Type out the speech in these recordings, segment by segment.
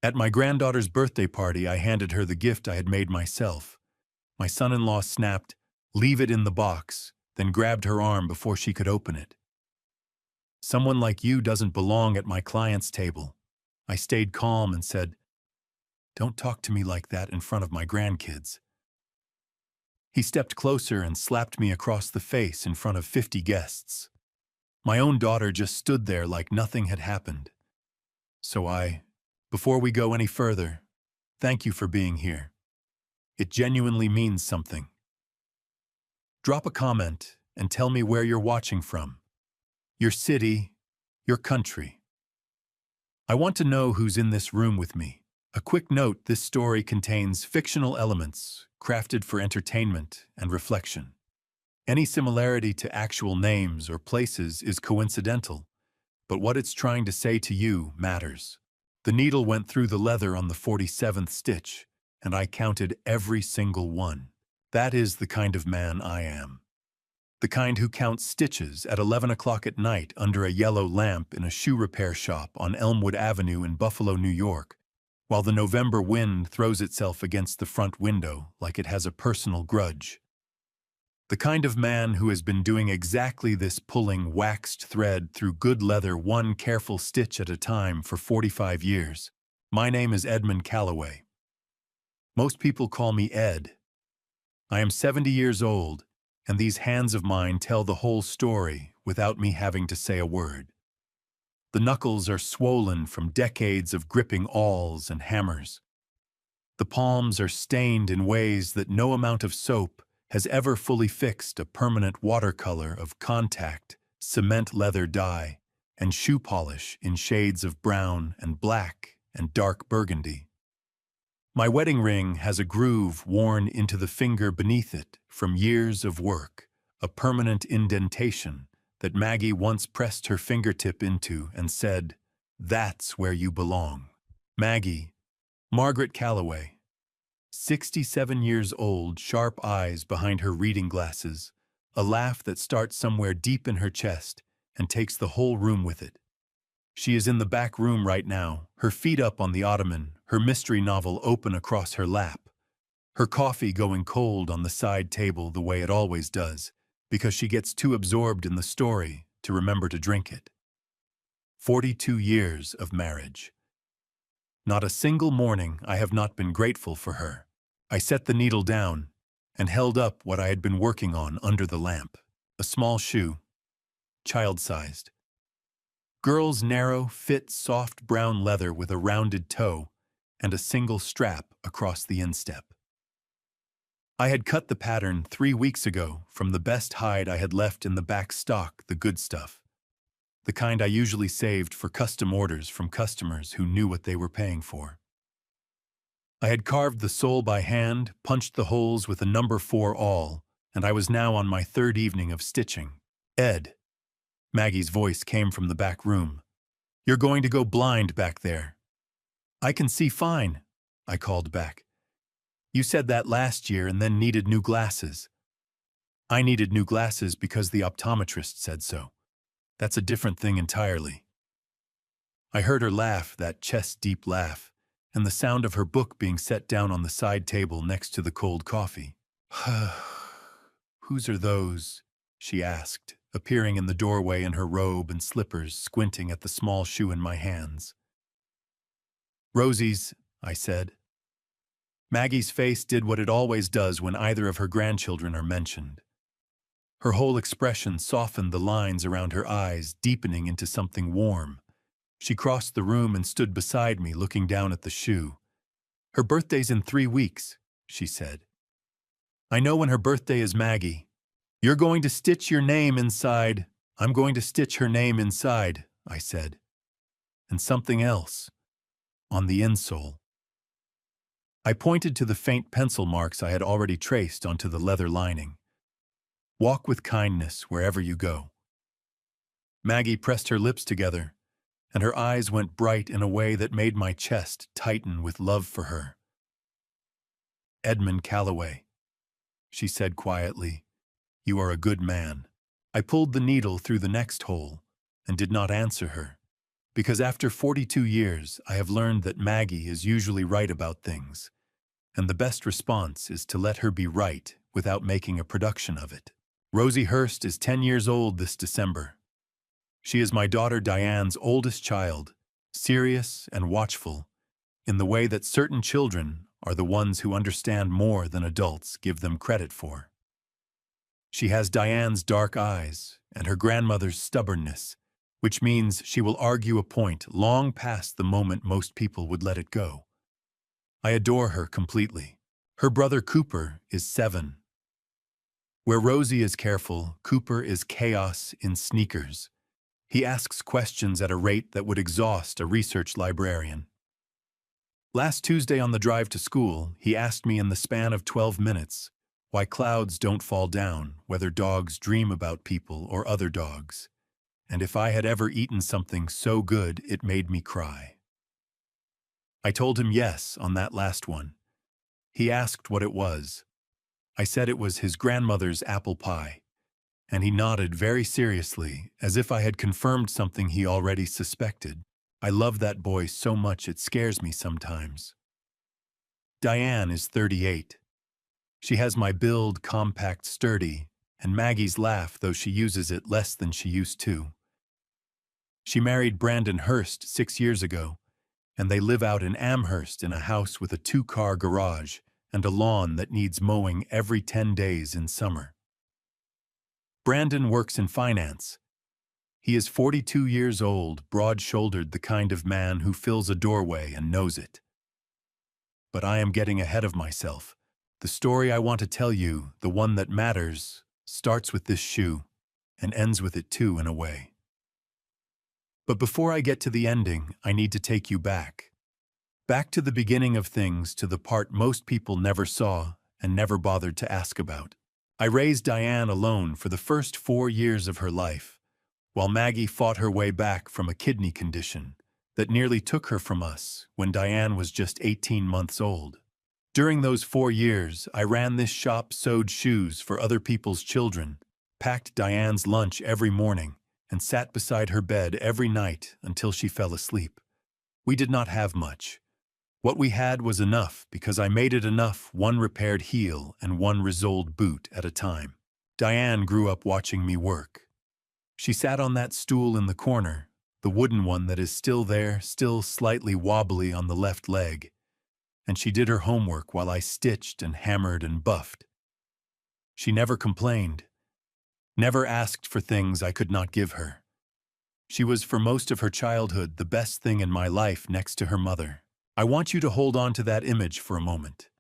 At my granddaughter's birthday party, I handed her the gift I had made myself. My son-in-law snapped, "Leave it in the box," then grabbed her arm before she could open it. "Someone like you doesn't belong at my client's table." I stayed calm and said, "Don't talk to me like that in front of my grandkids." He stepped closer and slapped me across the face in front of 50 guests. My own daughter just stood there like nothing had happened. Before we go any further, thank you for being here. It genuinely means something. Drop a comment and tell me where you're watching from. Your city, your country. I want to know who's in this room with me. A quick note: this story contains fictional elements crafted for entertainment and reflection. Any similarity to actual names or places is coincidental, but what it's trying to say to you matters. The needle went through the leather on the 47th stitch, and I counted every single one. That is the kind of man I am. The kind who counts stitches at 11 o'clock at night under a yellow lamp in a shoe repair shop on Elmwood Avenue in Buffalo, New York, while the November wind throws itself against the front window like it has a personal grudge. The kind of man who has been doing exactly this, pulling waxed thread through good leather one careful stitch at a time for 45 years. My name is Edmund Calloway. Most people call me Ed. I am 70 years old, and these hands of mine tell the whole story without me having to say a word. The knuckles are swollen from decades of gripping awls and hammers. The palms are stained in ways that no amount of soap has ever fully fixed a permanent watercolor of contact, cement leather dye, and shoe polish in shades of brown and black and dark burgundy. My wedding ring has a groove worn into the finger beneath it from years of work, a permanent indentation that Maggie once pressed her fingertip into and said, "That's where you belong." Maggie, Margaret Calloway, 67 years old, sharp eyes behind her reading glasses, a laugh that starts somewhere deep in her chest and takes the whole room with it. She is in the back room right now, her feet up on the ottoman, her mystery novel open across her lap, her coffee going cold on the side table the way it always does, because she gets too absorbed in the story to remember to drink it. 42 years of marriage. Not a single morning I have not been grateful for her. I set the needle down and held up what I had been working on under the lamp. A small shoe, child-sized. Girl's narrow, fit, soft brown leather with a rounded toe and a single strap across the instep. I had cut the pattern 3 weeks ago from the best hide I had left in the back stock, the good stuff. The kind I usually saved for custom orders from customers who knew what they were paying for. I had carved the sole by hand, punched the holes with a number 4 awl, and I was now on my 3rd evening of stitching. "Ed," Maggie's voice came from the back room. "You're going to go blind back there." "I can see fine," I called back. "You said that last year and then needed new glasses." "I needed new glasses because the optometrist said so. That's a different thing entirely." I heard her laugh, that chest-deep laugh, and the sound of her book being set down on the side table next to the cold coffee. "Whose are those?" she asked, appearing in the doorway in her robe and slippers, squinting at the small shoe in my hands. "Rosie's," I said. Maggie's face did what it always does when either of her grandchildren are mentioned. Her whole expression softened, the lines around her eyes deepening into something warm. She crossed the room and stood beside me, looking down at the shoe. "Her birthday's in 3 weeks," she said. "I know when her birthday is, Maggie. You're going to stitch your name inside." "I'm going to stitch her name inside," I said. "And something else. On the insole." I pointed to the faint pencil marks I had already traced onto the leather lining. "Walk with kindness wherever you go." Maggie pressed her lips together, and her eyes went bright in a way that made my chest tighten with love for her. "Edmund Calloway," she said quietly, "you are a good man." I pulled the needle through the next hole and did not answer her. Because after 42 years, I have learned that Maggie is usually right about things, and the best response is to let her be right without making a production of it. Rosie Hurst is 10 years old this December. She is my daughter Diane's oldest child, serious and watchful, in the way that certain children are the ones who understand more than adults give them credit for. She has Diane's dark eyes and her grandmother's stubbornness, which means she will argue a point long past the moment most people would let it go. I adore her completely. Her brother Cooper is 7. Where Rosie is careful, Cooper is chaos in sneakers. He asks questions at a rate that would exhaust a research librarian. Last Tuesday on the drive to school, he asked me in the span of 12 minutes why clouds don't fall down, whether dogs dream about people or other dogs, and if I had ever eaten something so good it made me cry. I told him yes on that last one. He asked what it was. I said it was his grandmother's apple pie, and he nodded very seriously, as if I had confirmed something he already suspected. I love that boy so much it scares me sometimes. Diane is 38. She has my build, compact, sturdy, and Maggie's laugh, though she uses it less than she used to. She married Brandon Hurst 6 years ago, and they live out in Amherst in a house with a 2-car garage and a lawn that needs mowing every 10 days in summer. Brandon works in finance. He is 42 years old, broad-shouldered, the kind of man who fills a doorway and knows it. But I am getting ahead of myself. The story I want to tell you, the one that matters, starts with this shoe and ends with it too, in a way. But before I get to the ending, I need to take you back. Back to the beginning of things, to the part most people never saw and never bothered to ask about. I raised Diane alone for the first 4 years of her life, while Maggie fought her way back from a kidney condition that nearly took her from us when Diane was just 18 months old. During those 4 years, I ran this shop, sewed shoes for other people's children, packed Diane's lunch every morning, and sat beside her bed every night until she fell asleep. We did not have much. What we had was enough because I made it enough, one repaired heel and one resoled boot at a time. Diane grew up watching me work. She sat on that stool in the corner, the wooden one that is still there, still slightly wobbly on the left leg, and she did her homework while I stitched and hammered and buffed. She never complained, never asked for things I could not give her. She was, for most of her childhood, the best thing in my life next to her mother. I want you to hold on to that image for a moment.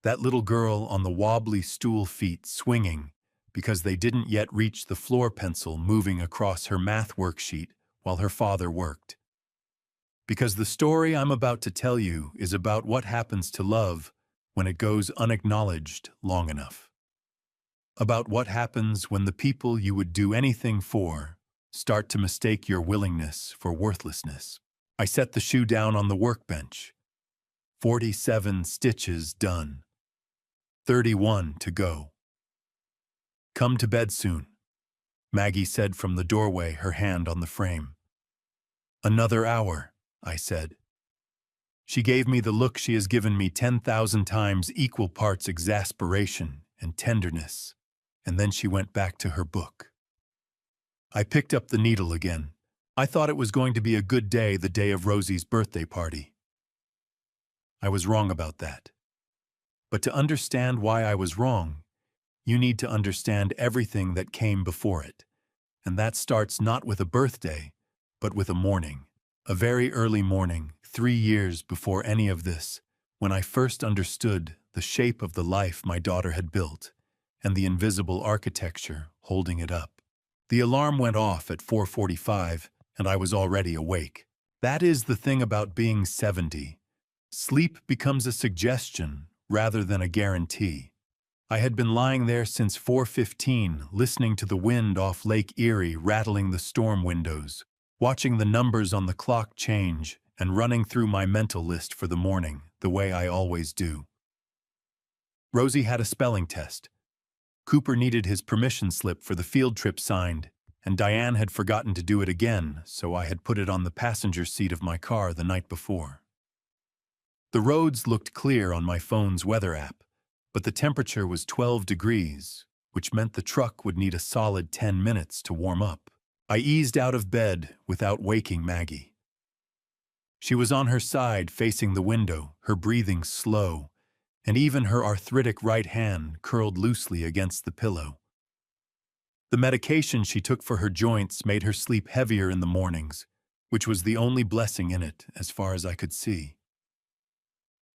That little girl on the wobbly stool feet swinging because they didn't yet reach the floor pencil, moving across her math worksheet while her father worked. Because the story I'm about to tell you is about what happens to love when it goes unacknowledged long enough. About what happens when the people you would do anything for start to mistake your willingness for worthlessness. I set the shoe down on the workbench. 47 stitches done. 31 to go. Come to bed soon, Maggie said from the doorway, her hand on the frame. Another hour, I said. She gave me the look she has given me 10,000 times, equal parts exasperation and tenderness, and then she went back to her book. I picked up the needle again. I thought it was going to be a good day, the day of Rosie's birthday party. I was wrong about that. But to understand why I was wrong, you need to understand everything that came before it. And that starts not with a birthday, but with a morning. A very early morning, 3 years before any of this, when I first understood the shape of the life my daughter had built and the invisible architecture holding it up. The alarm went off at 4:45, and I was already awake. That is the thing about being 70. Sleep becomes a suggestion rather than a guarantee. I had been lying there since 4:15, listening to the wind off Lake Erie rattling the storm windows, watching the numbers on the clock change, and running through my mental list for the morning, the way I always do. Rosie had a spelling test. Cooper needed his permission slip for the field trip signed, and Diane had forgotten to do it again, so I had put it on the passenger seat of my car the night before. The roads looked clear on my phone's weather app, but the temperature was 12 degrees, which meant the truck would need a solid 10 minutes to warm up. I eased out of bed without waking Maggie. She was on her side facing the window, her breathing slow, and even her arthritic right hand curled loosely against the pillow. The medication she took for her joints made her sleep heavier in the mornings, which was the only blessing in it as far as I could see.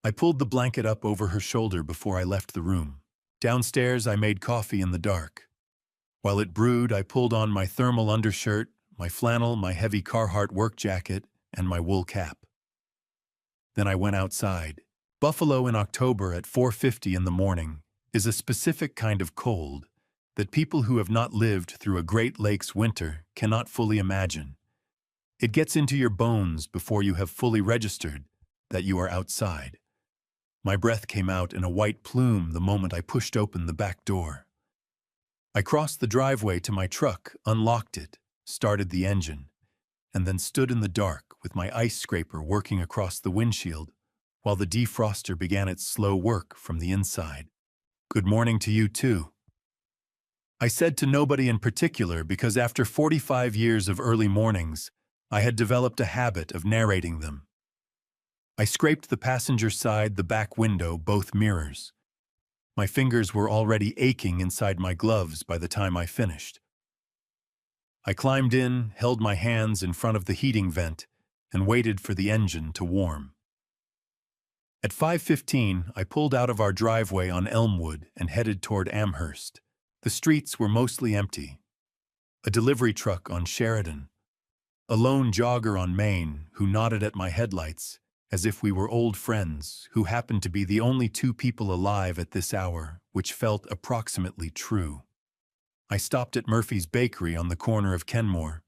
I pulled the blanket up over her shoulder before I left the room. Downstairs, I made coffee in the dark. While it brewed, I pulled on my thermal undershirt, my flannel, my heavy Carhartt work jacket, and my wool cap. Then I went outside. Buffalo in October at 4:50 in the morning is a specific kind of cold that people who have not lived through a Great Lakes winter cannot fully imagine. It gets into your bones before you have fully registered that you are outside. My breath came out in a white plume the moment I pushed open the back door. I crossed the driveway to my truck, unlocked it, started the engine, and then stood in the dark with my ice scraper working across the windshield while the defroster began its slow work from the inside. "Good morning to you too," I said to nobody in particular because after 45 years of early mornings, I had developed a habit of narrating them. I scraped the passenger side, the back window, both mirrors. My fingers were already aching inside my gloves by the time I finished. I climbed in, held my hands in front of the heating vent, and waited for the engine to warm. At 5:15, I pulled out of our driveway on Elmwood and headed toward Amherst. The streets were mostly empty. A delivery truck on Sheridan. A lone jogger on Main who nodded at my headlights as if we were old friends who happened to be the only two people alive at this hour, which felt approximately true. I stopped at Murphy's Bakery on the corner of Kenmore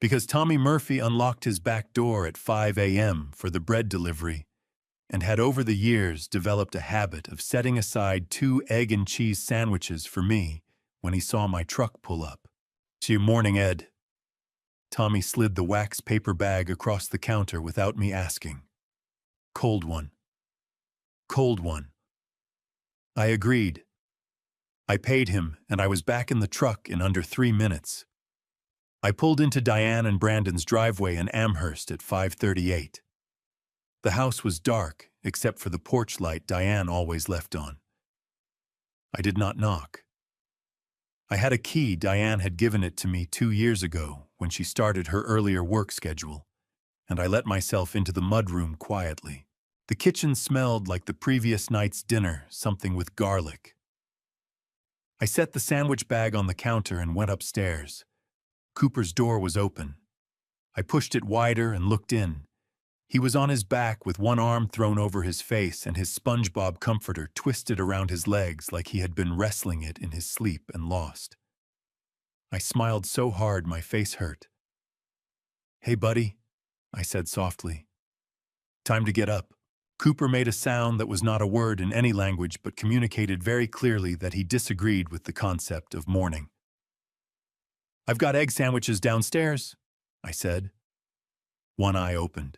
because Tommy Murphy unlocked his back door at 5 a.m. for the bread delivery and had over the years developed a habit of setting aside 2 egg and cheese sandwiches for me when he saw my truck pull up. "See you morning, Ed." Tommy slid the wax paper bag across the counter without me asking. "Cold one." "Cold one." I agreed. I paid him, and I was back in the truck in under 3 minutes. I pulled into Diane and Brandon's driveway in Amherst at 5:38. The house was dark, except for the porch light Diane always left on. I did not knock. I had a key. Diane had given it to me 2 years ago when she started her earlier work schedule, and I let myself into the mudroom quietly. The kitchen smelled like the previous night's dinner, something with garlic. I set the sandwich bag on the counter and went upstairs. Cooper's door was open. I pushed it wider and looked in. He was on his back with one arm thrown over his face and his SpongeBob comforter twisted around his legs like he had been wrestling it in his sleep and lost. I smiled so hard my face hurt. "Hey, buddy," I said softly. "Time to get up." Cooper made a sound that was not a word in any language but communicated very clearly that he disagreed with the concept of morning. "I've got egg sandwiches downstairs," I said. One eye opened.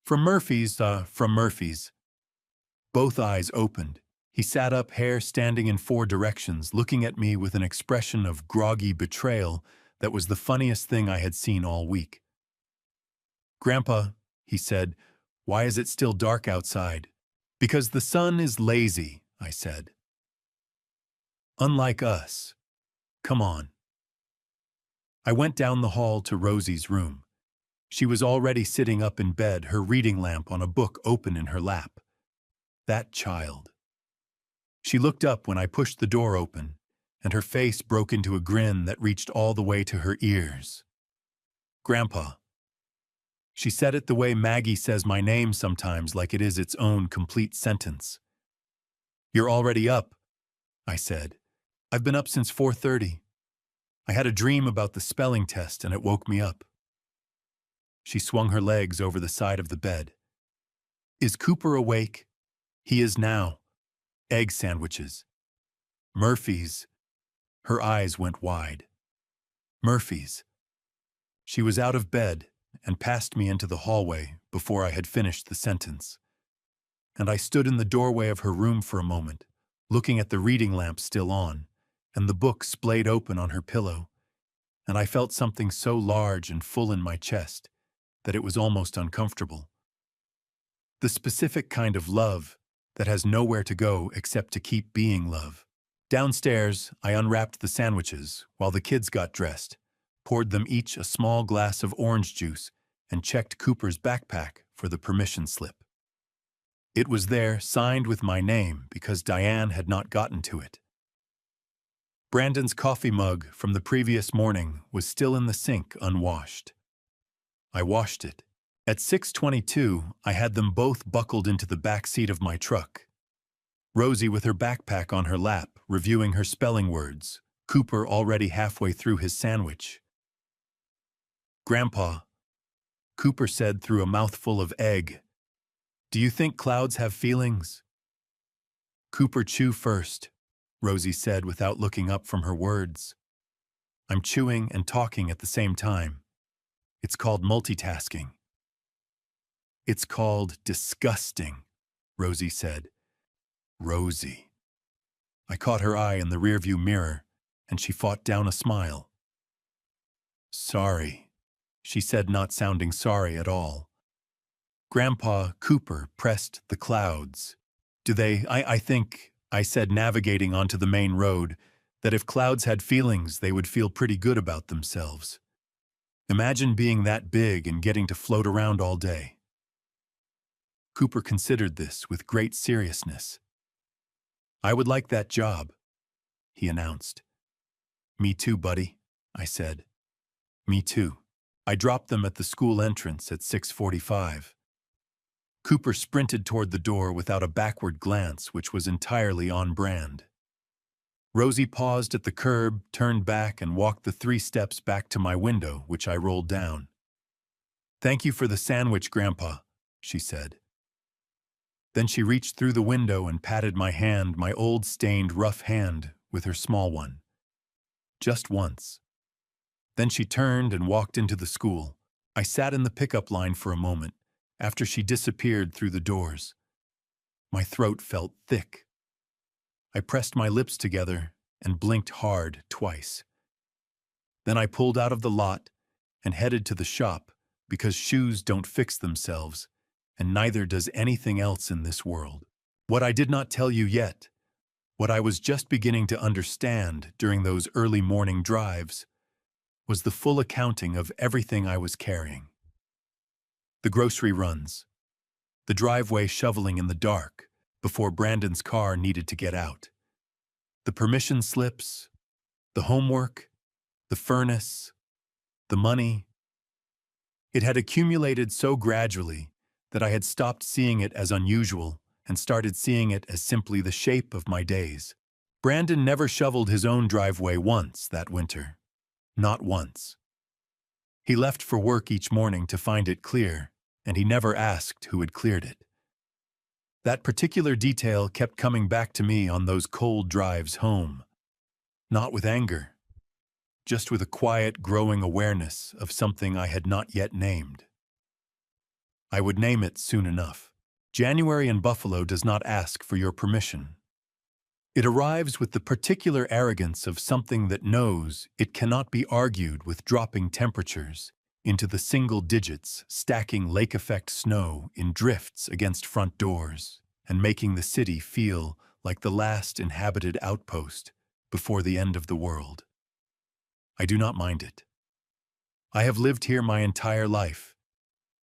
From Murphy's. Both eyes opened. He sat up, hair standing in 4 directions, looking at me with an expression of groggy betrayal that was the funniest thing I had seen all week. "Grandpa," he said, "why is it still dark outside?" "Because the sun is lazy," I said. "Unlike us. Come on." I went down the hall to Rosie's room. She was already sitting up in bed, her reading lamp on a book open in her lap. That child. She looked up when I pushed the door open, and her face broke into a grin that reached all the way to her ears. "Grandpa." She said it the way Maggie says my name sometimes, like it is its own complete sentence. "You're already up," I said. "I've been up since 4:30. I had a dream about the spelling test and it woke me up." She swung her legs over the side of the bed. "Is Cooper awake?" "He is now. Egg sandwiches. Murphy's." Her eyes went wide. Murphy's. She was out of bed and passed me into the hallway before I had finished the sentence. And I stood in the doorway of her room for a moment, looking at the reading lamp still on, and the book splayed open on her pillow, and I felt something so large and full in my chest that it was almost uncomfortable. The specific kind of love that has nowhere to go except to keep being love. Downstairs, I unwrapped the sandwiches while the kids got dressed, poured them each a small glass of orange juice, and checked Cooper's backpack for the permission slip. It was there, signed with my name, because Diane had not gotten to it. Brandon's coffee mug from the previous morning was still in the sink, unwashed. I washed it. At 6:22, I had them both buckled into the back seat of my truck. Rosie with her backpack on her lap, reviewing her spelling words, Cooper already halfway through his sandwich. "Grandpa," Cooper said through a mouthful of egg, "do you think clouds have feelings?" "Cooper, chew first," Rosie said without looking up from her words. "I'm chewing and talking at the same time. It's called multitasking." "It's called disgusting," Rosie said. Rosie. I caught her eye in the rearview mirror, and she fought down a smile. "Sorry," she said, not sounding sorry at all. Grandpa, Cooper pressed the clouds. "Do they, I think," I said, navigating onto the main road, "that if clouds had feelings, they would feel pretty good about themselves. Imagine being that big and getting to float around all day." Cooper considered this with great seriousness. "I would like that job," he announced. "Me too, buddy," I said. "Me too." I dropped them at the school entrance at 6:45. Cooper sprinted toward the door without a backward glance, which was entirely on brand. Rosie paused at the curb, turned back, and walked the 3 steps back to my window, which I rolled down. "Thank you for the sandwich, Grandpa," she said. Then she reached through the window and patted my hand, my old stained, rough hand, with her small one. Just once. Then she turned and walked into the school. I sat in the pickup line for a moment, after she disappeared through the doors. My throat felt thick. I pressed my lips together and blinked hard twice. Then I pulled out of the lot and headed to the shop, because shoes don't fix themselves, and neither does anything else in this world. What I did not tell you yet, what I was just beginning to understand during those early morning drives, was the full accounting of everything I was carrying. The grocery runs, the driveway shoveling in the dark before Brandon's car needed to get out, the permission slips, the homework, the furnace, the money. It had accumulated so gradually that I had stopped seeing it as unusual and started seeing it as simply the shape of my days. Brandon never shoveled his own driveway once that winter. Not once. He left for work each morning to find it clear, and he never asked who had cleared it. That particular detail kept coming back to me on those cold drives home. Not with anger, just with a quiet, growing awareness of something I had not yet named. I would name it soon enough. January in Buffalo does not ask for your permission. It arrives with the particular arrogance of something that knows it cannot be argued with dropping temperatures into the single digits, stacking lake-effect snow in drifts against front doors, and making the city feel like the last inhabited outpost before the end of the world. I do not mind it. I have lived here my entire life,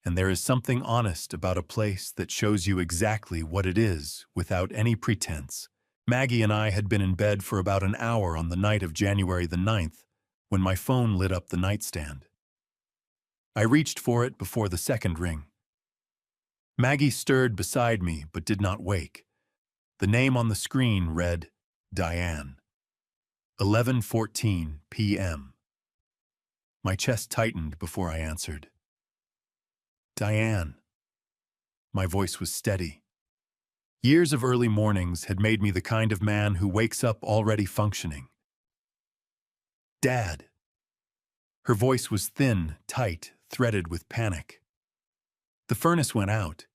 and there is something honest about a place that shows you exactly what it is without any pretense. Maggie and I had been in bed for about an hour on the night of January the 9th when my phone lit up the nightstand. I reached for it before the second ring. Maggie stirred beside me but did not wake. The name on the screen read, Diane. 11:14 p.m. My chest tightened before I answered. Diane. My voice was steady. Years of early mornings had made me the kind of man who wakes up already functioning. Dad. Her voice was thin, tight, threaded with panic. The furnace went out.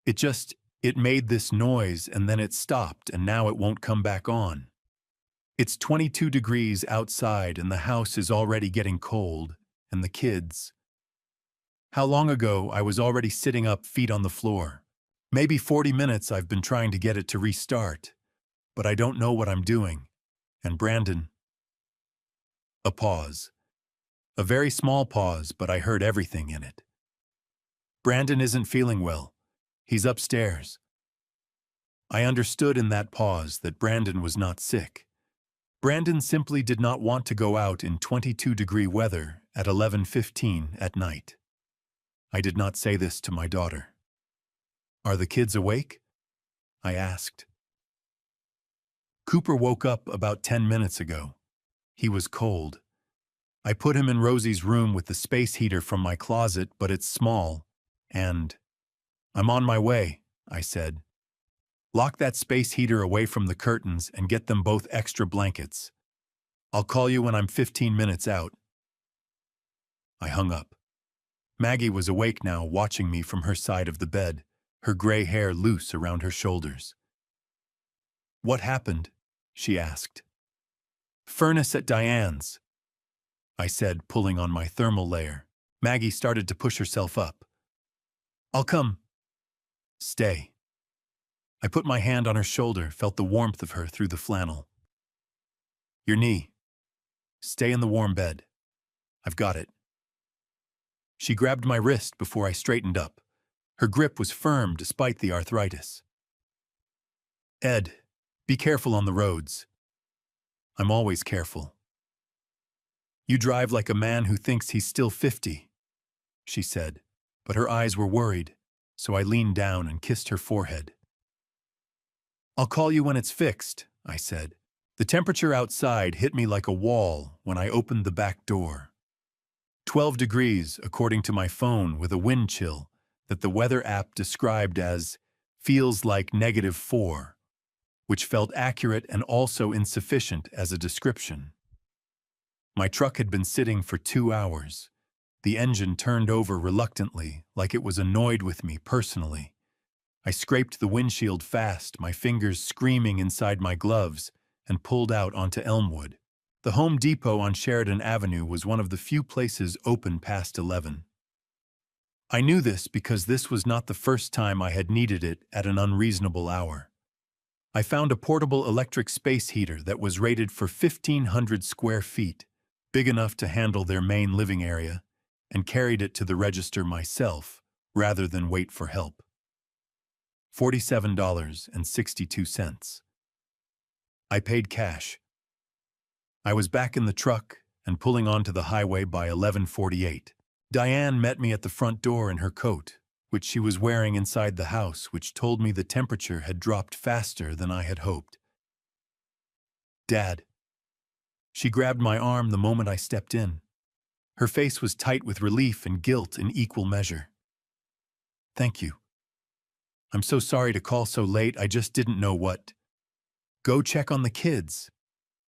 It made this noise and then it stopped and now it won't come back on. It's 22 degrees outside and the house is already getting cold, and the kids. How long ago I was already sitting up, feet on the floor. Maybe 40 minutes I've been trying to get it to restart, but I don't know what I'm doing. And Brandon. A pause. A very small pause, but I heard everything in it. Brandon isn't feeling well. He's upstairs. I understood in that pause that Brandon was not sick. Brandon simply did not want to go out in 22-degree weather at 11:15 at night. I did not say this to my daughter. Are the kids awake? I asked. Cooper woke up about 10 minutes ago. He was cold. I put him in Rosie's room with the space heater from my closet, but it's small, and I'm on my way, I said. Lock that space heater away from the curtains and get them both extra blankets. I'll call you when I'm 15 minutes out. I hung up. Maggie was awake now, watching me from her side of the bed, her gray hair loose around her shoulders. What happened? She asked. Furnace at Diane's, I said, pulling on my thermal layer. Maggie started to push herself up. I'll come. Stay. I put my hand on her shoulder, felt the warmth of her through the flannel. Your knee. Stay in the warm bed. I've got it. She grabbed my wrist before I straightened up. Her grip was firm despite the arthritis. Ed, be careful on the roads. I'm always careful. You drive like a man who thinks he's still 50, she said, but her eyes were worried, so I leaned down and kissed her forehead. I'll call you when it's fixed, I said. The temperature outside hit me like a wall when I opened the back door. 12 degrees, according to my phone, with a wind chill that the weather app described as feels like -4, which felt accurate and also insufficient as a description. My truck had been sitting for 2 hours. The engine turned over reluctantly, like it was annoyed with me personally. I scraped the windshield fast, my fingers screaming inside my gloves, and pulled out onto Elmwood. The Home Depot on Sheridan Avenue was one of the few places open past 11. I knew this because this was not the first time I had needed it at an unreasonable hour. I found a portable electric space heater that was rated for 1,500 square feet, big enough to handle their main living area, and carried it to the register myself, rather than wait for help. $47.62. I paid cash. I was back in the truck and pulling onto the highway by 11:48. Diane met me at the front door in her coat, which she was wearing inside the house, which told me the temperature had dropped faster than I had hoped. Dad. She grabbed my arm the moment I stepped in. Her face was tight with relief and guilt in equal measure. Thank you. I'm so sorry to call so late, I just didn't know what. Go check on the kids,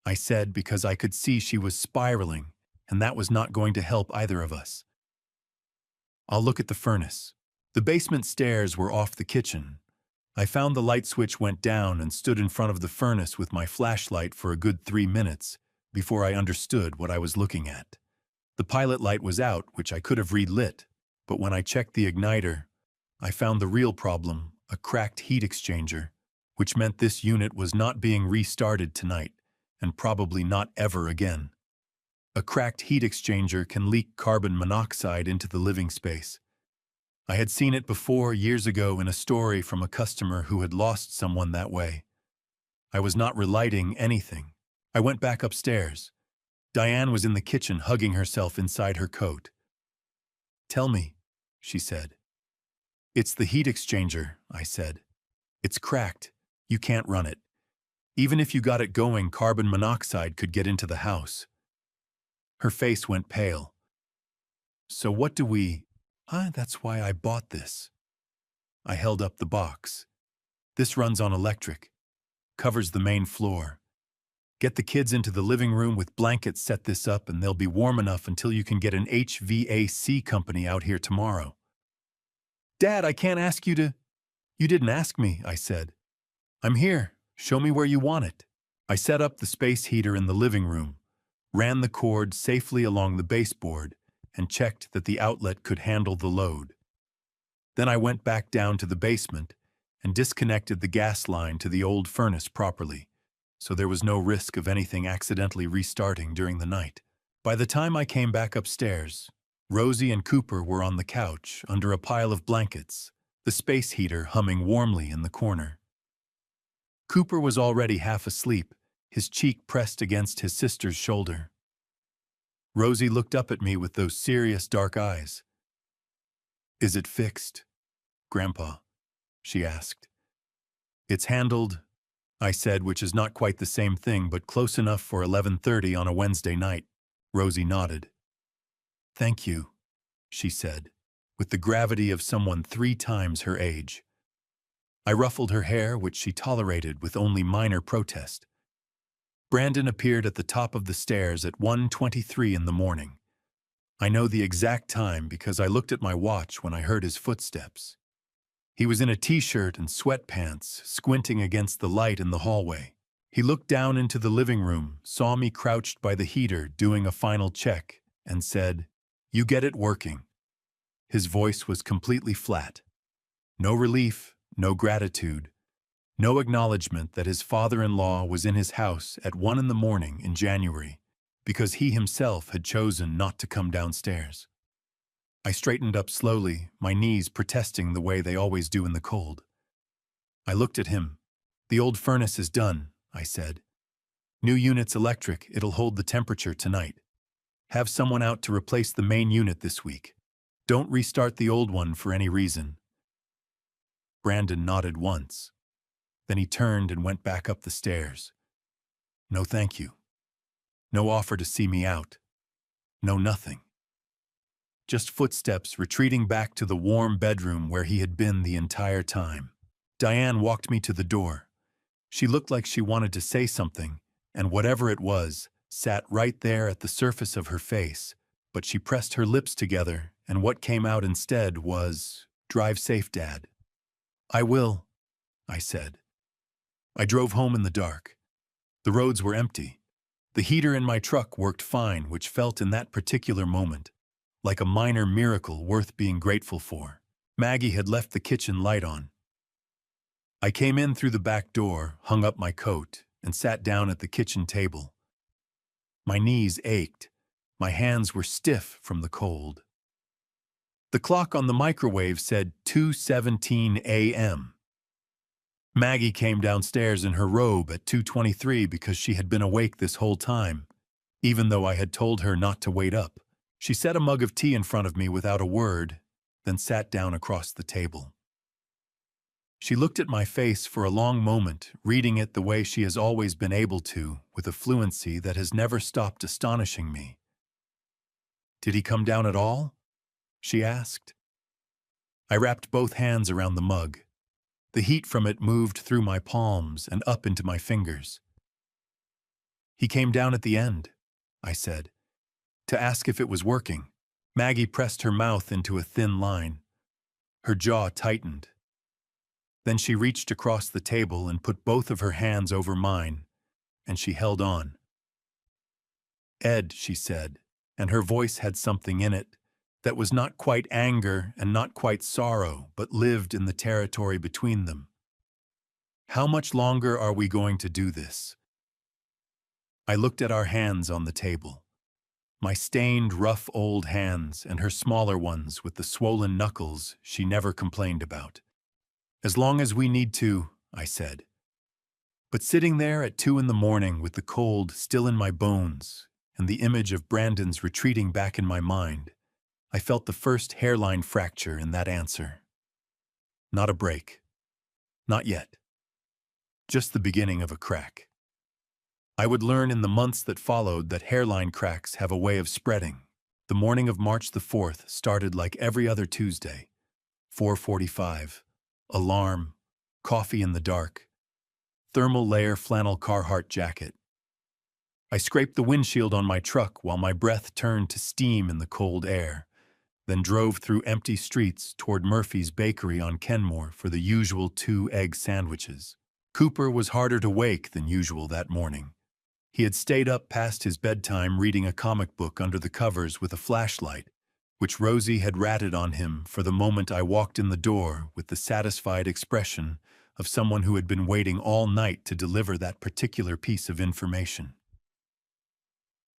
I said, because I could see she was spiraling, and that was not going to help either of us. I'll look at the furnace. The basement stairs were off the kitchen. I found the light switch went down and stood in front of the furnace with my flashlight for a good 3 minutes before I understood what I was looking at. The pilot light was out, which I could have relit, but when I checked the igniter, I found the real problem, a cracked heat exchanger, which meant this unit was not being restarted tonight, and probably not ever again. A cracked heat exchanger can leak carbon monoxide into the living space. I had seen it before years ago in a story from a customer who had lost someone that way. I was not relighting anything. I went back upstairs. Diane was in the kitchen hugging herself inside her coat. Tell me, she said. It's the heat exchanger, I said. It's cracked. You can't run it. Even if you got it going, carbon monoxide could get into the house. Her face went pale. So what do we... That's why I bought this. I held up the box. This runs on electric. Covers the main floor. Get the kids into the living room with blankets, set this up, and they'll be warm enough until you can get an HVAC company out here tomorrow. Dad, I can't ask you to. You didn't ask me, I said. I'm here. Show me where you want it. I set up the space heater in the living room, ran the cord safely along the baseboard, and checked that the outlet could handle the load. Then I went back down to the basement and disconnected the gas line to the old furnace properly, so there was no risk of anything accidentally restarting during the night. By the time I came back upstairs, Rosie and Cooper were on the couch under a pile of blankets, the space heater humming warmly in the corner. Cooper was already half asleep, his cheek pressed against his sister's shoulder. Rosie looked up at me with those serious dark eyes. "Is it fixed, Grandpa?" she asked. "It's handled," I said, which is not quite the same thing, but close enough for 11:30 on a Wednesday night. Rosie nodded. "Thank you," she said, with the gravity of someone 3 times her age. I ruffled her hair, which she tolerated with only minor protest. Brandon appeared at the top of the stairs at 1:23 in the morning. I know the exact time because I looked at my watch when I heard his footsteps. He was in a t-shirt and sweatpants, squinting against the light in the hallway. He looked down into the living room, saw me crouched by the heater doing a final check, and said, "You get it working." His voice was completely flat. No relief, no gratitude, no acknowledgement that his father-in-law was in his house at 1 in the morning in January, because he himself had chosen not to come downstairs. I straightened up slowly, my knees protesting the way they always do in the cold. I looked at him. "The old furnace is done," I said. "New unit's electric, it'll hold the temperature tonight. Have someone out to replace the main unit this week. Don't restart the old one for any reason." Brandon nodded once. Then he turned and went back up the stairs. No thank you. No offer to see me out. No nothing. Just footsteps retreating back to the warm bedroom where he had been the entire time. Diane walked me to the door. She looked like she wanted to say something, and whatever it was, sat right there at the surface of her face, but she pressed her lips together, and what came out instead was, "Drive safe, Dad." "I will," I said. I drove home in the dark. The roads were empty. The heater in my truck worked fine, which felt in that particular moment like a minor miracle worth being grateful for. Maggie had left the kitchen light on. I came in through the back door, hung up my coat, and sat down at the kitchen table. My knees ached. My hands were stiff from the cold. The clock on the microwave said 2:17 a.m. Maggie came downstairs in her robe at 2:23 because she had been awake this whole time, even though I had told her not to wait up. She set a mug of tea in front of me without a word, then sat down across the table. She looked at my face for a long moment, reading it the way she has always been able to, with a fluency that has never stopped astonishing me. "Did he come down at all?" she asked. I wrapped both hands around the mug. The heat from it moved through my palms and up into my fingers. "He came down at the end," I said, "to ask if it was working." Maggie pressed her mouth into a thin line. Her jaw tightened. Then she reached across the table and put both of her hands over mine, and she held on. "Ed," she said, and her voice had something in it that was not quite anger and not quite sorrow, but lived in the territory between them. "How much longer are we going to do this?" I looked at our hands on the table. My stained, rough old hands and her smaller ones with the swollen knuckles she never complained about. "As long as we need to," I said. But sitting there at 2 in the morning with the cold still in my bones and the image of Brandon's retreating back in my mind, I felt the first hairline fracture in that answer. Not a break. Not yet. Just the beginning of a crack. I would learn in the months that followed that hairline cracks have a way of spreading. The morning of March the 4th started like every other Tuesday. 4:45. Alarm. Coffee in the dark. Thermal layer flannel Carhartt jacket. I scraped the windshield on my truck while my breath turned to steam in the cold air, then drove through empty streets toward Murphy's Bakery on Kenmore for the usual 2-egg sandwiches. Cooper was harder to wake than usual that morning. He had stayed up past his bedtime reading a comic book under the covers with a flashlight, which Rosie had ratted on him for the moment I walked in the door with the satisfied expression of someone who had been waiting all night to deliver that particular piece of information.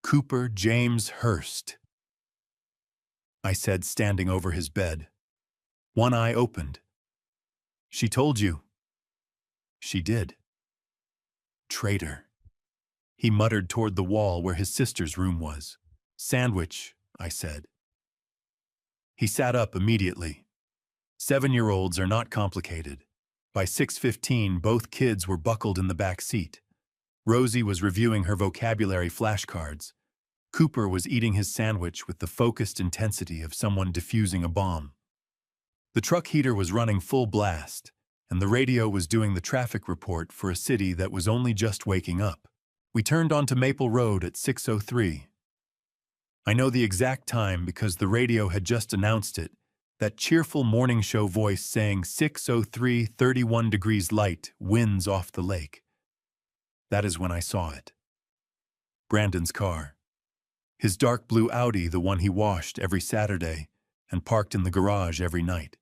Cooper James Hurst, I said, standing over his bed. One eye opened. She told you. She did. Traitor. He muttered toward the wall where his sister's room was. Sandwich, I said. He sat up immediately. 7-year-olds are not complicated. By 6:15, both kids were buckled in the back seat. Rosie was reviewing her vocabulary flashcards. Cooper was eating his sandwich with the focused intensity of someone defusing a bomb. The truck heater was running full blast, and the radio was doing the traffic report for a city that was only just waking up. We turned onto Maple Road at 6:03. I know the exact time because the radio had just announced it, that cheerful morning show voice saying 6:03, 31 degrees light, winds off the lake. That is when I saw it. Brandon's car. His dark blue Audi, the one he washed every Saturday and parked in the garage every night.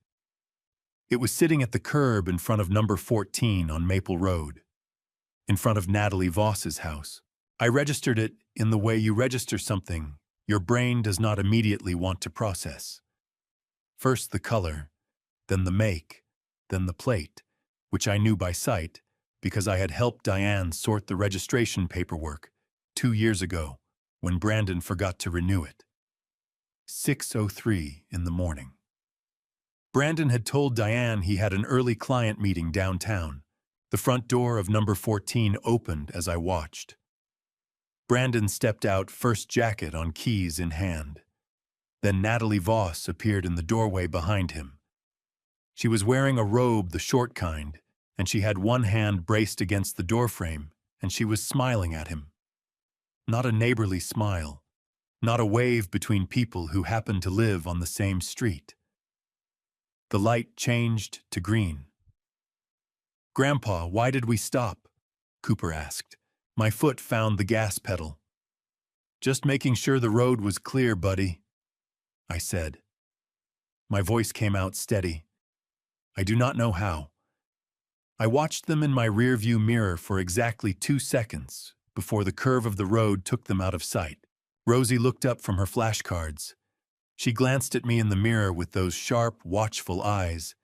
It was sitting at the curb in front of number 14 on Maple Road, in front of Natalie Voss's house. I registered it in the way you register something your brain does not immediately want to process. First the color, then the make, then the plate, which I knew by sight because I had helped Diane sort the registration paperwork 2 years ago when Brandon forgot to renew it. 6:03 in the morning. Brandon had told Diane he had an early client meeting downtown. The front door of number 14 opened as I watched. Brandon stepped out, first jacket on, keys in hand. Then Natalie Voss appeared in the doorway behind him. She was wearing a robe, the short kind, and she had one hand braced against the doorframe, and she was smiling at him. Not a neighborly smile, not a wave between people who happened to live on the same street. The light changed to green. "Grandpa, why did we stop?" Cooper asked. My foot found the gas pedal. "Just making sure the road was clear, buddy," I said. My voice came out steady. I do not know how. I watched them in my rearview mirror for exactly 2 seconds before the curve of the road took them out of sight. Rosie looked up from her flashcards. She glanced at me in the mirror with those sharp, watchful eyes,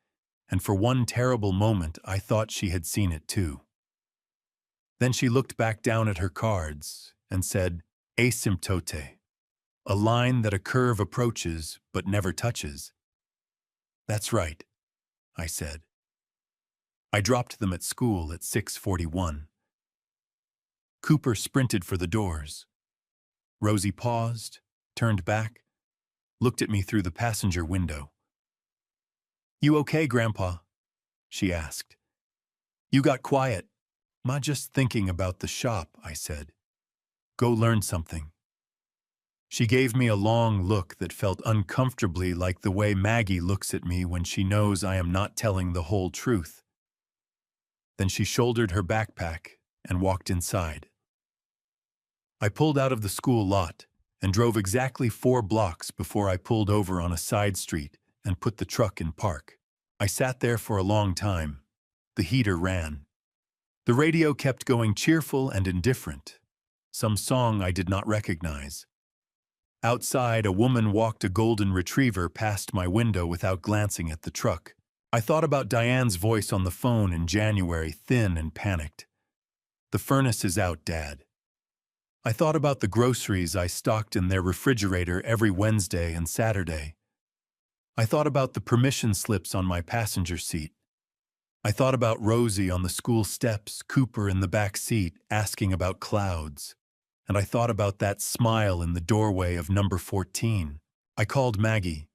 and for one terrible moment I thought she had seen it too. Then she looked back down at her cards and said, "Asymptote," a line that a curve approaches but never touches. "That's right," I said. I dropped them at school at 6:41. Cooper sprinted for the doors. Rosie paused, turned back, looked at me through the passenger window. "You okay, Grandpa?" she asked. "You got quiet." "Ma, just thinking about the shop," I said. "Go learn something." She gave me a long look that felt uncomfortably like the way Maggie looks at me when she knows I am not telling the whole truth. Then she shouldered her backpack and walked inside. I pulled out of the school lot and drove exactly 4 blocks before I pulled over on a side street and put the truck in park. I sat there for a long time. The heater ran. The radio kept going, cheerful and indifferent, some song I did not recognize. Outside, a woman walked a golden retriever past my window without glancing at the truck. I thought about Diane's voice on the phone in January, thin and panicked. "The furnace is out, Dad." I thought about the groceries I stocked in their refrigerator every Wednesday and Saturday. I thought about the permission slips on my passenger seat. I thought about Rosie on the school steps, Cooper in the back seat, asking about clouds. And I thought about that smile in the doorway of number 14. I called Maggie.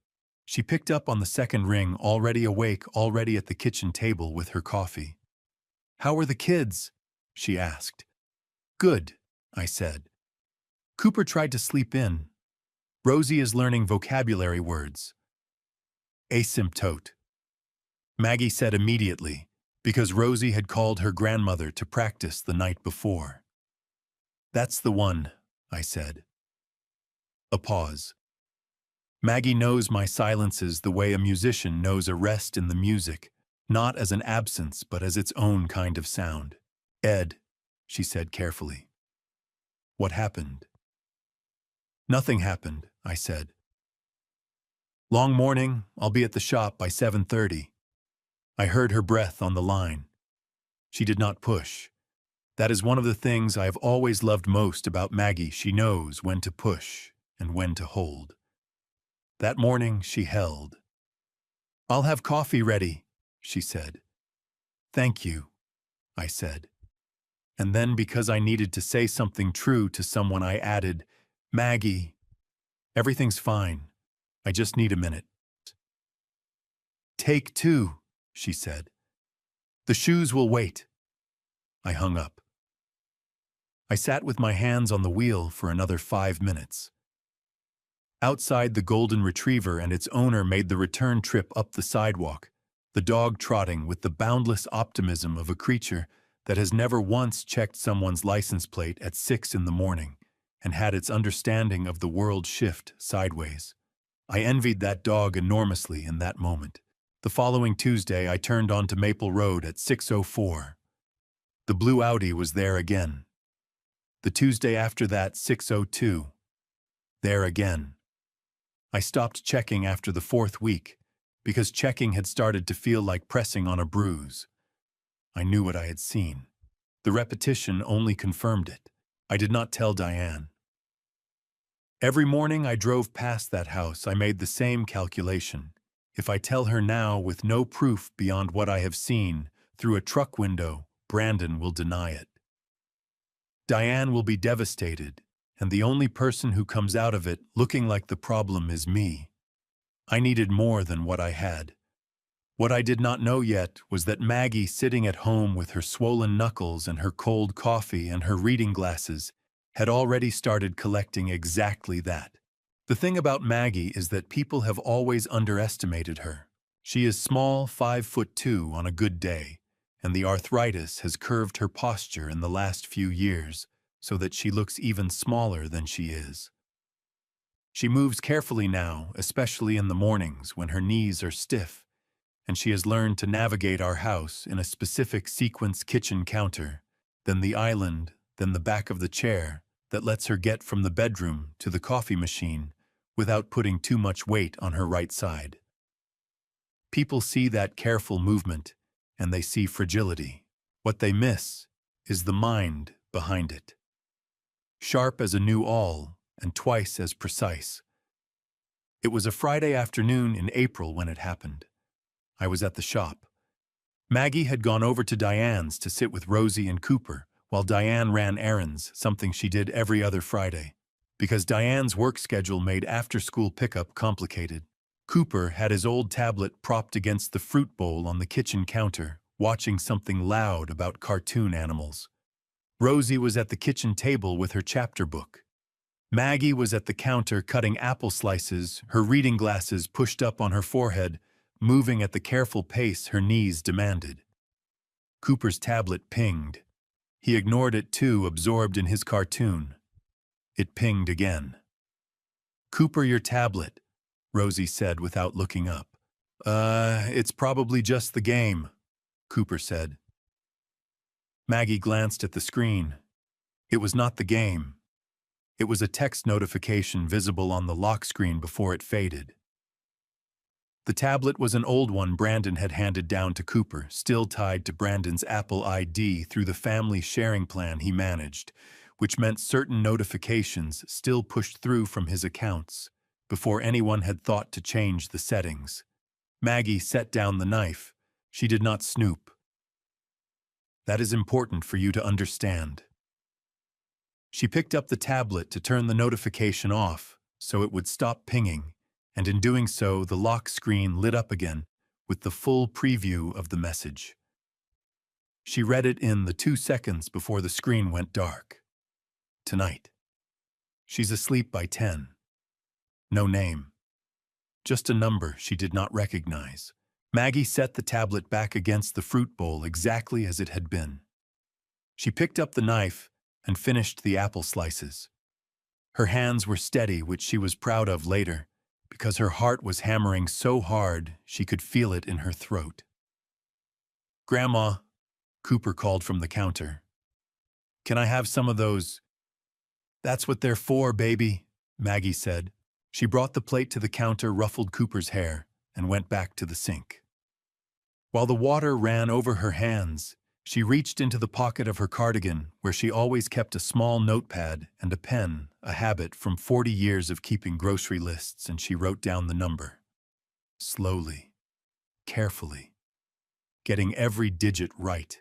She picked up on the second ring, already awake, already at the kitchen table with her coffee. "How are the kids?" she asked. "Good," I said. Cooper tried to sleep in. Rosie is learning vocabulary words. Asymptote. Maggie said immediately, because Rosie had called her grandmother to practice the night before. That's the one, I said. A pause. Maggie knows my silences the way a musician knows a rest in the music, not as an absence but as its own kind of sound. Ed, she said carefully. What happened? Nothing happened, I said. Long morning, I'll be at the shop by 7:30. I heard her breath on the line. She did not push. That is one of the things I have always loved most about Maggie. She knows when to push and when to hold. That morning, she held. I'll have coffee ready, she said. Thank you, I said. And then, because I needed to say something true to someone, I added, Maggie, everything's fine. I just need a minute. Take two, she said. The shoes will wait. I hung up. I sat with my hands on the wheel for another 5 minutes. Outside, the golden retriever and its owner made the return trip up the sidewalk, the dog trotting with the boundless optimism of a creature that has never once checked someone's license plate at 6 in the morning and had its understanding of the world shift sideways. I envied that dog enormously in that moment. The following Tuesday, I turned onto Maple Road at 6:04. The blue Audi was there again. The Tuesday after that, 6:02. There again. I stopped checking after the 4th week, because checking had started to feel like pressing on a bruise. I knew what I had seen. The repetition only confirmed it. I did not tell Diane. Every morning I drove past that house, I made the same calculation. If I tell her now with no proof beyond what I have seen, through a truck window, Brandon will deny it. Diane will be devastated, and the only person who comes out of it looking like the problem is me. I needed more than what I had. What I did not know yet was that Maggie, sitting at home with her swollen knuckles and her cold coffee and her reading glasses, had already started collecting exactly that. The thing about Maggie is that people have always underestimated her. She is small, 5'2" on a good day, and the arthritis has curved her posture in the last few years so that she looks even smaller than she is. She moves carefully now, especially in the mornings when her knees are stiff, and she has learned to navigate our house in a specific sequence kitchen counter, then the island, then the back of the chair, that lets her get from the bedroom to the coffee machine without putting too much weight on her right side. People see that careful movement, and they see fragility. What they miss is the mind behind it. Sharp as a new awl, and twice as precise. It was a Friday afternoon in April when it happened. I was at the shop. Maggie had gone over to Diane's to sit with Rosie and Cooper, while Diane ran errands, something she did every other Friday. Because Diane's work schedule made after-school pickup complicated, Cooper had his old tablet propped against the fruit bowl on the kitchen counter, watching something loud about cartoon animals. Rosie was at the kitchen table with her chapter book. Maggie was at the counter cutting apple slices, her reading glasses pushed up on her forehead, moving at the careful pace her knees demanded. Cooper's tablet pinged. He ignored it too, absorbed in his cartoon. It pinged again. Cooper, your tablet, Rosie said without looking up. It's probably just the game, Cooper said. Maggie glanced at the screen. It was not the game. It was a text notification visible on the lock screen before it faded. The tablet was an old one Brandon had handed down to Cooper, still tied to Brandon's Apple ID through the family sharing plan he managed, which meant certain notifications still pushed through from his accounts before anyone had thought to change the settings. Maggie set down the knife. She did not snoop. That is important for you to understand. She picked up the tablet to turn the notification off so it would stop pinging, and in doing so, the lock screen lit up again with the full preview of the message. She read it in the 2 seconds before the screen went dark. Tonight. She's asleep by 10. No name. Just a number she did not recognize. Maggie set the tablet back against the fruit bowl exactly as it had been. She picked up the knife and finished the apple slices. Her hands were steady, which she was proud of later, because her heart was hammering so hard she could feel it in her throat. "Grandma," Cooper called from the counter. "Can I have some of those?" "That's what they're for, baby," Maggie said. She brought the plate to the counter, ruffled Cooper's hair, and went back to the sink. While the water ran over her hands, she reached into the pocket of her cardigan, where she always kept a small notepad and a pen, a habit from 40 years of keeping grocery lists, and she wrote down the number. Slowly, carefully, getting every digit right.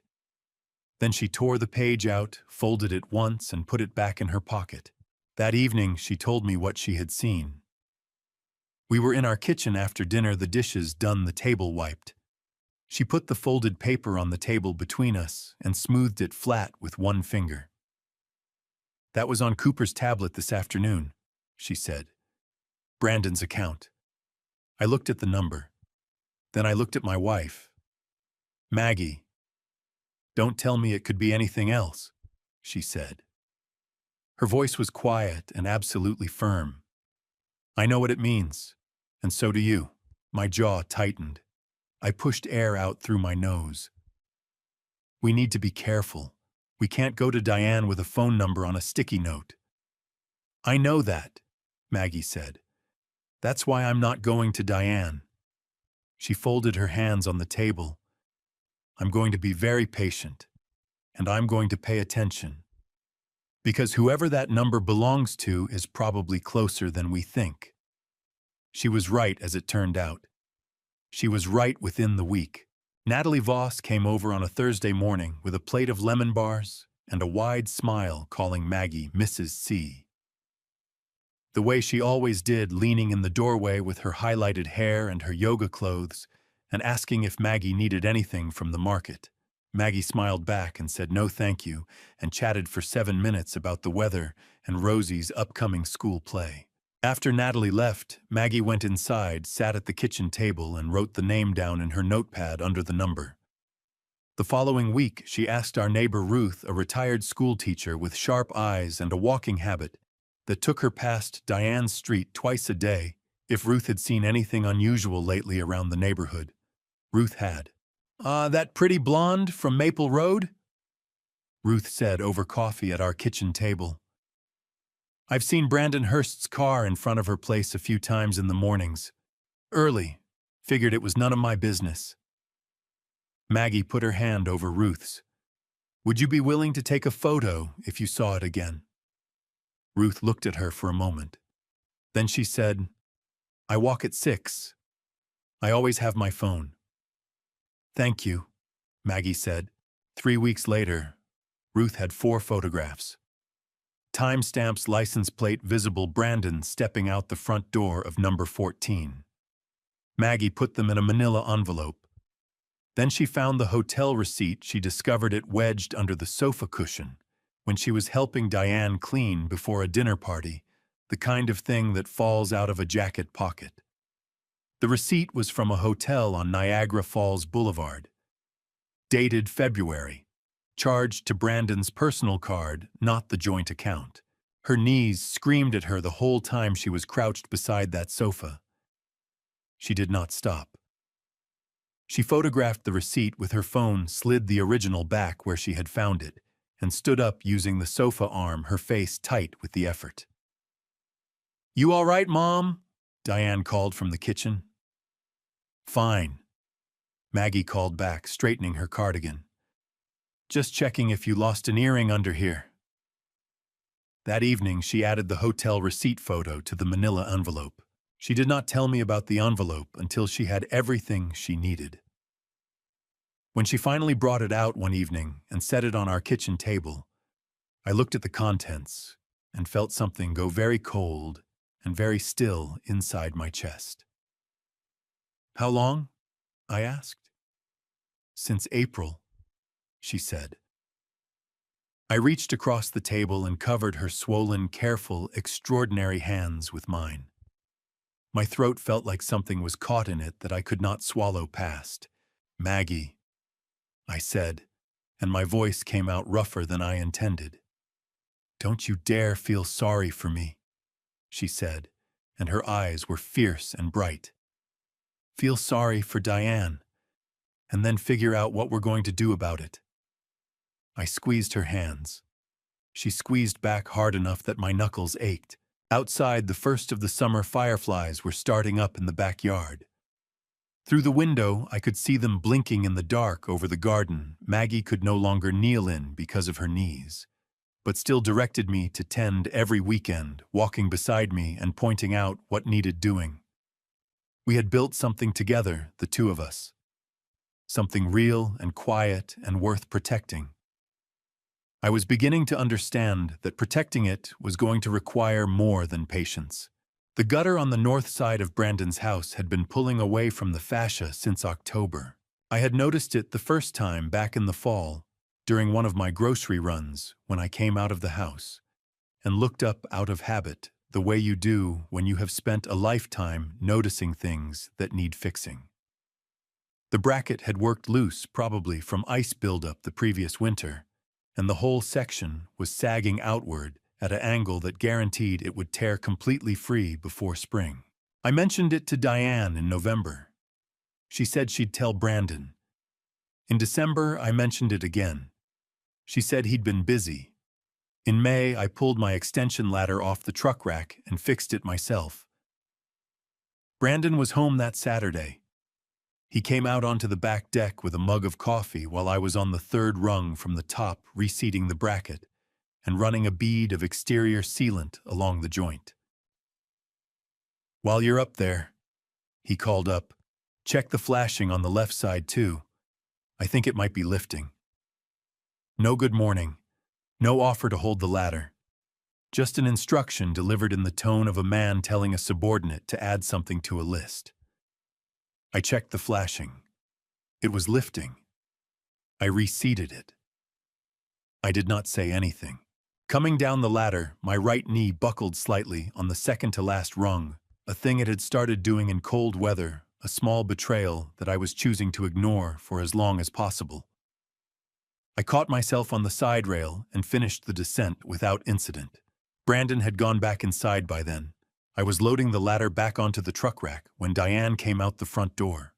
Then she tore the page out, folded it once, and put it back in her pocket. That evening, she told me what she had seen. We were in our kitchen after dinner, the dishes done, the table wiped. She put the folded paper on the table between us and smoothed it flat with one finger. "That was on Cooper's tablet this afternoon," she said. "Brandon's account." I looked at the number. Then I looked at my wife. "Maggie, don't tell me it could be anything else," she said. Her voice was quiet and absolutely firm. "I know what it means, and so do you." My jaw tightened. I pushed air out through my nose. "We need to be careful. We can't go to Diane with a phone number on a sticky note." "I know that," Maggie said. "That's why I'm not going to Diane." She folded her hands on the table. "I'm going to be very patient, and I'm going to pay attention. Because whoever that number belongs to is probably closer than we think." She was right, as it turned out. She was right within the week. Natalie Voss came over on a Thursday morning with a plate of lemon bars and a wide smile, calling Maggie Mrs. C. The way she always did, leaning in the doorway with her highlighted hair and her yoga clothes, and asking if Maggie needed anything from the market. Maggie smiled back and said no thank you, and chatted for 7 minutes about the weather and Rosie's upcoming school play. After Natalie left, Maggie went inside, sat at the kitchen table, and wrote the name down in her notepad under the number. The following week, she asked our neighbor Ruth, a retired school teacher with sharp eyes and a walking habit that took her past Diane Street twice a day, if Ruth had seen anything unusual lately around the neighborhood. Ruth had. That pretty blonde from Maple Road?" Ruth said over coffee at our kitchen table. "I've seen Brandon Hurst's car in front of her place a few times in the mornings. Early. Figured it was none of my business." Maggie put her hand over Ruth's. "Would you be willing to take a photo if you saw it again?" Ruth looked at her for a moment. Then she said, "I walk at 6. I always have my phone." "Thank you," Maggie said. 3 weeks later, Ruth had 4 photographs. Timestamps, license plate visible, Brandon stepping out the front door of number 14. Maggie put them in a manila envelope. Then she found the hotel receipt. She discovered it wedged under the sofa cushion when she was helping Diane clean before a dinner party, the kind of thing that falls out of a jacket pocket. The receipt was from a hotel on Niagara Falls Boulevard. Dated February. Charged to Brandon's personal card, not the joint account. Her knees screamed at her the whole time she was crouched beside that sofa. She did not stop. She photographed the receipt with her phone, slid the original back where she had found it, and stood up using the sofa arm, her face tight with the effort. "You all right, Mom?" Diane called from the kitchen. "Fine," Maggie called back, straightening her cardigan. "Just checking if you lost an earring under here." That evening, she added the hotel receipt photo to the manila envelope. She did not tell me about the envelope until she had everything she needed. When she finally brought it out one evening and set it on our kitchen table, I looked at the contents and felt something go very cold and very still inside my chest. "How long?" I asked. "Since April," she said. I reached across the table and covered her swollen, careful, extraordinary hands with mine. My throat felt like something was caught in it that I could not swallow past. "Maggie," I said, and my voice came out rougher than I intended. "Don't you dare feel sorry for me," she said, and her eyes were fierce and bright. "Feel sorry for Diane, and then figure out what we're going to do about it." I squeezed her hands. She squeezed back hard enough that my knuckles ached. Outside, the first of the summer fireflies were starting up in the backyard. Through the window, I could see them blinking in the dark over the garden Maggie could no longer kneel in because of her knees, but still directed me to tend every weekend, walking beside me and pointing out what needed doing. We had built something together, the two of us. Something real and quiet and worth protecting. I was beginning to understand that protecting it was going to require more than patience. The gutter on the north side of Brandon's house had been pulling away from the fascia since October. I had noticed it the first time back in the fall, during one of my grocery runs when I came out of the house, and looked up out of habit, the way you do when you have spent a lifetime noticing things that need fixing. The bracket had worked loose, probably from ice buildup the previous winter, and the whole section was sagging outward at an angle that guaranteed it would tear completely free before spring. I mentioned it to Diane in November. She said she'd tell Brandon. In December, I mentioned it again. She said he'd been busy. In May, I pulled my extension ladder off the truck rack and fixed it myself. Brandon was home that Saturday. He came out onto the back deck with a mug of coffee while I was on the third rung from the top reseating the bracket and running a bead of exterior sealant along the joint. "While you're up there," he called up, "check the flashing on the left side too. I think it might be lifting." No good morning, no offer to hold the ladder. Just an instruction delivered in the tone of a man telling a subordinate to add something to a list. I checked the flashing. It was lifting. I reseated it. I did not say anything. Coming down the ladder, my right knee buckled slightly on the second-to-last rung, a thing it had started doing in cold weather, a small betrayal that I was choosing to ignore for as long as possible. I caught myself on the side rail and finished the descent without incident. Brandon had gone back inside by then. I was loading the ladder back onto the truck rack when Diane came out the front door.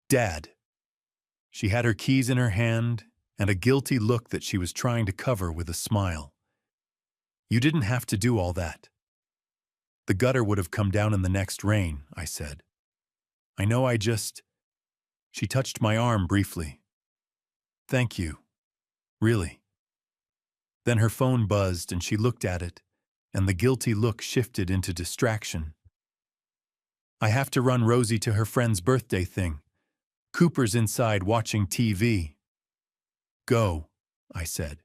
"Dad." She had her keys in her hand and a guilty look that she was trying to cover with a smile. "You didn't have to do all that." "The gutter would have come down in the next rain," I said. "I know I just—" She touched my arm briefly. "Thank you. Really." Then her phone buzzed and she looked at it, and the guilty look shifted into distraction. "I have to run Rosie to her friend's birthday thing. Cooper's inside watching TV." "Go," I said.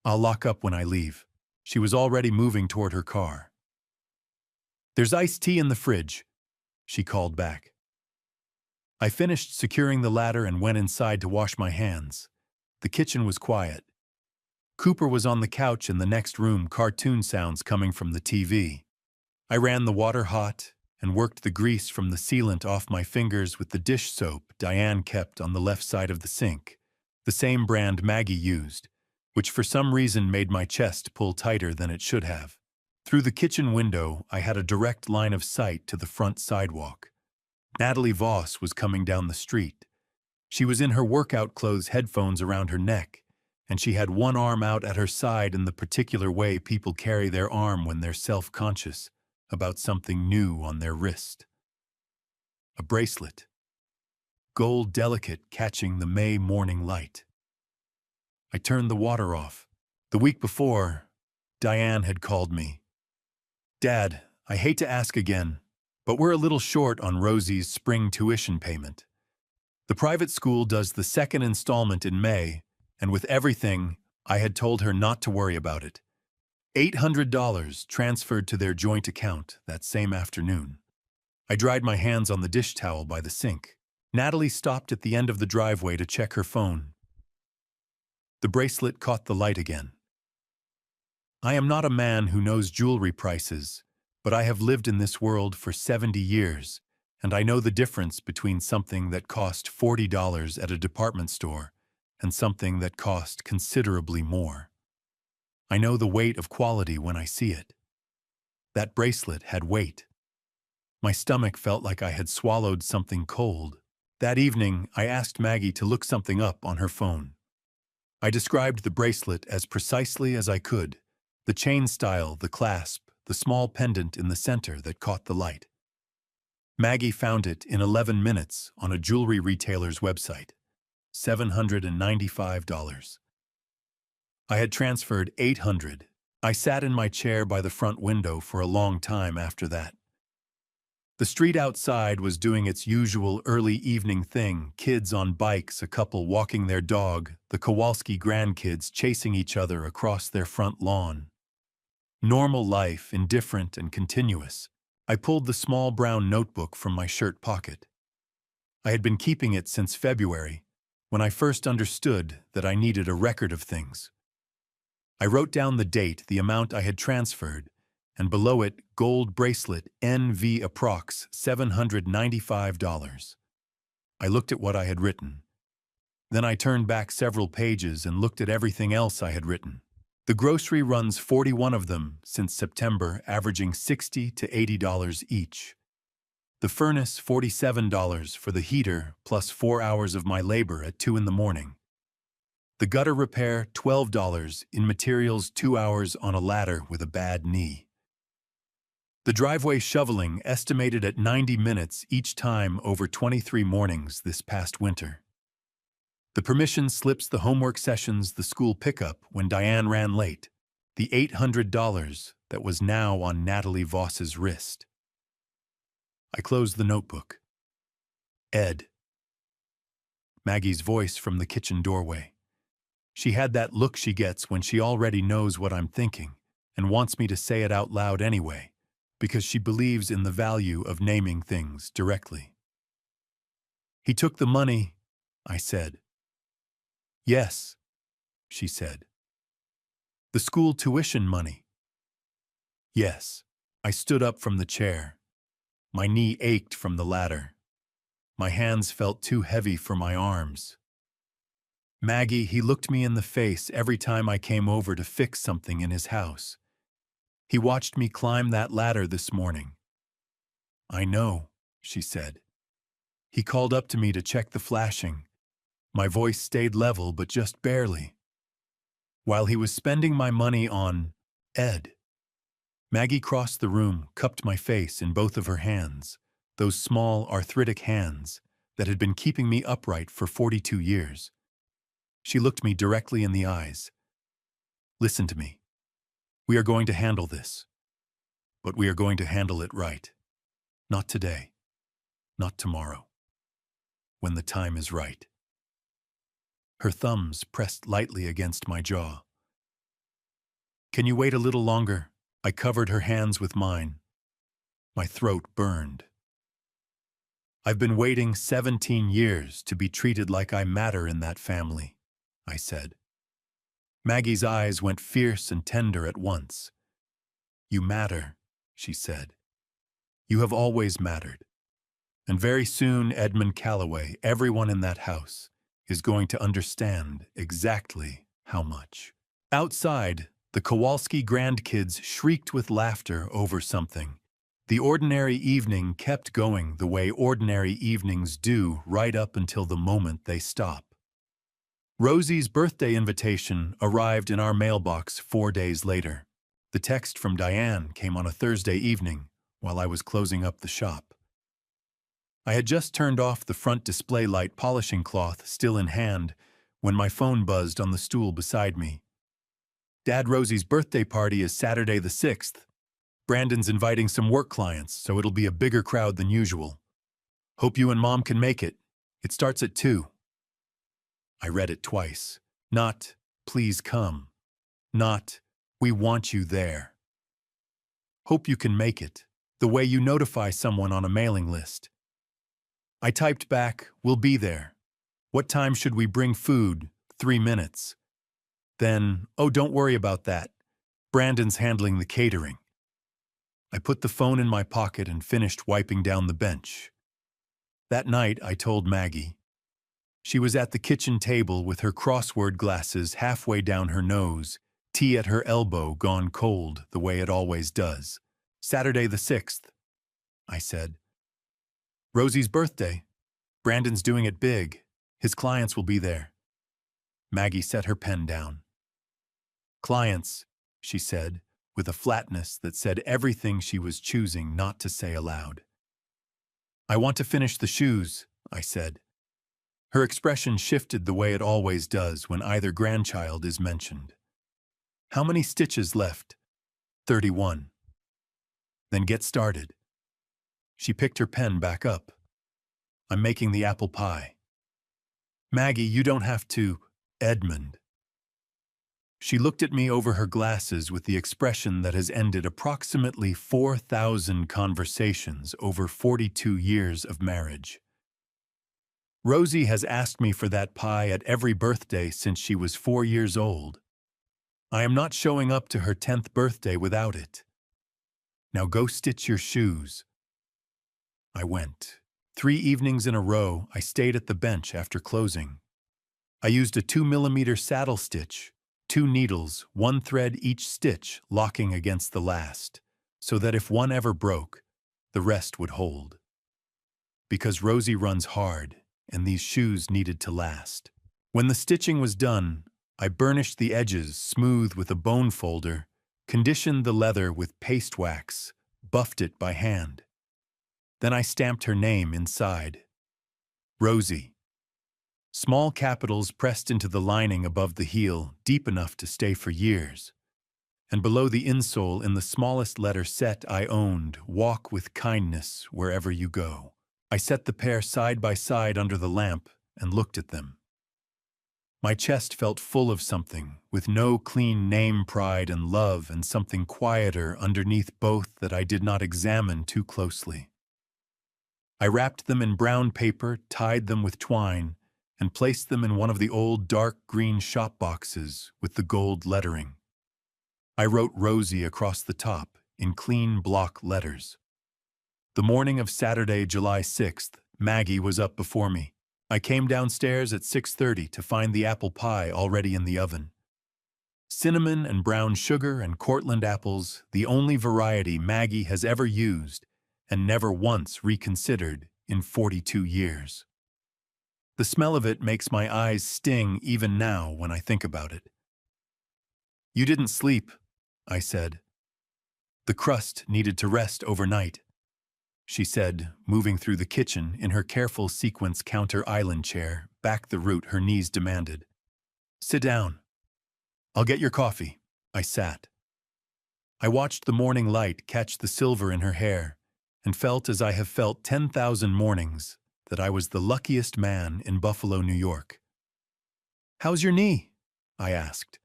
"I'll lock up when I leave." She was already moving toward her car. "There's iced tea in the fridge," she called back. I finished securing the ladder and went inside to wash my hands. The kitchen was quiet. Cooper was on the couch in the next room, cartoon sounds coming from the TV. I ran the water hot and worked the grease from the sealant off my fingers with the dish soap Diane kept on the left side of the sink, the same brand Maggie used, which for some reason made my chest pull tighter than it should have. Through the kitchen window, I had a direct line of sight to the front sidewalk. Natalie Voss was coming down the street. She was in her workout clothes, headphones around her neck, and she had one arm out at her side in the particular way people carry their arm when they're self-conscious about something new on their wrist. A bracelet. Gold delicate, catching the May morning light. I turned the water off. The week before, Diane had called me. "Dad, I hate to ask again, but we're a little short on Rosie's spring tuition payment. The private school does the second installment in May, and with everything, I had told her not to worry about it. $800 transferred to their joint account that same afternoon." I dried my hands on the dish towel by the sink. Natalie stopped at the end of the driveway to check her phone. The bracelet caught the light again. I am not a man who knows jewelry prices, but I have lived in this world for 70 years, and I know the difference between something that cost $40 at a department store and something that cost considerably more. I know the weight of quality when I see it. That bracelet had weight. My stomach felt like I had swallowed something cold. That evening, I asked Maggie to look something up on her phone. I described the bracelet as precisely as I could, the chain style, the clasp, the small pendant in the center that caught the light. Maggie found it in 11 minutes on a jewelry retailer's website. $795. I had transferred $800. I sat in my chair by the front window for a long time after that. The street outside was doing its usual early evening thing, kids on bikes, a couple walking their dog, the Kowalski grandkids chasing each other across their front lawn. Normal life, indifferent and continuous. I pulled the small brown notebook from my shirt pocket. I had been keeping it since February, when I first understood that I needed a record of things. I wrote down the date, the amount I had transferred, and below it, gold bracelet, NV approx. $795. I looked at what I had written. Then I turned back several pages and looked at everything else I had written. The grocery runs 41 of them since September, averaging $60 to $80 each. The furnace, $47 for the heater, plus 4 hours of my labor at 2 in the morning. The gutter repair, $12 in materials, 2 hours on a ladder with a bad knee. The driveway shoveling, estimated at 90 minutes each time over 23 mornings this past winter. The permission slips, the homework sessions, the school pickup when Diane ran late. The $800 that was now on Natalie Voss's wrist. I closed the notebook. Ed. Maggie's voice from the kitchen doorway. She had that look she gets when she already knows what I'm thinking and wants me to say it out loud anyway, because she believes in the value of naming things directly. He took the money, I said. Yes, she said. The school tuition money. Yes. I stood up from the chair. My knee ached from the ladder. My hands felt too heavy for my arms. Maggie, he looked me in the face every time I came over to fix something in his house. He watched me climb that ladder this morning. I know, she said. He called up to me to check the flashing. My voice stayed level, but just barely. While he was spending my money on Ed. Maggie crossed the room, cupped my face in both of her hands, those small, arthritic hands that had been keeping me upright for 42 years. She looked me directly in the eyes. Listen to me. We are going to handle this. But we are going to handle it right. Not today. Not tomorrow. When the time is right. Her thumbs pressed lightly against my jaw. Can you wait a little longer? I covered her hands with mine. My throat burned. I've been waiting 17 years to be treated like I matter in that family, I said. Maggie's eyes went fierce and tender at once. You matter, she said. You have always mattered. And very soon, Edmund Calloway, everyone in that house, is going to understand exactly how much. Outside, the Kowalski grandkids shrieked with laughter over something. The ordinary evening kept going the way ordinary evenings do right up until the moment they stop. Rosie's birthday invitation arrived in our mailbox 4 days later. The text from Diane came on a Thursday evening while I was closing up the shop. I had just turned off the front display light polishing cloth, still in hand, when my phone buzzed on the stool beside me. Dad, Rosie's birthday party is Saturday the 6th. Brandon's inviting some work clients, so it'll be a bigger crowd than usual. Hope you and Mom can make it. It starts at 2. I read it twice. Not, please come. Not, we want you there. Hope you can make it, the way you notify someone on a mailing list. I typed back, we'll be there. What time should we bring food? 3 minutes. Then, oh, don't worry about that. Brandon's handling the catering. I put the phone in my pocket and finished wiping down the bench. That night, I told Maggie. She was at the kitchen table with her crossword glasses halfway down her nose, tea at her elbow gone cold the way it always does. Saturday the 6th, I said. Rosie's birthday. Brandon's doing it big. His clients will be there. Maggie set her pen down. Clients, she said, with a flatness that said everything she was choosing not to say aloud. I want to finish the shoes, I said. Her expression shifted the way it always does when either grandchild is mentioned. How many stitches left? 31. Then get started. She picked her pen back up. I'm making the apple pie. Maggie, you don't have to, Edmund. She looked at me over her glasses with the expression that has ended approximately 4,000 conversations over 42 years of marriage. Rosie has asked me for that pie at every birthday since she was 4 years old. I am not showing up to her 10th birthday without it. Now go stitch your shoes. I went. 3 evenings in a row, I stayed at the bench after closing. I used a 2mm saddle stitch, 2 needles, 1 thread each stitch locking against the last, so that if one ever broke, the rest would hold. Because Rosie runs hard, and these shoes needed to last. When the stitching was done, I burnished the edges smooth with a bone folder, conditioned the leather with paste wax, buffed it by hand. Then I stamped her name inside. Rosie. Small capitals pressed into the lining above the heel, deep enough to stay for years. And below the insole, in the smallest letter set, I owned, walk with kindness wherever you go. I set the pair side by side under the lamp and looked at them. My chest felt full of something, with no clean name pride and love, and something quieter underneath both that I did not examine too closely. I wrapped them in brown paper, tied them with twine, and placed them in one of the old dark green shop boxes with the gold lettering. I wrote Rosie across the top in clean block letters. The morning of Saturday, July 6th, Maggie was up before me. I came downstairs at 6:30 to find the apple pie already in the oven. Cinnamon and brown sugar and Cortland apples, the only variety Maggie has ever used and never once reconsidered in 42 years. The smell of it makes my eyes sting even now when I think about it. You didn't sleep, I said. The crust needed to rest overnight, she said, moving through the kitchen in her careful sequence counter island chair, back the route her knees demanded. Sit down. I'll get your coffee. I sat. I watched the morning light catch the silver in her hair and felt, as I have felt 10,000 mornings, that I was the luckiest man in Buffalo, New York. How's your knee? I asked.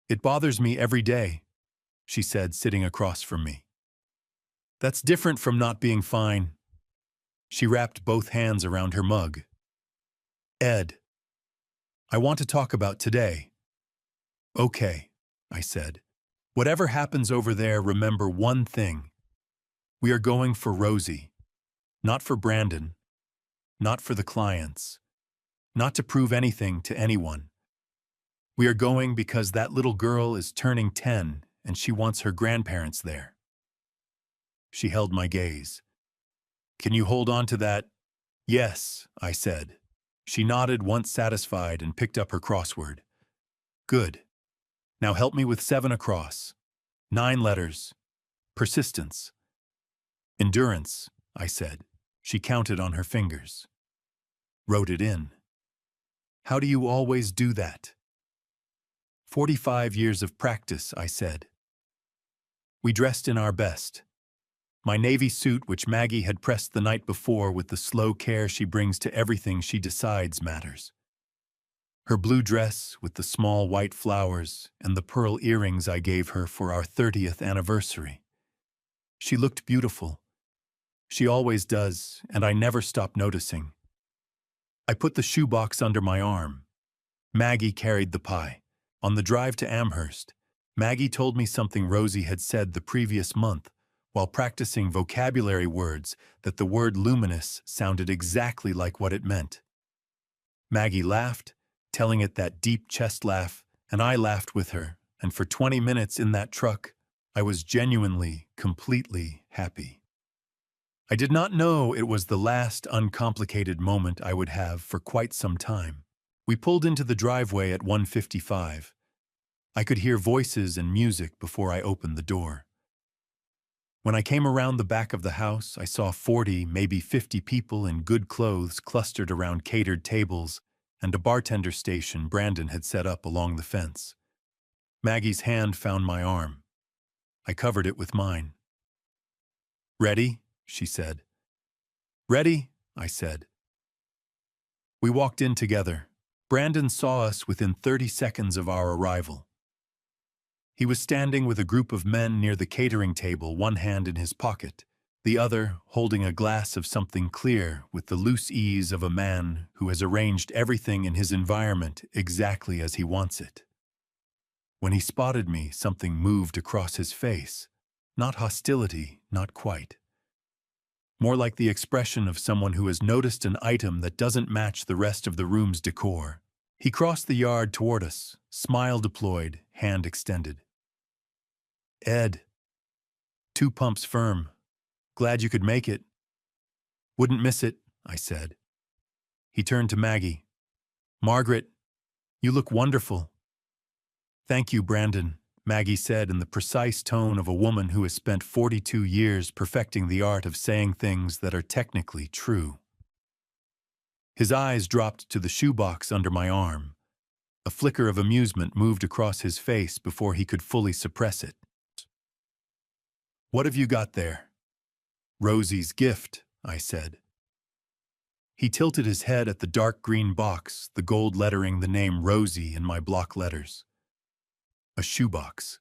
It bothers me every day, she said, sitting across from me. That's different from not being fine. She wrapped both hands around her mug. Ed, I want to talk about today. Okay, I said. Whatever happens over there, remember one thing. We are going for Rosie, not for Brandon, not for the clients, not to prove anything to anyone. We are going because that little girl is turning 10 and she wants her grandparents there. She held my gaze. Can you hold on to that? Yes, I said. She nodded once satisfied and picked up her crossword. Good. Now help me with 7 across. 9 letters. Persistence. Endurance, I said. She counted on her fingers. Wrote it in. How do you always do that? 45 years of practice, I said. We dressed in our best. My navy suit, which Maggie had pressed the night before with the slow care she brings to everything she decides matters. Her blue dress with the small white flowers and the pearl earrings I gave her for our 30th anniversary. She looked beautiful. She always does, and I never stop noticing. I put the shoebox under my arm. Maggie carried the pie. On the drive to Amherst, Maggie told me something Rosie had said the previous month while practicing vocabulary words that the word luminous sounded exactly like what it meant. Maggie laughed, telling it that deep chest laugh, and I laughed with her, and for 20 minutes in that truck, I was genuinely, completely happy. I did not know it was the last uncomplicated moment I would have for quite some time. We pulled into the driveway at 1:55. I could hear voices and music before I opened the door. When I came around the back of the house, I saw 40, maybe 50 people in good clothes clustered around catered tables and a bartender station Brandon had set up along the fence. Maggie's hand found my arm. I covered it with mine. "Ready?" she said. "Ready?" I said. We walked in together. Brandon saw us within 30 seconds of our arrival. He was standing with a group of men near the catering table, one hand in his pocket, the other holding a glass of something clear with the loose ease of a man who has arranged everything in his environment exactly as he wants it. When he spotted me, something moved across his face. Not hostility, not quite. More like the expression of someone who has noticed an item that doesn't match the rest of the room's decor. He crossed the yard toward us, smile deployed, hand extended. "Ed. 2 pumps firm. Glad you could make it." "Wouldn't miss it," I said. He turned to Maggie. "Margaret, you look wonderful." "Thank you, Brandon," Maggie said in the precise tone of a woman who has spent 42 years perfecting the art of saying things that are technically true. His eyes dropped to the shoebox under my arm. A flicker of amusement moved across his face before he could fully suppress it. "What have you got there?" "Rosie's gift," I said. He tilted his head at the dark green box, the gold lettering the name Rosie in my block letters. "A shoebox,"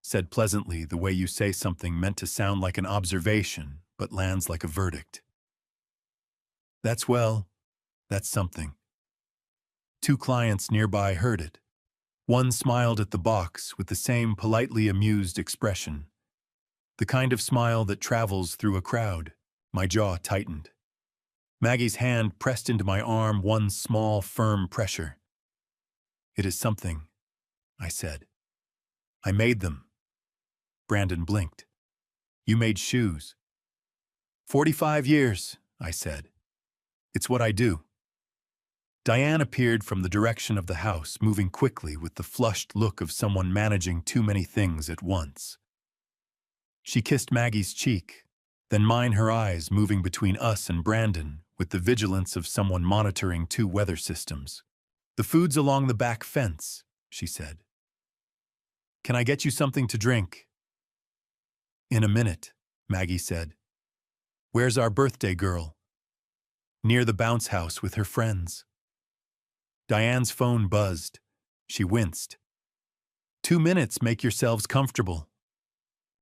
said pleasantly the way you say something meant to sound like an observation, but lands like a verdict. That's something." 2 clients nearby heard it. One smiled at the box with the same politely amused expression. The kind of smile that travels through a crowd. My jaw tightened. Maggie's hand pressed into my arm, one small, firm pressure. "It is something," I said. "I made them." Brandon blinked. "You made shoes." 45 years, I said. "It's what I do." Diane appeared from the direction of the house, moving quickly with the flushed look of someone managing too many things at once. She kissed Maggie's cheek, then mine her eyes moving between us and Brandon with the vigilance of someone monitoring 2 weather systems. "The food's along the back fence," she said. "Can I get you something to drink?" "In a minute," Maggie said. "Where's our birthday girl?" "Near the bounce house with her friends." Diane's phone buzzed. She winced. "2 minutes, make yourselves comfortable."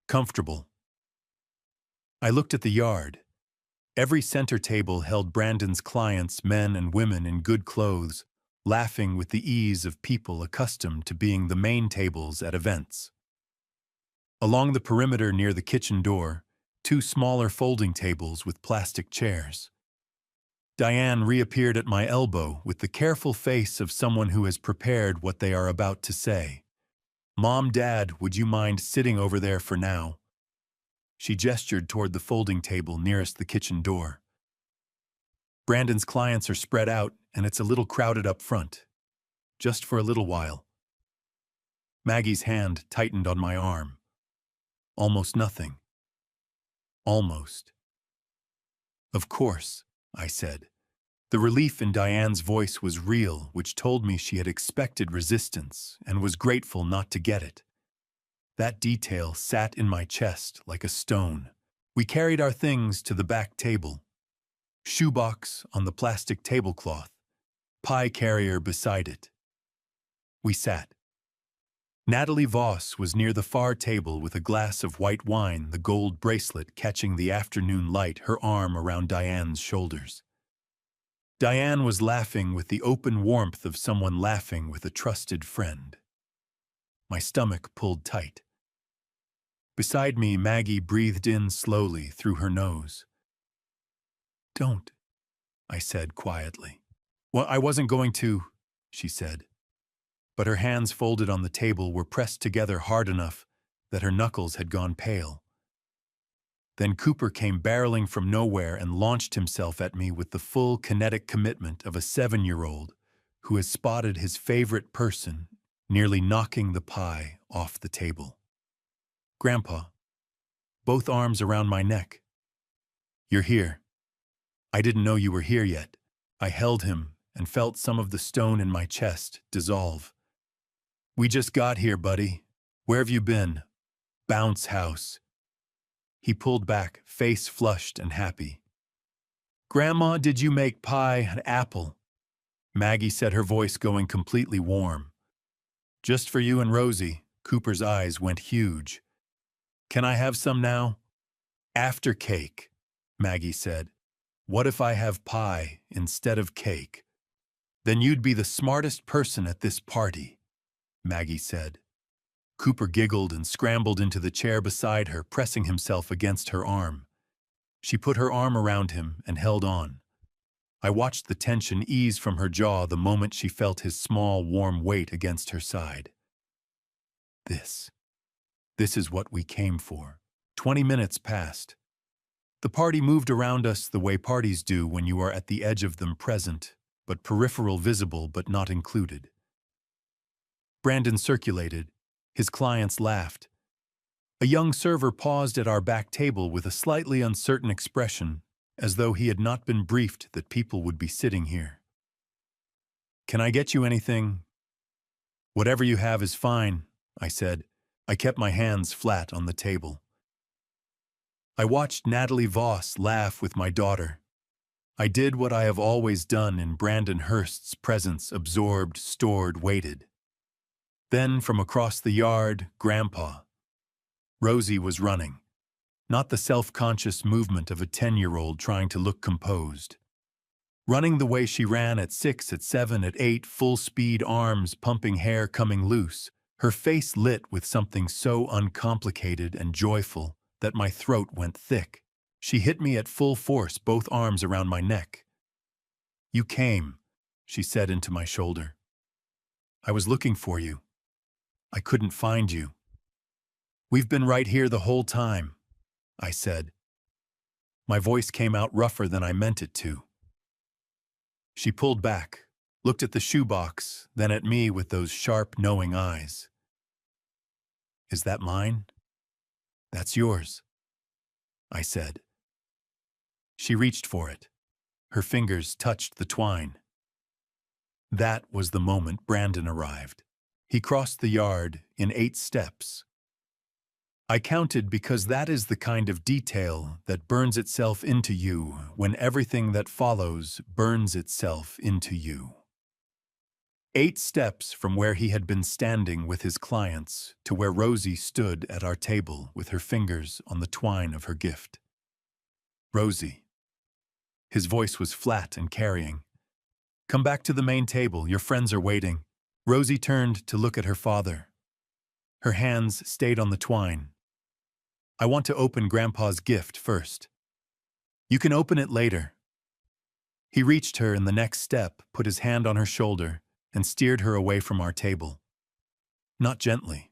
Comfortable. I looked at the yard. Every center table held Brandon's clients, men and women in good clothes, laughing with the ease of people accustomed to being the main tables at events. Along the perimeter near the kitchen door, 2 smaller folding tables with plastic chairs. Diane reappeared at my elbow with the careful face of someone who has prepared what they are about to say. "Mom, Dad, would you mind sitting over there for now?" She gestured toward the folding table nearest the kitchen door. "Brandon's clients are spread out, and it's a little crowded up front. Just for a little while." Maggie's hand tightened on my arm. "Almost nothing." "Almost." "Of course," I said. The relief in Diane's voice was real, which told me she had expected resistance and was grateful not to get it. That detail sat in my chest like a stone. We carried our things to the back table. Shoebox on the plastic tablecloth, pie carrier beside it. We sat. Natalie Voss was near the far table with a glass of white wine, the gold bracelet catching the afternoon light, her arm around Diane's shoulders. Diane was laughing with the open warmth of someone laughing with a trusted friend. My stomach pulled tight. Beside me, Maggie breathed in slowly through her nose. "Don't," I said quietly. "Well, I wasn't going to," she said. But her hands folded on the table were pressed together hard enough that her knuckles had gone pale. Then Cooper came barreling from nowhere and launched himself at me with the full kinetic commitment of a 7-year-old who has spotted his favorite person, nearly knocking the pie off the table. "Grandpa," both arms around my neck. "You're here. I didn't know you were here yet." I held him and felt some of the stone in my chest dissolve. "We just got here, buddy. Where have you been?" "Bounce house." He pulled back, face flushed and happy. "Grandma, did you make pie and apple?" Maggie said, her voice going completely warm. "Just for you and Rosie." Cooper's eyes went huge. "Can I have some now?" "After cake," Maggie said. "What if I have pie instead of cake?" "Then you'd be the smartest person at this party," Maggie said. Cooper giggled and scrambled into the chair beside her, pressing himself against her arm. She put her arm around him and held on. I watched the tension ease from her jaw the moment she felt his small, warm weight against her side. This is what we came for. 20 minutes passed. The party moved around us the way parties do when you are at the edge of them, present, but peripheral, visible but not included. Brandon circulated. His clients laughed. A young server paused at our back table with a slightly uncertain expression, as though he had not been briefed that people would be sitting here. "Can I get you anything?" "Whatever you have is fine," I said. I kept my hands flat on the table. I watched Natalie Voss laugh with my daughter. I did what I have always done in Brandon Hurst's presence: absorbed, stored, waited. Then, from across the yard, Grandpa. Rosie was running. Not the self-conscious movement of a 10-year-old trying to look composed. Running the way she ran at 6, at 7, at 8, full speed, arms pumping, hair coming loose, her face lit with something so uncomplicated and joyful that my throat went thick. She hit me at full force, both arms around my neck. "You came," she said into my shoulder. "I was looking for you. I couldn't find you." "We've been right here the whole time," I said. My voice came out rougher than I meant it to. She pulled back, looked at the shoebox, then at me with those sharp, knowing eyes. "Is that mine?" "That's yours," I said. She reached for it. Her fingers touched the twine. That was the moment Brandon arrived. He crossed the yard in 8 steps. I counted because that is the kind of detail that burns itself into you when everything that follows burns itself into you. 8 steps from where he had been standing with his clients to where Rosie stood at our table with her fingers on the twine of her gift. "Rosie." His voice was flat and carrying. "Come back to the main table, your friends are waiting." Rosie turned to look at her father. Her hands stayed on the twine. "I want to open Grandpa's gift first." "You can open it later." He reached her in the next step, put his hand on her shoulder, and steered her away from our table. Not gently.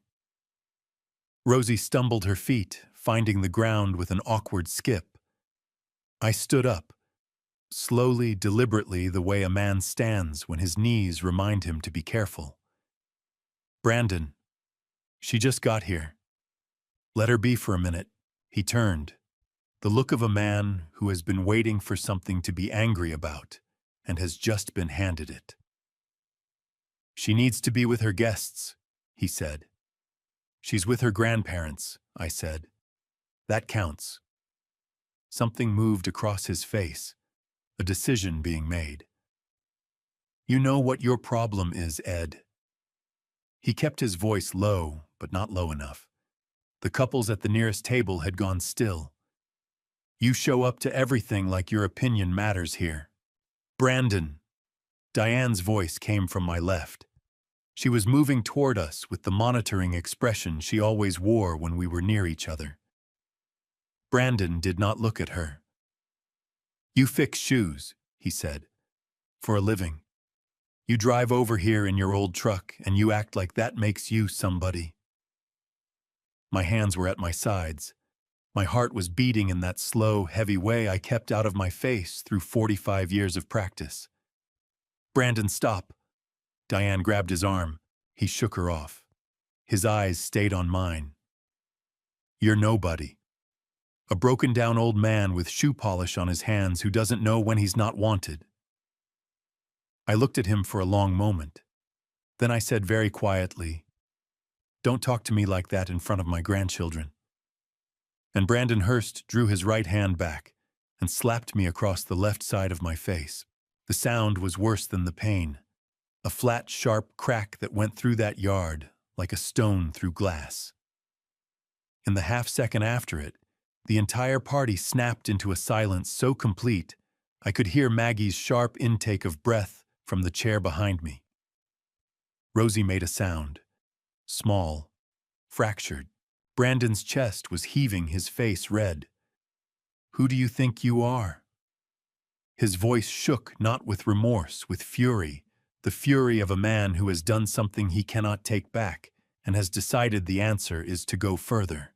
Rosie stumbled her feet, finding the ground with an awkward skip. I stood up, slowly, deliberately, the way a man stands when his knees remind him to be careful. "Brandon, she just got here. Let her be for a minute." He turned, the look of a man who has been waiting for something to be angry about and has just been handed it. "She needs to be with her guests," he said. "She's with her grandparents," I said. "That counts." Something moved across his face, a decision being made. "You know what your problem is, Ed." He kept his voice low, but not low enough. The couples at the nearest table had gone still. "You show up to everything like your opinion matters here." Brandon. Diane's voice came from my left. She was moving toward us with the monitoring expression she always wore when we were near each other. Brandon did not look at her. "You fix shoes," he said, "for a living. You drive over here in your old truck and you act like that makes you somebody." My hands were at my sides. My heart was beating in that slow, heavy way I kept out of my face through 45 years of practice. "Brandon, stop." Diane grabbed his arm. He shook her off. His eyes stayed on mine. "You're nobody. A broken-down old man with shoe polish on his hands who doesn't know when he's not wanted." I looked at him for a long moment. Then I said very quietly, "Don't talk to me like that in front of my grandchildren." And Brandon Hurst drew his right hand back and slapped me across the left side of my face. The sound was worse than the pain. A flat, sharp crack that went through that yard like a stone through glass. In the half-second after it, the entire party snapped into a silence so complete I could hear Maggie's sharp intake of breath from the chair behind me. Rosie made a sound. Small, fractured. Brandon's chest was heaving, his face red. "Who do you think you are?" His voice shook, not with remorse, with fury, the fury of a man who has done something he cannot take back and has decided the answer is to go further.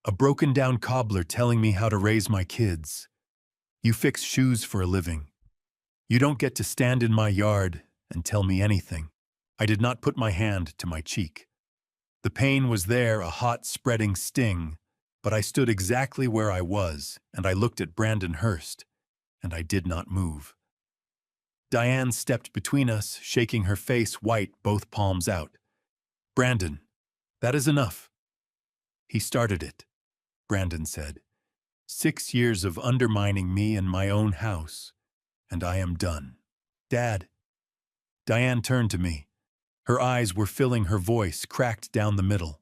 "A broken-down cobbler telling me how to raise my kids. You fix shoes for a living. You don't get to stand in my yard and tell me anything." I did not put my hand to my cheek. The pain was there, a hot, spreading sting, but I stood exactly where I was, and I looked at Brandon Hurst, and I did not move. Diane stepped between us, shaking her face white, both palms out. "Brandon, that is enough." "He started it," Brandon said. 6 years of undermining me in my own house, and I am done." "Dad." Diane turned to me. Her eyes were filling, her voice cracked down the middle.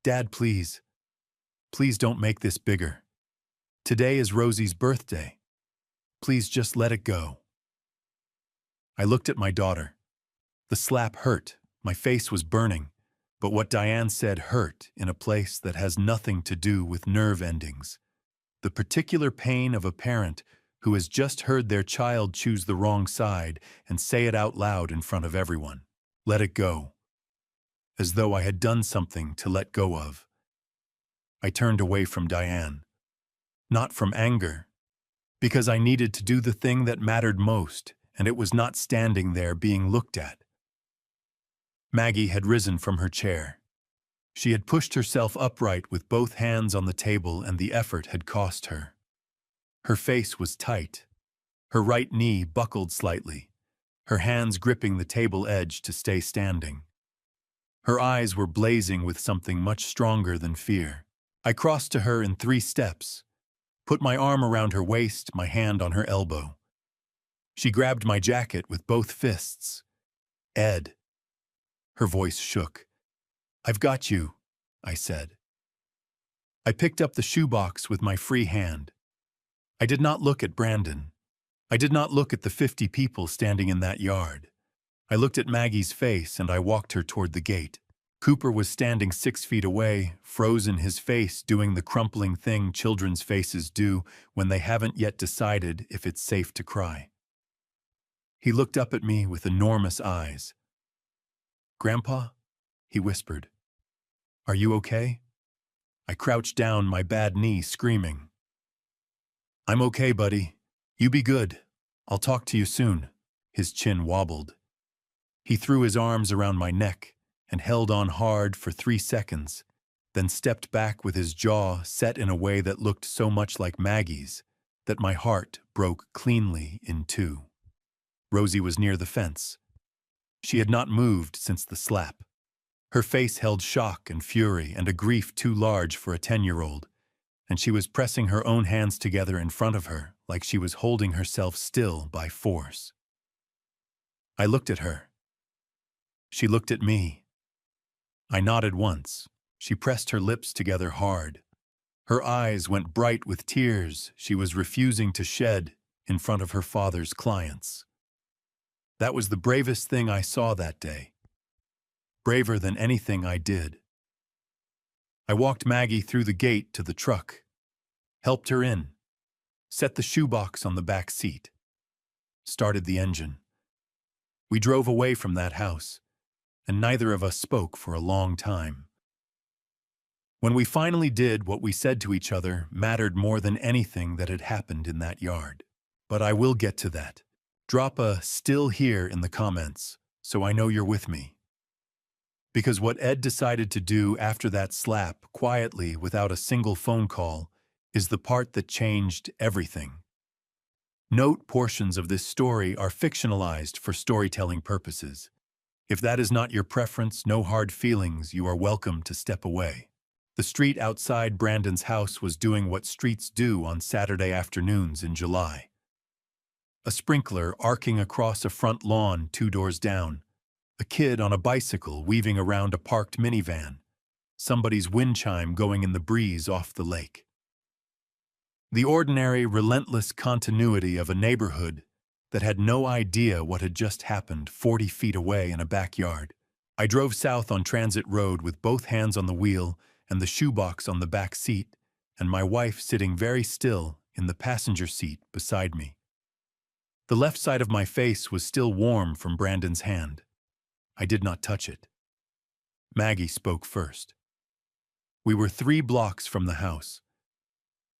"Dad, please. Please don't make this bigger. Today is Rosie's birthday. Please just let it go." I looked at my daughter. The slap hurt, my face was burning, but what Diane said hurt in a place that has nothing to do with nerve endings. The particular pain of a parent who has just heard their child choose the wrong side and say it out loud in front of everyone. Let it go. As though I had done something to let go of. I turned away from Diane. Not from anger, because I needed to do the thing that mattered most, and it was not standing there being looked at. Maggie had risen from her chair. She had pushed herself upright with both hands on the table, and the effort had cost her. Her face was tight. Her right knee buckled slightly, her hands gripping the table edge to stay standing. Her eyes were blazing with something much stronger than fear. I crossed to her in 3 steps, put my arm around her waist, my hand on her elbow. She grabbed my jacket with both fists. "Ed." Her voice shook. "I've got you," I said. I picked up the shoebox with my free hand. I did not look at Brandon. I did not look at the 50 people standing in that yard. I looked at Maggie's face and I walked her toward the gate. Cooper was standing 6 feet away, frozen, his face doing the crumpling thing children's faces do when they haven't yet decided if it's safe to cry. He looked up at me with enormous eyes. "Grandpa?" he whispered. "Are you okay?" I crouched down, my bad knee screaming. "I'm okay, buddy. You be good. I'll talk to you soon." His chin wobbled. He threw his arms around my neck and held on hard for 3 seconds, then stepped back with his jaw set in a way that looked so much like Maggie's that my heart broke cleanly in 2. Rosie was near the fence. She had not moved since the slap. Her face held shock and fury and a grief too large for a 10-year-old, and she was pressing her own hands together in front of her like she was holding herself still by force. I looked at her. She looked at me. I nodded once. She pressed her lips together hard. Her eyes went bright with tears she was refusing to shed in front of her father's clients. That was the bravest thing I saw that day. Braver than anything I did. I walked Maggie through the gate to the truck, helped her in, set the shoebox on the back seat, started the engine. We drove away from that house, and neither of us spoke for a long time. When we finally did, what we said to each other mattered more than anything that had happened in that yard. But I will get to that. Drop a "still here" in the comments, so I know you're with me. Because what Ed decided to do after that slap, quietly, without a single phone call, is the part that changed everything. Note portions of this story are fictionalized for storytelling purposes. If that is not your preference, no hard feelings, you are welcome to step away. The street outside Brandon's house was doing what streets do on Saturday afternoons in July. A sprinkler arcing across a front lawn 2 doors down, a kid on a bicycle weaving around a parked minivan, somebody's wind chime going in the breeze off the lake. The ordinary, relentless continuity of a neighborhood that had no idea what had just happened 40 feet away in a backyard. I drove south on Transit Road with both hands on the wheel and the shoebox on the back seat, and my wife sitting very still in the passenger seat beside me. The left side of my face was still warm from Brandon's hand. I did not touch it. Maggie spoke first. We were 3 blocks from the house.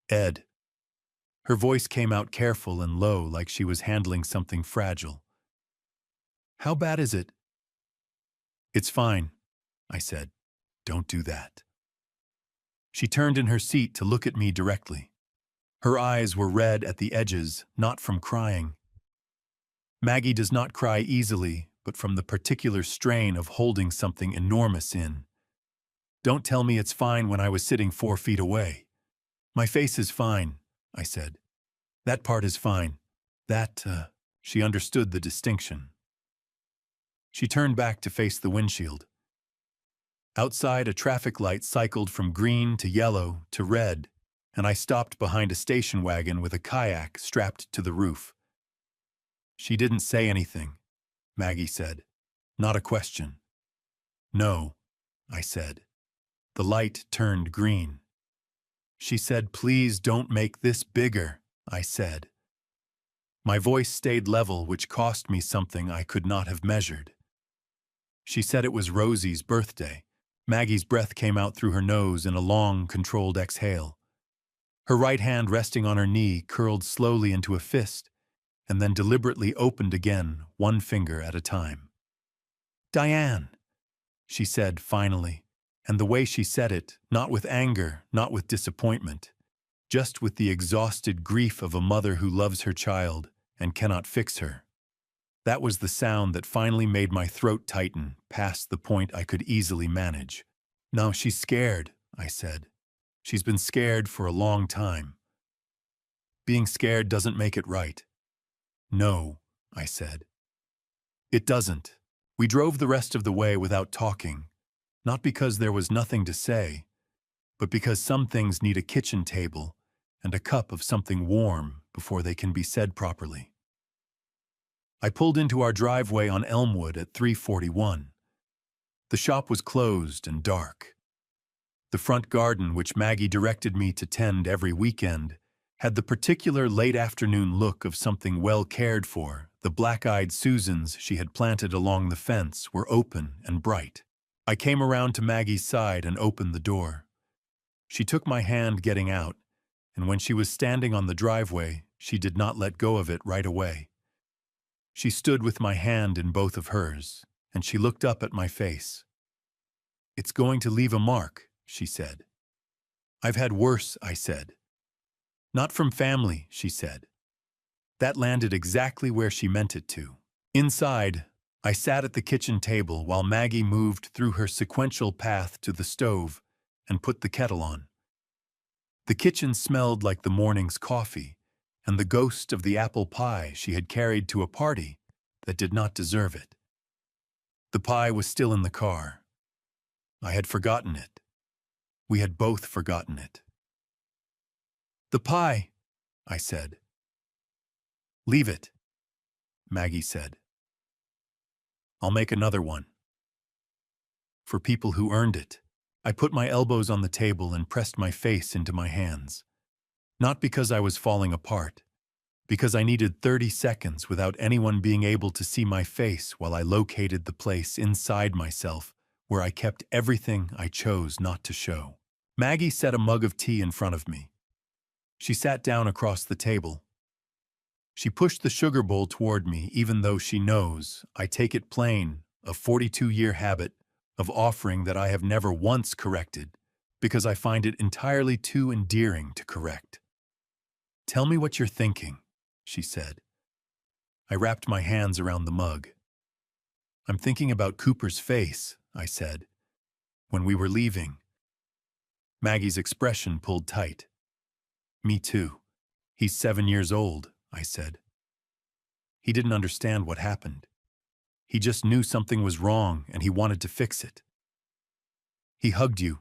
Ed. Her voice came out careful and low, like she was handling something fragile. How bad is it? It's fine, I said. Don't do that. She turned in her seat to look at me directly. Her eyes were red at the edges, not from crying. Maggie does not cry easily, but from the particular strain of holding something enormous in. Don't tell me it's fine when I was sitting 4 feet away. My face is fine, I said. That part is fine. She understood the distinction. She turned back to face the windshield. Outside, a traffic light cycled from green to yellow to red, and I stopped behind a station wagon with a kayak strapped to the roof. She didn't say anything, Maggie said. Not a question. No, I said. The light turned green. She said, please don't make this bigger, I said. My voice stayed level, which cost me something I could not have measured. She said it was Rosie's birthday. Maggie's breath came out through her nose in a long, controlled exhale. Her right hand resting on her knee curled slowly into a fist, and then deliberately opened again, 1 finger at a time. Diane, she said finally, and the way she said it, not with anger, not with disappointment, just with the exhausted grief of a mother who loves her child and cannot fix her. That was the sound that finally made my throat tighten, past the point I could easily manage. No, she's scared, I said. She's been scared for a long time. Being scared doesn't make it right. No, I said. It doesn't. We drove the rest of the way without talking, not because there was nothing to say, but because some things need a kitchen table and a cup of something warm before they can be said properly. I pulled into our driveway on Elmwood at 3:41. The shop was closed and dark. The front garden, which Maggie directed me to tend every weekend, had the particular late afternoon look of something well cared for. The black-eyed Susans she had planted along the fence were open and bright. I came around to Maggie's side and opened the door. She took my hand getting out, and when she was standing on the driveway, she did not let go of it right away. She stood with my hand in both of hers, and she looked up at my face. It's going to leave a mark, she said. I've had worse, I said. Not from family, she said. That landed exactly where she meant it to. Inside, I sat at the kitchen table while Maggie moved through her sequential path to the stove and put the kettle on. The kitchen smelled like the morning's coffee and the ghost of the apple pie she had carried to a party that did not deserve it. The pie was still in the car. I had forgotten it. We had both forgotten it. The pie, I said. Leave it, Maggie said. I'll make another one. For people who earned it. I put my elbows on the table and pressed my face into my hands. Not because I was falling apart, because I needed 30 seconds without anyone being able to see my face while I located the place inside myself where I kept everything I chose not to show. Maggie set a mug of tea in front of me. She sat down across the table. She pushed the sugar bowl toward me, even though she knows I take it plain, a 42-year habit of offering that I have never once corrected because I find it entirely too endearing to correct. Tell me what you're thinking, she said. I wrapped my hands around the mug. I'm thinking about Cooper's face, I said, when we were leaving. Maggie's expression pulled tight. Me too. He's 7 years old, I said. He didn't understand what happened. He just knew something was wrong and he wanted to fix it. He hugged you,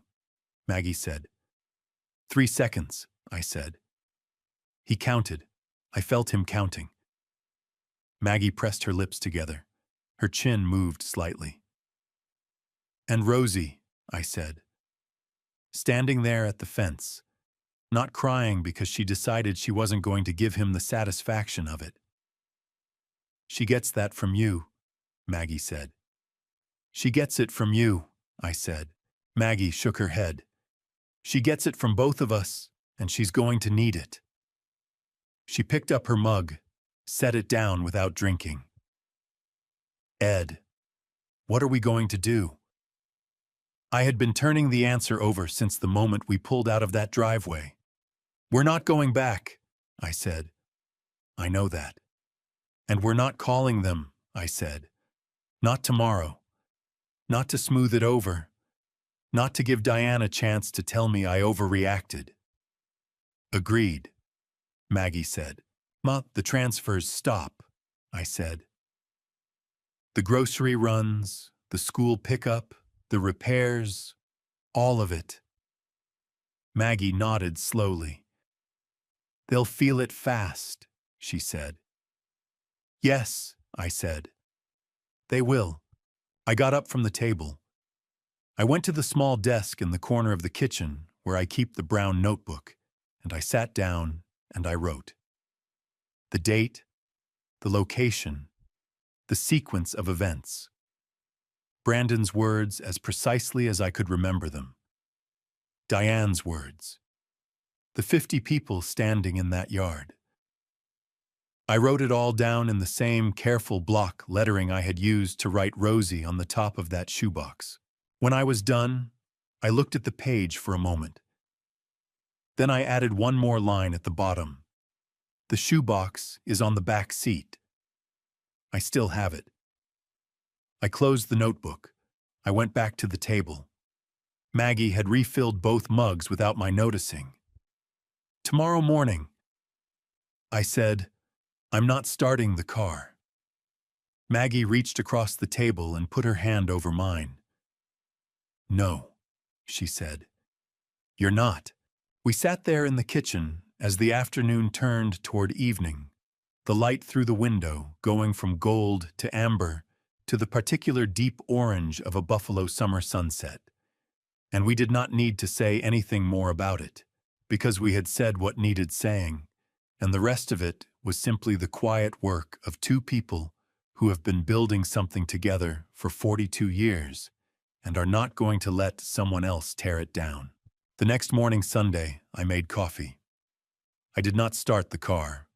Maggie said. 3 seconds, I said. He counted. I felt him counting. Maggie pressed her lips together. Her chin moved slightly. And Rosie, I said. Standing there at the fence, not crying because she decided she wasn't going to give him the satisfaction of it. She gets that from you, Maggie said. She gets it from you, I said. Maggie shook her head. She gets it from both of us, and she's going to need it. She picked up her mug, set it down without drinking. Ed, what are we going to do? I had been turning the answer over since the moment we pulled out of that driveway. We're not going back, I said. I know that. And we're not calling them, I said. Not tomorrow. Not to smooth it over. Not to give Diane a chance to tell me I overreacted. Agreed, Maggie said. Ma, the transfers stop, I said. The grocery runs, the school pickup, the repairs, all of it. Maggie nodded slowly. They'll feel it fast, she said. Yes, I said. They will. I got up from the table. I went to the small desk in the corner of the kitchen where I keep the brown notebook, and I sat down and I wrote. The date, the location, the sequence of events. Brandon's words as precisely as I could remember them. Diane's words. The 50 people standing in that yard. I wrote it all down in the same careful block lettering I had used to write Rosie on the top of that shoebox. When I was done, I looked at the page for a moment. Then I added one more line at the bottom. The shoebox is on the back seat. I still have it. I closed the notebook. I went back to the table. Maggie had refilled both mugs without my noticing. Tomorrow morning, I said, I'm not starting the car. Maggie reached across the table and put her hand over mine. No, she said. You're not. We sat there in the kitchen as the afternoon turned toward evening, the light through the window going from gold to amber to the particular deep orange of a buffalo summer sunset. And we did not need to say anything more about it, because we had said what needed saying, and the rest of it was simply the quiet work of two people who have been building something together for 42 years and are not going to let someone else tear it down. The next morning, Sunday, I made coffee. I did not start the car.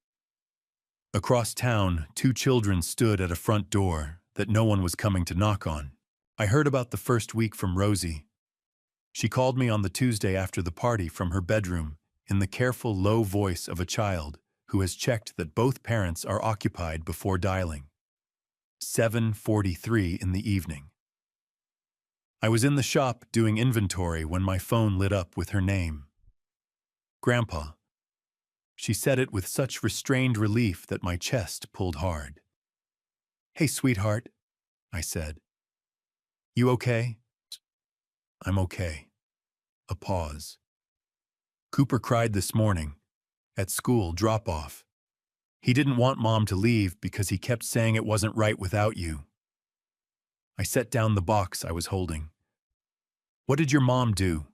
Across town, 2 children stood at a front door that no one was coming to knock on. I heard about the first week from Rosie. She called me on the Tuesday after the party from her bedroom in the careful, low voice of a child who has checked that both parents are occupied before dialing. 7:43 in the evening. I was in the shop doing inventory when my phone lit up with her name. Grandpa. She said it with such restrained relief that my chest pulled hard. Hey, sweetheart, I said. You okay? I'm okay. A pause. Cooper cried this morning. At school, drop-off. He didn't want Mom to leave because he kept saying it wasn't right without you. I set down the box I was holding. What did your mom do?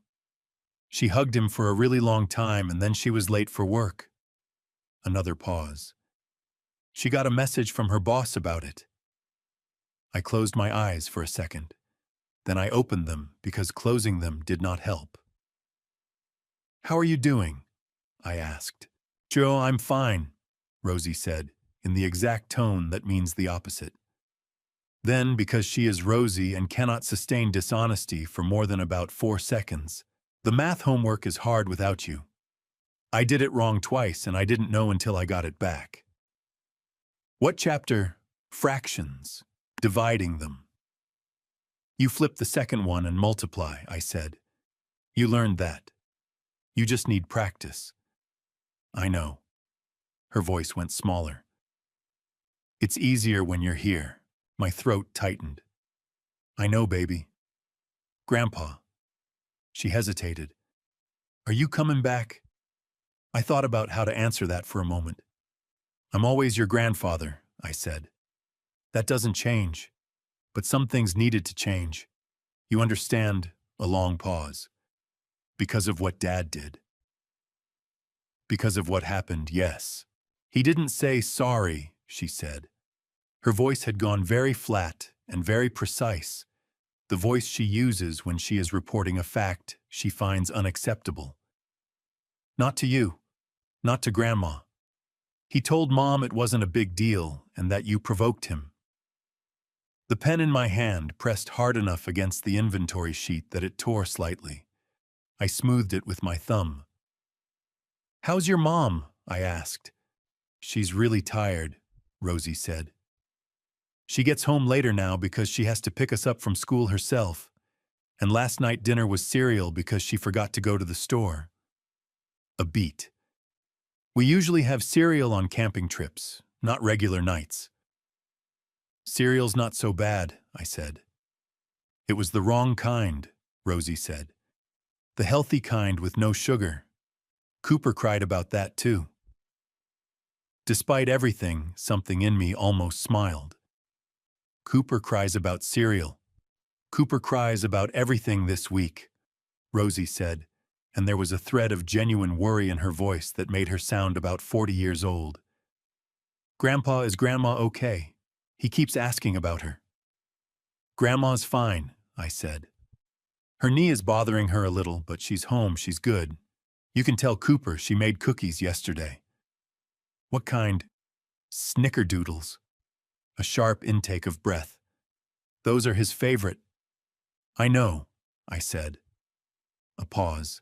She hugged him for a really long time and then she was late for work. Another pause. She got a message from her boss about it. I closed my eyes for a second. Then I opened them because closing them did not help. How are you doing? I asked. Joe, I'm fine, Rosie said, in the exact tone that means the opposite. Then, because she is Rosie and cannot sustain dishonesty for more than about 4 seconds, the math homework is hard without you. I did it wrong twice and I didn't know until I got it back. What chapter? Fractions. Dividing them. You flip the second one and multiply, I said. You learned that. You just need practice. I know. Her voice went smaller. It's easier when you're here. My throat tightened. I know, baby. Grandpa. She hesitated. Are you coming back? I thought about how to answer that for a moment. I'm always your grandfather, I said. That doesn't change. But some things needed to change. You understand? A long pause. Because of what Dad did. Because of what happened, yes. He didn't say sorry, she said. Her voice had gone very flat and very precise, the voice she uses when she is reporting a fact she finds unacceptable. Not to you, not to Grandma. He told Mom it wasn't a big deal and that you provoked him. The pen in my hand pressed hard enough against the inventory sheet that it tore slightly. I smoothed it with my thumb. How's your mom? I asked. She's really tired, Rosie said. She gets home later now because she has to pick us up from school herself, and last night dinner was cereal because she forgot to go to the store. A beat. We usually have cereal on camping trips, not regular nights. Cereal's not so bad, I said. It was the wrong kind, Rosie said. The healthy kind with no sugar. Cooper cried about that too. Despite everything, something in me almost smiled. Cooper cries about cereal. Cooper cries about everything this week, Rosie said, and there was a thread of genuine worry in her voice that made her sound about 40 years old. Grandpa, is Grandma okay? He keeps asking about her. Grandma's fine, I said. Her knee is bothering her a little, but she's home, she's good. You can tell Cooper she made cookies yesterday. What kind? Snickerdoodles. A sharp intake of breath. Those are his favorite. I know, I said. A pause.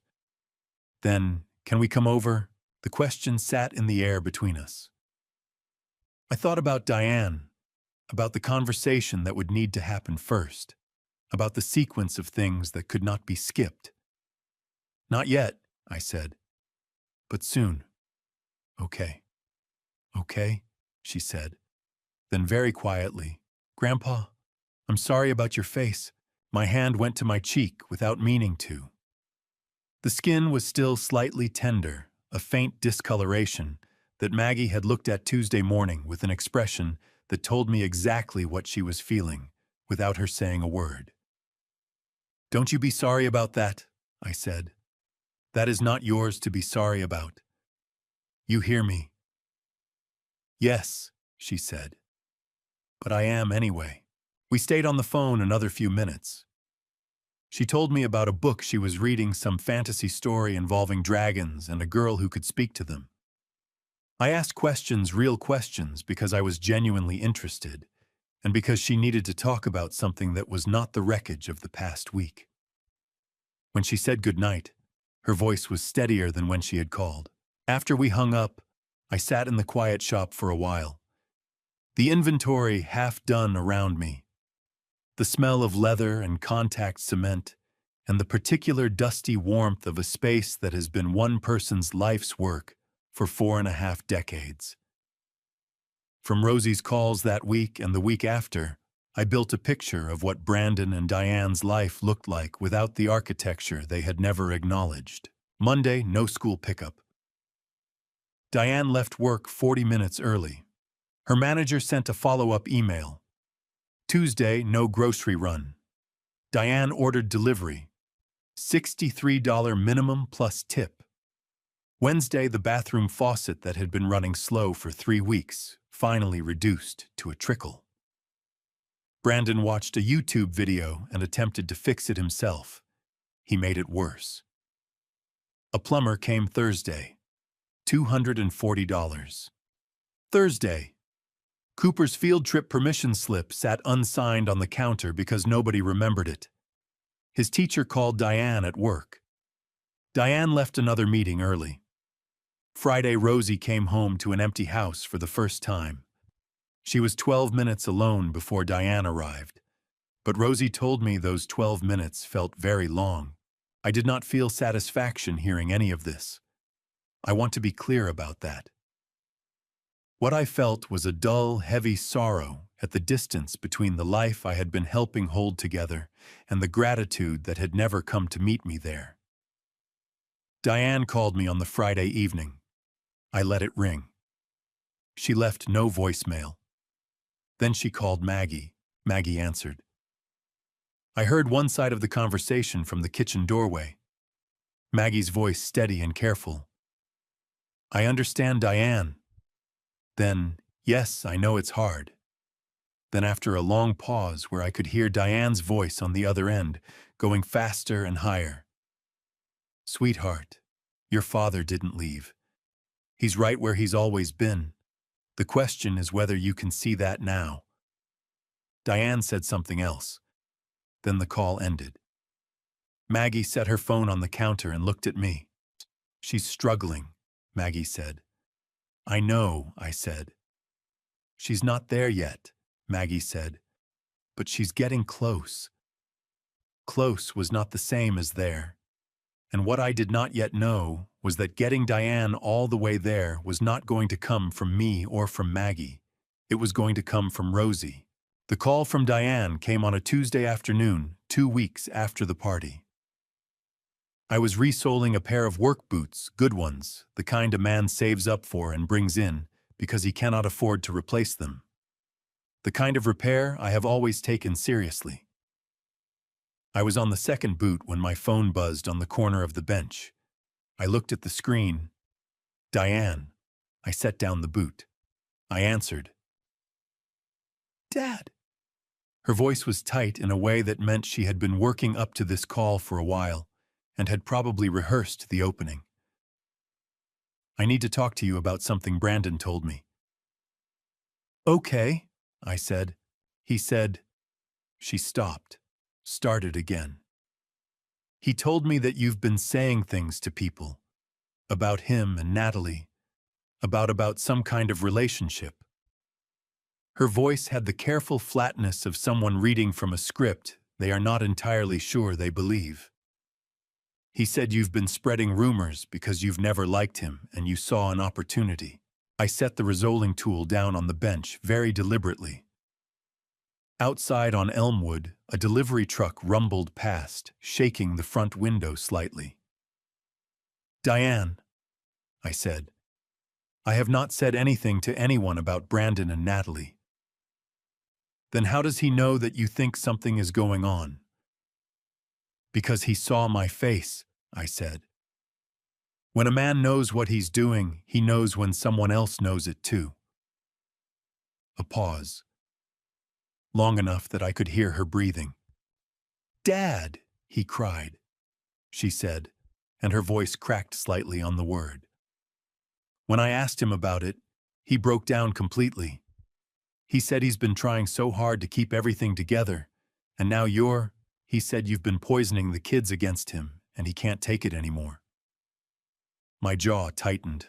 Then, can we come over? The question sat in the air between us. I thought about Diane, about the conversation that would need to happen first, about the sequence of things that could not be skipped. Not yet, I said, but soon. Okay. Okay, she said. Then very quietly, Grandpa, I'm sorry about your face. My hand went to my cheek without meaning to. The skin was still slightly tender, a faint discoloration that Maggie had looked at Tuesday morning with an expression that told me exactly what she was feeling, without her saying a word. Don't you be sorry about that, I said. That is not yours to be sorry about. You hear me? Yes, she said. But I am anyway. We stayed on the phone another few minutes. She told me about a book she was reading, some fantasy story involving dragons and a girl who could speak to them. I asked questions, real questions, because I was genuinely interested, and because she needed to talk about something that was not the wreckage of the past week. When she said goodnight, her voice was steadier than when she had called. After we hung up, I sat in the quiet shop for a while. The inventory half done around me. The smell of leather and contact cement, and the particular dusty warmth of a space that has been one person's life's work for 4.5 decades. From Rosie's calls that week and the week after, I built a picture of what Brandon and Diane's life looked like without the architecture they had never acknowledged. Monday, no school pickup. Diane left work 40 minutes early. Her manager sent a follow-up email. Tuesday, no grocery run. Diane ordered delivery. $63 minimum plus tip. Wednesday, the bathroom faucet that had been running slow for 3 weeks finally reduced to a trickle. Brandon watched a YouTube video and attempted to fix it himself. He made it worse. A plumber came Thursday. $240. Thursday. Cooper's field trip permission slip sat unsigned on the counter because nobody remembered it. His teacher called Diane at work. Diane left another meeting early. Friday, Rosie came home to an empty house for the first time. She was 12 minutes alone before Diane arrived. But Rosie told me those 12 minutes felt very long. I did not feel satisfaction hearing any of this. I want to be clear about that. What I felt was a dull, heavy sorrow at the distance between the life I had been helping hold together and the gratitude that had never come to meet me there. Diane called me on the Friday evening. I let it ring. She left no voicemail. Then she called Maggie. Maggie answered. I heard one side of the conversation from the kitchen doorway. Maggie's voice steady and careful. I understand, Diane. Then, yes, I know it's hard. Then after a long pause where I could hear Diane's voice on the other end, going faster and higher. Sweetheart, your father didn't leave. He's right where he's always been. The question is whether you can see that now. Diane said something else. Then the call ended. Maggie set her phone on the counter and looked at me. She's struggling, Maggie said. I know, I said. She's not there yet, Maggie said. But she's getting close. Close was not the same as there. And what I did not yet know was that getting Diane all the way there was not going to come from me or from Maggie. It was going to come from Rosie. The call from Diane came on a Tuesday afternoon, 2 weeks after the party. I was resoling a pair of work boots, good ones, the kind a man saves up for and brings in because he cannot afford to replace them. The kind of repair I have always taken seriously. I was on the second boot when my phone buzzed on the corner of the bench. I looked at the screen. Diane. I set down the boot. I answered. Dad. Her voice was tight in a way that meant she had been working up to this call for a while and had probably rehearsed the opening. I need to talk to you about something Brandon told me. Okay, I said. He said. She stopped, started again. He told me that you've been saying things to people, about him and Natalie, about some kind of relationship. Her voice had the careful flatness of someone reading from a script they are not entirely sure they believe. He said you've been spreading rumors because you've never liked him and you saw an opportunity. I set the resoling tool down on the bench very deliberately. Outside on Elmwood, a delivery truck rumbled past, shaking the front window slightly. Diane, I said, I have not said anything to anyone about Brandon and Natalie. Then how does he know that you think something is going on? Because he saw my face, I said. When a man knows what he's doing, he knows when someone else knows it too. A pause. Long enough that I could hear her breathing. Dad, he cried, she said, and her voice cracked slightly on the word. When I asked him about it, he broke down completely. He said he's been trying so hard to keep everything together, and now he said you've been poisoning the kids against him, and he can't take it anymore. My jaw tightened.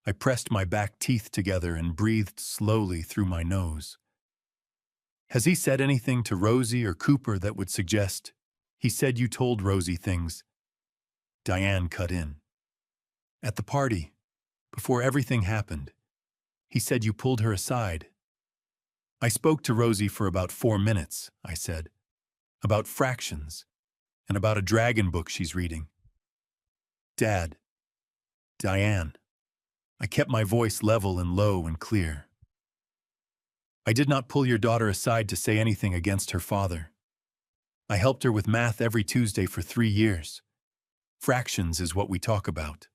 I pressed my back teeth together and breathed slowly through my nose. Has he said anything to Rosie or Cooper that would suggest, he said you told Rosie things? Diane cut in. At the party, before everything happened, he said you pulled her aside. I spoke to Rosie for about 4 minutes, I said, about fractions, and about a dragon book she's reading. Dad, Diane, I kept my voice level and low and clear. I did not pull your daughter aside to say anything against her father. I helped her with math every Tuesday for 3 years. Fractions is what we talk about.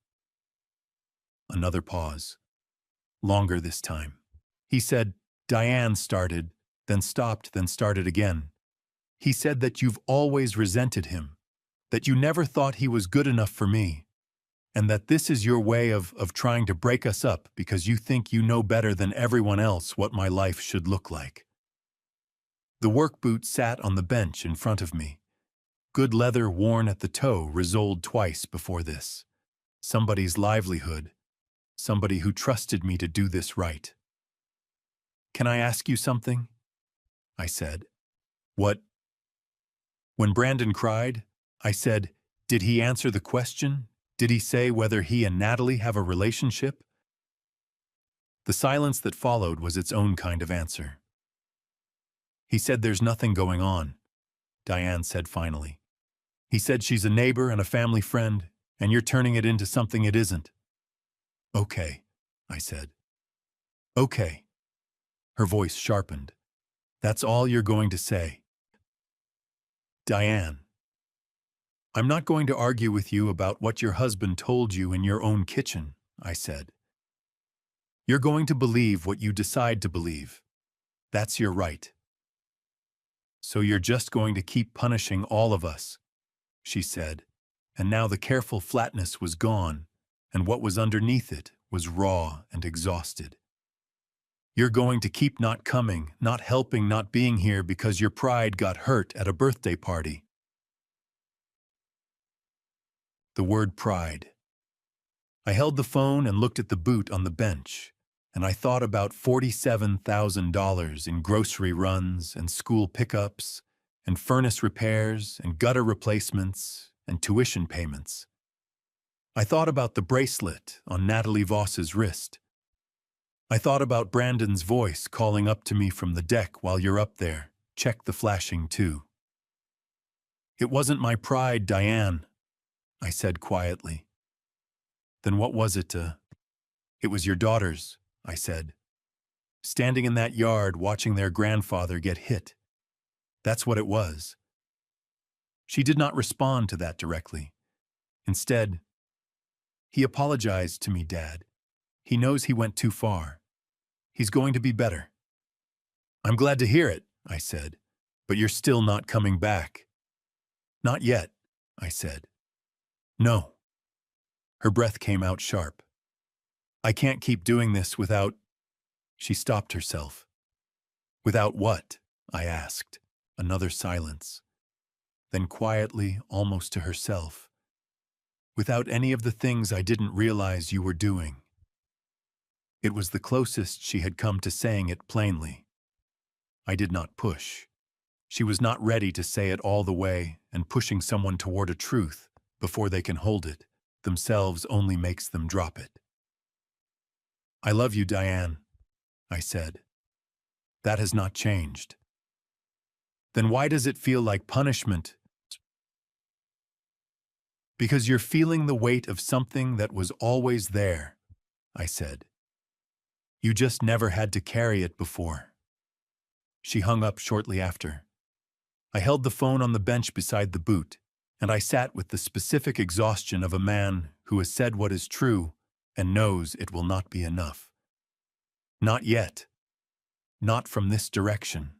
Another pause. Longer this time. He said, Diane started, then stopped, then started again. He said that you've always resented him, that you never thought he was good enough for me, and that this is your way of trying to break us up because you think you know better than everyone else what my life should look like. The work boot sat on the bench in front of me. Good leather worn at the toe resoled twice before this. Somebody's livelihood. Somebody who trusted me to do this right. Can I ask you something? I said. What? When Brandon cried, I said, did he answer the question? Did he say whether he and Natalie have a relationship? The silence that followed was its own kind of answer. He said there's nothing going on, Diane said finally. He said she's a neighbor and a family friend, and you're turning it into something it isn't. Okay, I said. Okay. Her voice sharpened. That's all you're going to say. Diane, I'm not going to argue with you about what your husband told you in your own kitchen, I said. You're going to believe what you decide to believe. That's your right. So you're just going to keep punishing all of us, she said, and now the careful flatness was gone, and what was underneath it was raw and exhausted. You're going to keep not coming, not helping, not being here because your pride got hurt at a birthday party. The word pride. I held the phone and looked at the boot on the bench, and I thought about $47,000 in grocery runs and school pickups and furnace repairs and gutter replacements and tuition payments. I thought about the bracelet on Natalie Voss's wrist. I thought about Brandon's voice calling up to me from the deck while you're up there. Check the flashing too. It wasn't my pride, Diane, I said quietly. Then what was it? It was your daughter's, I said. Standing in that yard watching their grandfather get hit. That's what it was. She did not respond to that directly. Instead, he apologized to me, Dad. He knows he went too far. He's going to be better. I'm glad to hear it, I said, but you're still not coming back. Not yet, I said. No. Her breath came out sharp. I can't keep doing this without... She stopped herself. Without what? I asked. Another silence. Then quietly, almost to herself. Without any of the things I didn't realize you were doing. It was the closest she had come to saying it plainly. I did not push. She was not ready to say it all the way, and pushing someone toward a truth before they can hold it themselves only makes them drop it. I love you, Diane, I said. That has not changed. Then why does it feel like punishment? Because you're feeling the weight of something that was always there, I said. You just never had to carry it before. She hung up shortly after. I held the phone on the bench beside the boot, and I sat with the specific exhaustion of a man who has said what is true and knows it will not be enough. Not yet. Not from this direction.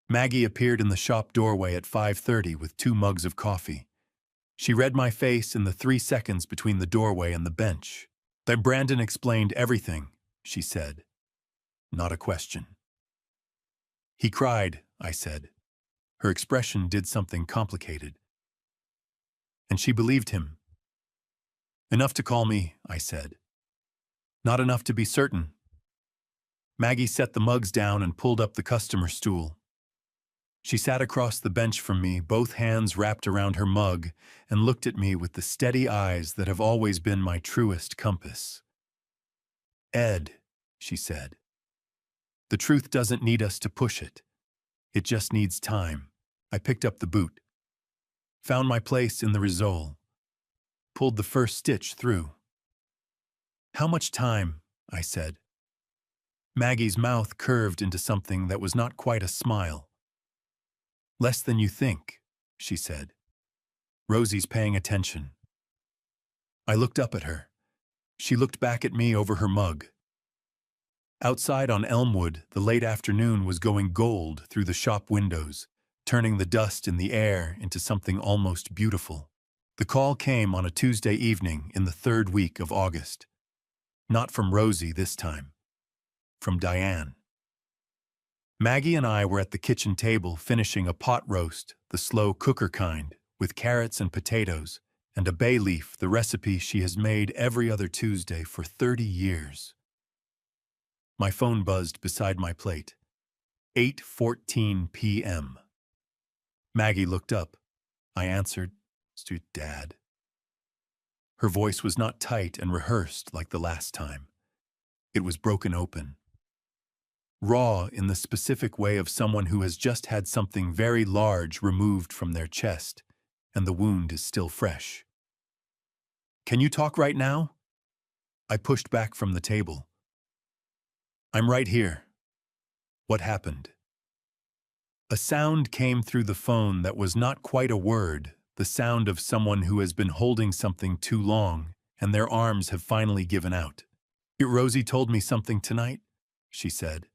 Maggie appeared in the shop doorway at 5:30 with 2 mugs of coffee. She read my face in the 3 seconds between the doorway and the bench. Then Brandon explained everything, she said. Not a question. He cried, I said. Her expression did something complicated. And she believed him. Enough to call me, I said. Not enough to be certain. Maggie set the mugs down and pulled up the customer stool. She sat across the bench from me, both hands wrapped around her mug, and looked at me with the steady eyes that have always been my truest compass. Ed, she said, the truth doesn't need us to push it. It just needs time. I picked up the boot. Found my place in the risole. Pulled the first stitch through. How much time? I said. Maggie's mouth curved into something that was not quite a smile. Less than you think, she said. Rosie's paying attention. I looked up at her. She looked back at me over her mug. Outside on Elmwood, the late afternoon was going gold through the shop windows, turning the dust in the air into something almost beautiful. The call came on a Tuesday evening in the third week of August. Not from Rosie this time. From Diane. Maggie and I were at the kitchen table finishing a pot roast, the slow cooker kind, with carrots and potatoes, and a bay leaf, the recipe she has made every other Tuesday for 30 years. My phone buzzed beside my plate. 8:14 p.m. Maggie looked up. I answered, "It's your dad." Her voice was not tight and rehearsed like the last time. It was broken open. Raw in the specific way of someone who has just had something very large removed from their chest, and the wound is still fresh. "Can you talk right now?" I pushed back from the table. "I'm right here." "What happened?" A sound came through the phone that was not quite a word, the sound of someone who has been holding something too long, and their arms have finally given out. "Rosie told me something tonight," she said.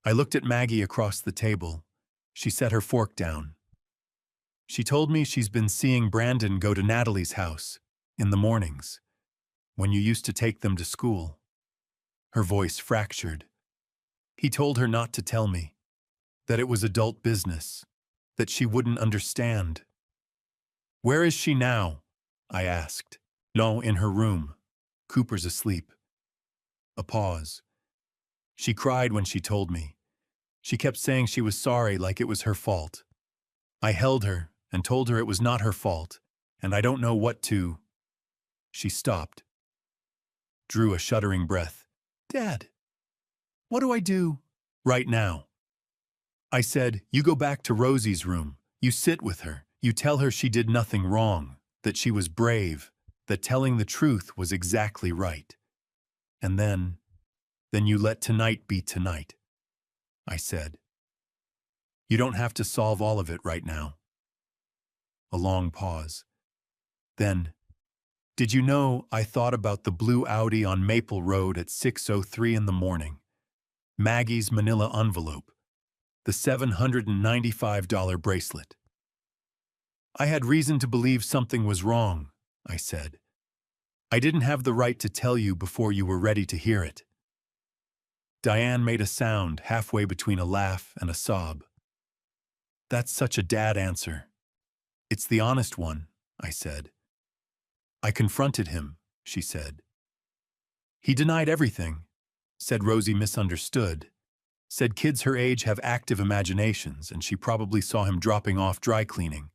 I looked at Maggie across the table. She set her fork down. "She told me she's been seeing Brandon go to Natalie's house, in the mornings, when you used to take them to school." Her voice fractured. "He told her not to tell me, that it was adult business, that she wouldn't understand." "Where is she now?" I asked. "No, in her room. Cooper's asleep." A pause. "She cried when she told me. She kept saying she was sorry like it was her fault. I held her and told her it was not her fault, and I don't know what to." She stopped. Drew a shuddering breath. "Dad, what do I do right now?" I said, "You go back to Rosie's room. You sit with her. You tell her she did nothing wrong, that she was brave, that telling the truth was exactly right. And then you let tonight be tonight," I said. "You don't have to solve all of it right now." A long pause. Then, "Did you know I thought about the blue Audi on Maple Road at 6:03 in the morning? Maggie's manila envelope. The $795 bracelet. I had reason to believe something was wrong," I said. "I didn't have the right to tell you before you were ready to hear it." Diane made a sound halfway between a laugh and a sob. "That's such a dad answer." "It's the honest one," I said. "I confronted him," she said. "He denied everything, said Rosie misunderstood, said kids her age have active imaginations, and she probably saw him dropping off dry cleaning."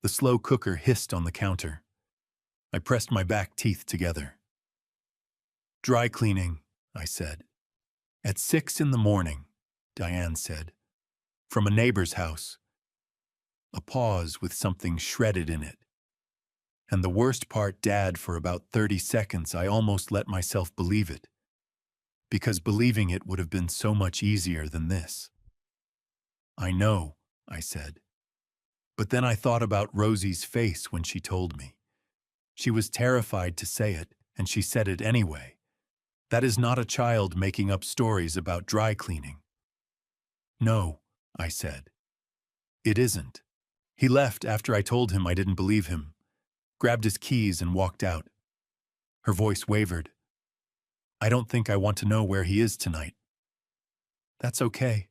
The slow cooker hissed on the counter. I pressed my back teeth together. "Dry cleaning," I said. "At 6 in the morning," Diane said. "From a neighbor's house." A pause with something shredded in it. And the worst part, Dad, for about 30 seconds I almost let myself believe it. Because believing it would have been so much easier than this. "I know," I said. But then I thought about Rosie's face when she told me. She was terrified to say it, and she said it anyway. That is not a child making up stories about dry cleaning. "No," I said. "It isn't." He left after I told him I didn't believe him, grabbed his keys and walked out. Her voice wavered. "I don't think I want to know where he is tonight." "That's okay,"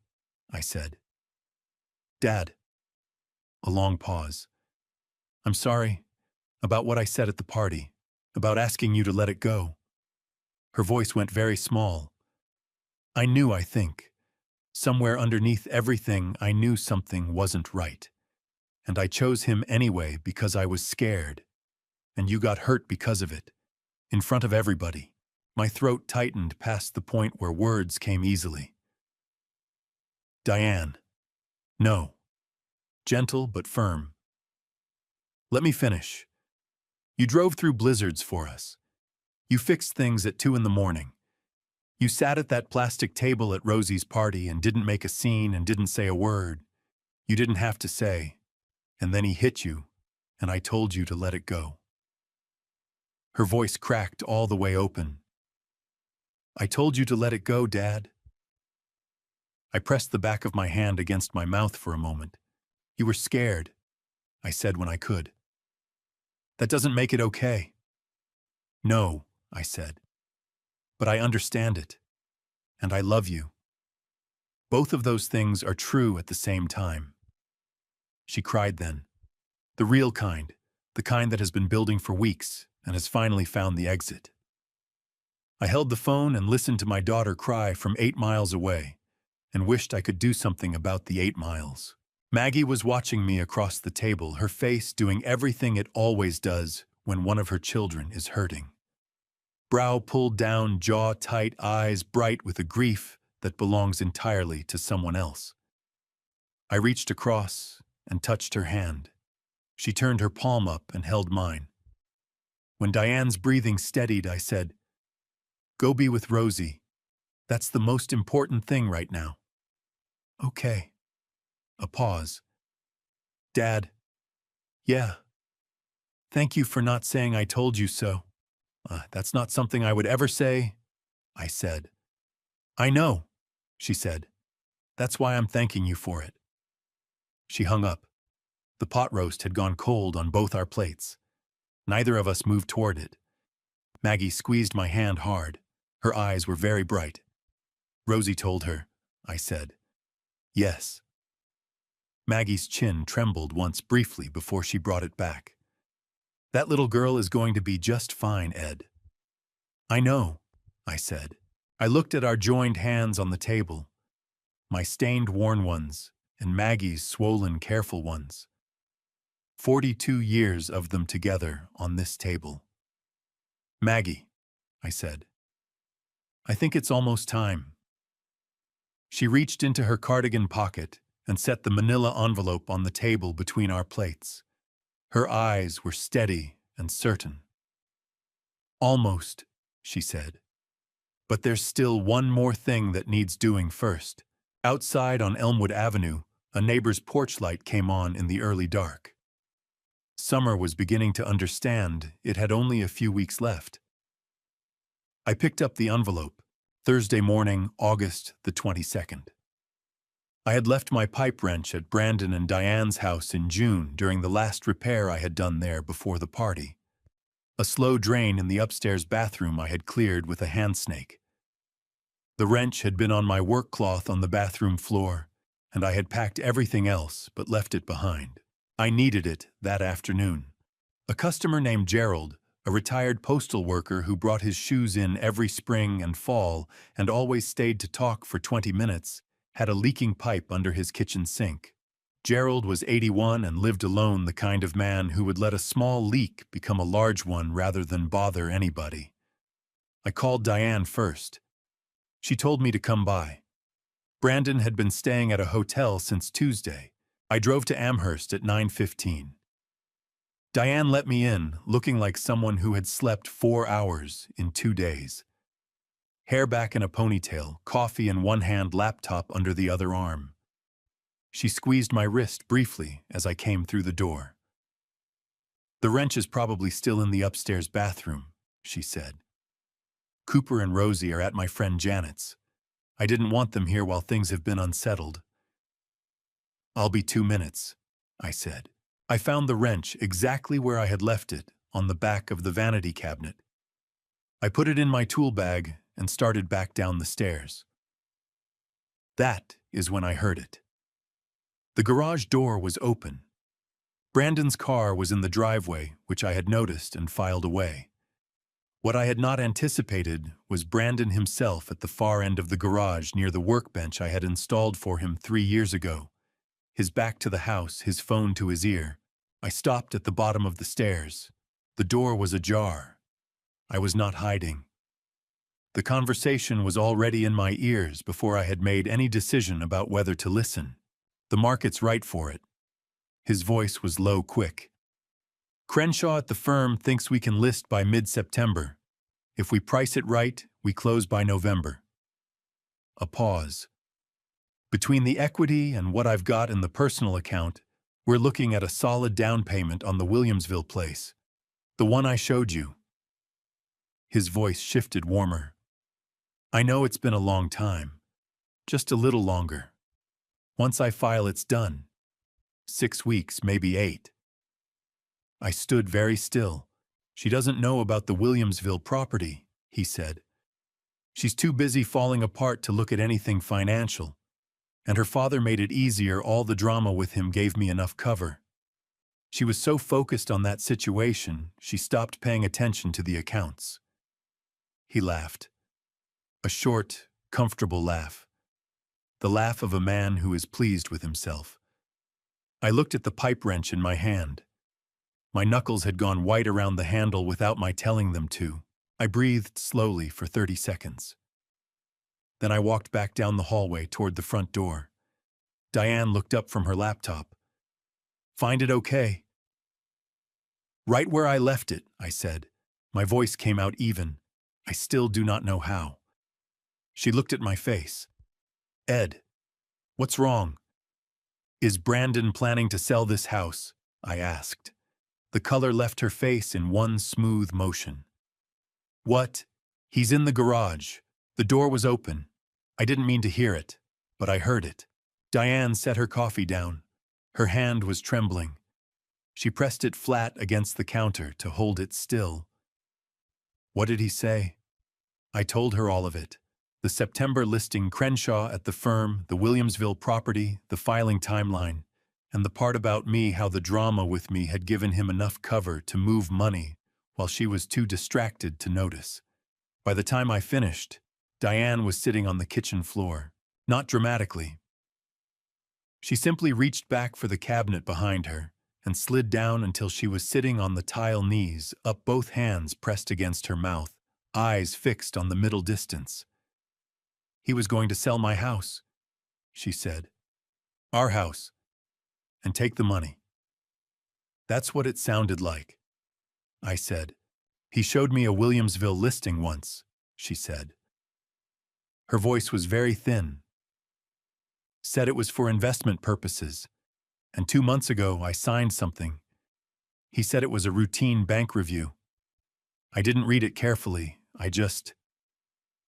I said. "Dad." A long pause. "I'm sorry about what I said at the party, about asking you to let it go." Her voice went very small. "I knew, I think. Somewhere underneath everything, I knew something wasn't right. And I chose him anyway because I was scared. And you got hurt because of it. In front of everybody." My throat tightened past the point where words came easily. "Diane." "No." Gentle but firm. "Let me finish. You drove through blizzards for us. You fixed things at 2 in the morning. You sat at that plastic table at Rosie's party and didn't make a scene and didn't say a word. You didn't have to say. And then he hit you, and I told you to let it go. Her voice cracked all the way open. I told you to let it go, Dad. I pressed the back of my hand against my mouth for a moment. You were scared, I said when I could. That doesn't make it okay. No, I said. But I understand it. And I love you. Both of those things are true at the same time. She cried then. The real kind, the kind that has been building for weeks and has finally found the exit. I held the phone and listened to my daughter cry from 8 miles away and wished I could do something about the 8 miles. Maggie was watching me across the table, her face doing everything it always does when one of her children is hurting. Brow pulled down, jaw tight, eyes bright with a grief that belongs entirely to someone else. I reached across and touched her hand. She turned her palm up and held mine. When Diane's breathing steadied, I said, "Go be with Rosie. That's the most important thing right now." Okay. A pause. Dad. Yeah. Thank you for not saying I told you so. That's not something I would ever say, I said. I know, she said. That's why I'm thanking you for it. She hung up. The pot roast had gone cold on both our plates. Neither of us moved toward it. Maggie squeezed my hand hard. Her eyes were very bright. Rosie told her, I said. Yes. Maggie's chin trembled once briefly before she brought it back. That little girl is going to be just fine, Ed. I know, I said. I looked at our joined hands on the table, my stained, worn ones, and Maggie's swollen, careful ones. 42 years of them together on this table. Maggie, I said. I think it's almost time. She reached into her cardigan pocket and set the manila envelope on the table between our plates. Her eyes were steady and certain. Almost, she said. But there's still one more thing that needs doing first. Outside on Elmwood Avenue, a neighbor's porch light came on in the early dark. Summer was beginning to understand it had only a few weeks left. I picked up the envelope. Thursday morning, August the 22nd. I had left my pipe wrench at Brandon and Diane's house in June during the last repair I had done there before the party. A slow drain in the upstairs bathroom I had cleared with a hand snake. The wrench had been on my work cloth on the bathroom floor, and I had packed everything else but left it behind. I needed it that afternoon. A customer named Gerald, a retired postal worker who brought his shoes in every spring and fall and always stayed to talk for 20 minutes, had a leaking pipe under his kitchen sink. Gerald was 81 and lived alone, the kind of man who would let a small leak become a large one rather than bother anybody. I called Diane first. She told me to come by. Brandon had been staying at a hotel since Tuesday. I drove to Amherst at 9:15. Diane let me in, looking like someone who had slept 4 hours in 2 days. Hair back in a ponytail, coffee in one hand, laptop under the other arm. She squeezed my wrist briefly as I came through the door. The wrench is probably still in the upstairs bathroom, she said. Cooper and Rosie are at my friend Janet's. I didn't want them here while things have been unsettled. I'll be 2 minutes, I said. I found the wrench exactly where I had left it, on the back of the vanity cabinet. I put it in my tool bag and started back down the stairs. That is when I heard it. The garage door was open. Brandon's car was in the driveway, which I had noticed and filed away. What I had not anticipated was Brandon himself at the far end of the garage near the workbench I had installed for him 3 years ago. His back to the house, his phone to his ear. I stopped at the bottom of the stairs. The door was ajar. I was not hiding. The conversation was already in my ears before I had made any decision about whether to listen. The market's right for it. His voice was low, quick. Crenshaw at the firm thinks we can list by mid-September. If we price it right, we close by November. A pause. Between the equity and what I've got in the personal account, we're looking at a solid down payment on the Williamsville place. The one I showed you. His voice shifted warmer. I know it's been a long time. Just a little longer. Once I file, it's done. 6 weeks, maybe 8. I stood very still. She doesn't know about the Williamsville property, he said. She's too busy falling apart to look at anything financial. And her father made it easier. All the drama with him gave me enough cover. She was so focused on that situation, she stopped paying attention to the accounts. He laughed. A short, comfortable laugh. The laugh of a man who is pleased with himself. I looked at the pipe wrench in my hand. My knuckles had gone white around the handle without my telling them to. I breathed slowly for 30 seconds. Then I walked back down the hallway toward the front door. Diane looked up from her laptop. Find it okay? Right where I left it, I said. My voice came out even. I still do not know how. She looked at my face. Ed, what's wrong? Is Brandon planning to sell this house? I asked. The color left her face in one smooth motion. What? He's in the garage. The door was open. I didn't mean to hear it, but I heard it. Diane set her coffee down. Her hand was trembling. She pressed it flat against the counter to hold it still. What did he say? I told her all of it. The September listing, Crenshaw at the firm, the Williamsville property, the filing timeline, and the part about me, how the drama with me had given him enough cover to move money while she was too distracted to notice. By the time I finished, Diane was sitting on the kitchen floor, not dramatically. She simply reached back for the cabinet behind her and slid down until she was sitting on the tile knees, up, both hands pressed against her mouth, eyes fixed on the middle distance. He was going to sell my house, she said. Our house. And take the money. That's what it sounded like, I said. He showed me a Williamsville listing once, she said. Her voice was very thin. Said it was for investment purposes, and 2 months ago I signed something. He said it was a routine bank review. I didn't read it carefully, I just...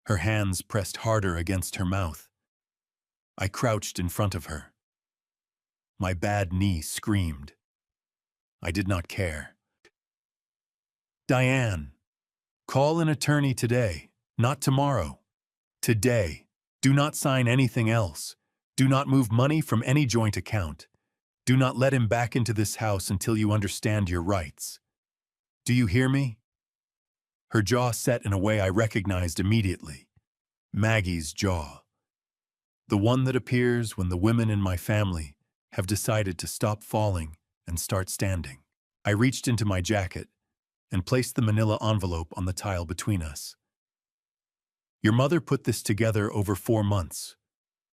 Her hands pressed harder against her mouth. I crouched in front of her. My bad knee screamed. I did not care. Diane, call an attorney today, not tomorrow. Today. Do not sign anything else. Do not move money from any joint account. Do not let him back into this house until you understand your rights. Do you hear me? Her jaw set in a way I recognized immediately. Maggie's jaw. The one that appears when the women in my family have decided to stop falling and start standing. I reached into my jacket and placed the manila envelope on the tile between us. Your mother put this together over 4 months,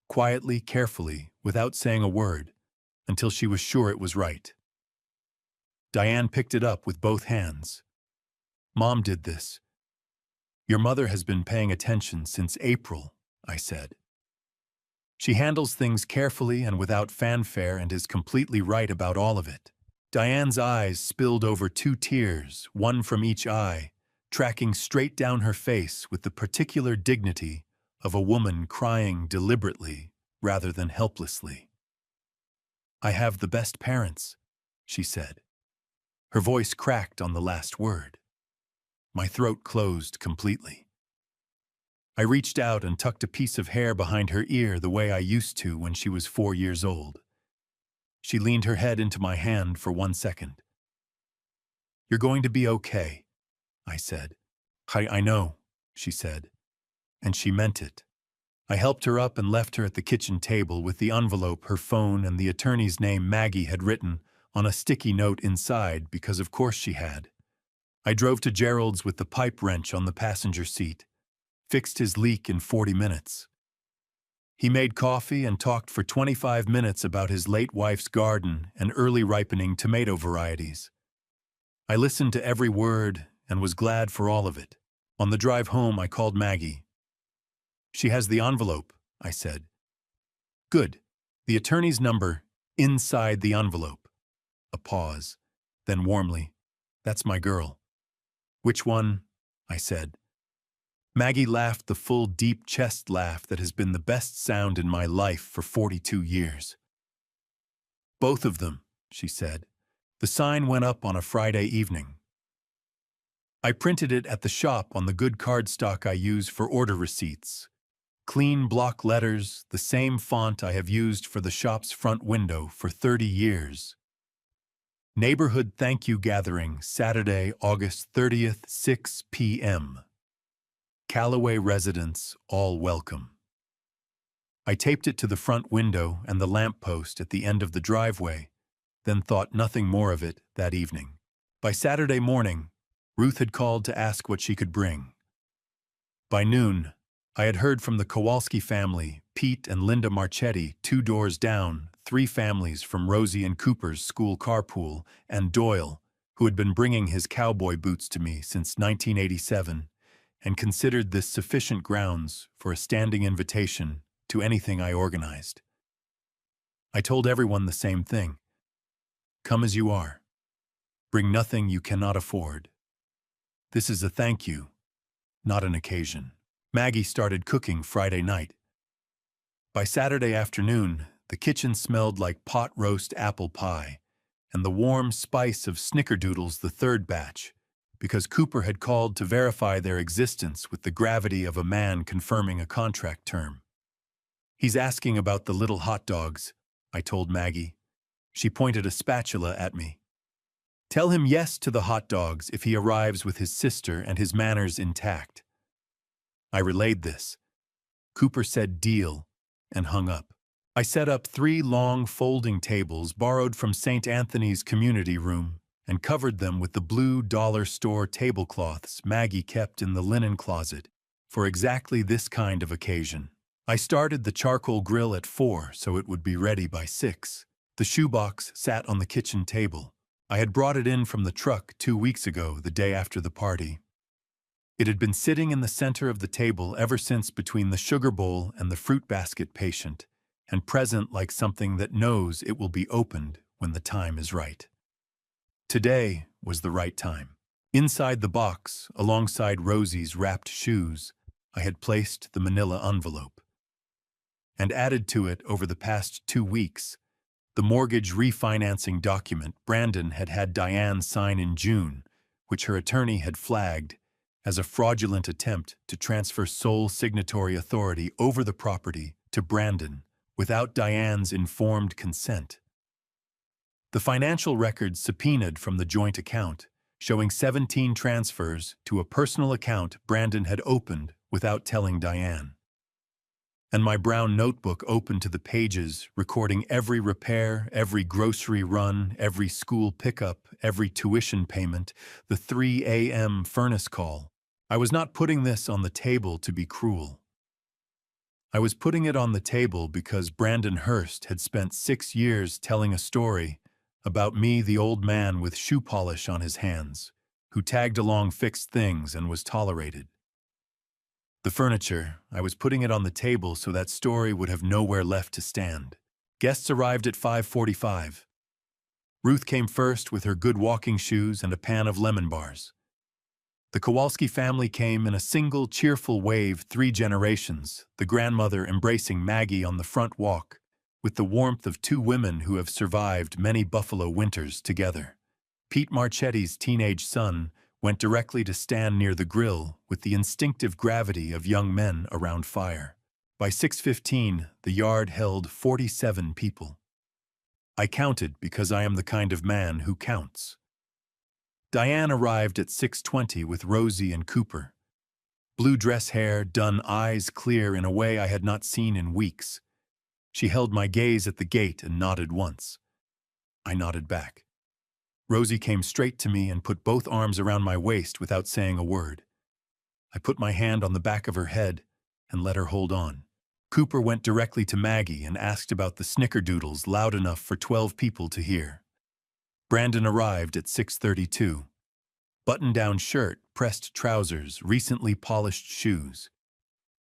quietly, carefully, without saying a word, until she was sure it was right. Diane picked it up with both hands. Mom did this. Your mother has been paying attention since April, I said. She handles things carefully and without fanfare and is completely right about all of it. Diane's eyes spilled over 2 tears, one from each eye, tracking straight down her face with the particular dignity of a woman crying deliberately rather than helplessly. I have the best parents, she said. Her voice cracked on the last word. My throat closed completely. I reached out and tucked a piece of hair behind her ear the way I used to when she was 4 years old. She leaned her head into my hand for 1 second. You're going to be okay, I said. I know, she said. And she meant it. I helped her up and left her at the kitchen table with the envelope, her phone, and the attorney's name Maggie had written on a sticky note inside because of course she had. I drove to Gerald's with the pipe wrench on the passenger seat, fixed his leak in 40 minutes. He made coffee and talked for 25 minutes about his late wife's garden and early ripening tomato varieties. I listened to every word and was glad for all of it. On the drive home, I called Maggie. She has the envelope, I said. Good. The attorney's number inside the envelope. A pause. Then warmly, that's my girl. Which one? I said. Maggie laughed the full, deep chest laugh that has been the best sound in my life for 42 years. Both of them, she said. The sign went up on a Friday evening. I printed it at the shop on the good cardstock I use for order receipts. Clean block letters, the same font I have used for the shop's front window for 30 years. Neighborhood Thank You Gathering, Saturday, August 30th, 6 p.m. Callaway residents, all welcome. I taped it to the front window and the lamppost at the end of the driveway, then thought nothing more of it that evening. By Saturday morning, Ruth had called to ask what she could bring. By noon, I had heard from the Kowalski family, Pete and Linda Marchetti, 2 doors down, 3 families from Rosie and Cooper's school carpool, and Doyle, who had been bringing his cowboy boots to me since 1987, and considered this sufficient grounds for a standing invitation to anything I organized. I told everyone the same thing. Come as you are. Bring nothing you cannot afford. This is a thank you, not an occasion. Maggie started cooking Friday night. By Saturday afternoon, the kitchen smelled like pot roast apple pie and the warm spice of snickerdoodles the 3rd batch, because Cooper had called to verify their existence with the gravity of a man confirming a contract term. He's asking about the little hot dogs, I told Maggie. She pointed a spatula at me. Tell him yes to the hot dogs if he arrives with his sister and his manners intact. I relayed this. Cooper said deal and hung up. I set up 3 long folding tables borrowed from St. Anthony's community room and covered them with the blue dollar store tablecloths Maggie kept in the linen closet for exactly this kind of occasion. I started the charcoal grill at 4 so it would be ready by 6. The shoebox sat on the kitchen table. I had brought it in from the truck 2 weeks ago, the day after the party. It had been sitting in the center of the table ever since between the sugar bowl and the fruit basket patient, and present like something that knows it will be opened when the time is right. Today was the right time. Inside the box, alongside Rosie's wrapped shoes, I had placed the manila envelope. And added to it over the past 2 weeks, the mortgage refinancing document Brandon had had Diane sign in June, which her attorney had flagged as a fraudulent attempt to transfer sole signatory authority over the property to Brandon without Diane's informed consent. The financial records subpoenaed from the joint account, showing 17 transfers to a personal account Brandon had opened without telling Diane. And my brown notebook opened to the pages, recording every repair, every grocery run, every school pickup, every tuition payment, the 3 a.m. furnace call. I was not putting this on the table to be cruel. I was putting it on the table because Brandon Hurst had spent 6 years telling a story about me, the old man with shoe polish on his hands, who tagged along fixed things and was tolerated. The furniture, I was putting it on the table so that story would have nowhere left to stand. Guests arrived at 5:45. Ruth came first with her good walking shoes and a pan of lemon bars. The Kowalski family came in a single cheerful wave, 3 generations, the grandmother embracing Maggie on the front walk, with the warmth of 2 women who have survived many buffalo winters together. Pete Marchetti's teenage son went directly to stand near the grill with the instinctive gravity of young men around fire. By 6:15, the yard held 47 people. I counted because I am the kind of man who counts. Diane arrived at 6:20 with Rosie and Cooper. Blue dress hair, done eyes clear in a way I had not seen in weeks. She held my gaze at the gate and nodded once. I nodded back. Rosie came straight to me and put both arms around my waist without saying a word. I put my hand on the back of her head and let her hold on. Cooper went directly to Maggie and asked about the snickerdoodles loud enough for 12 people to hear. Brandon arrived at 6:32. Button-down shirt, pressed trousers, recently polished shoes.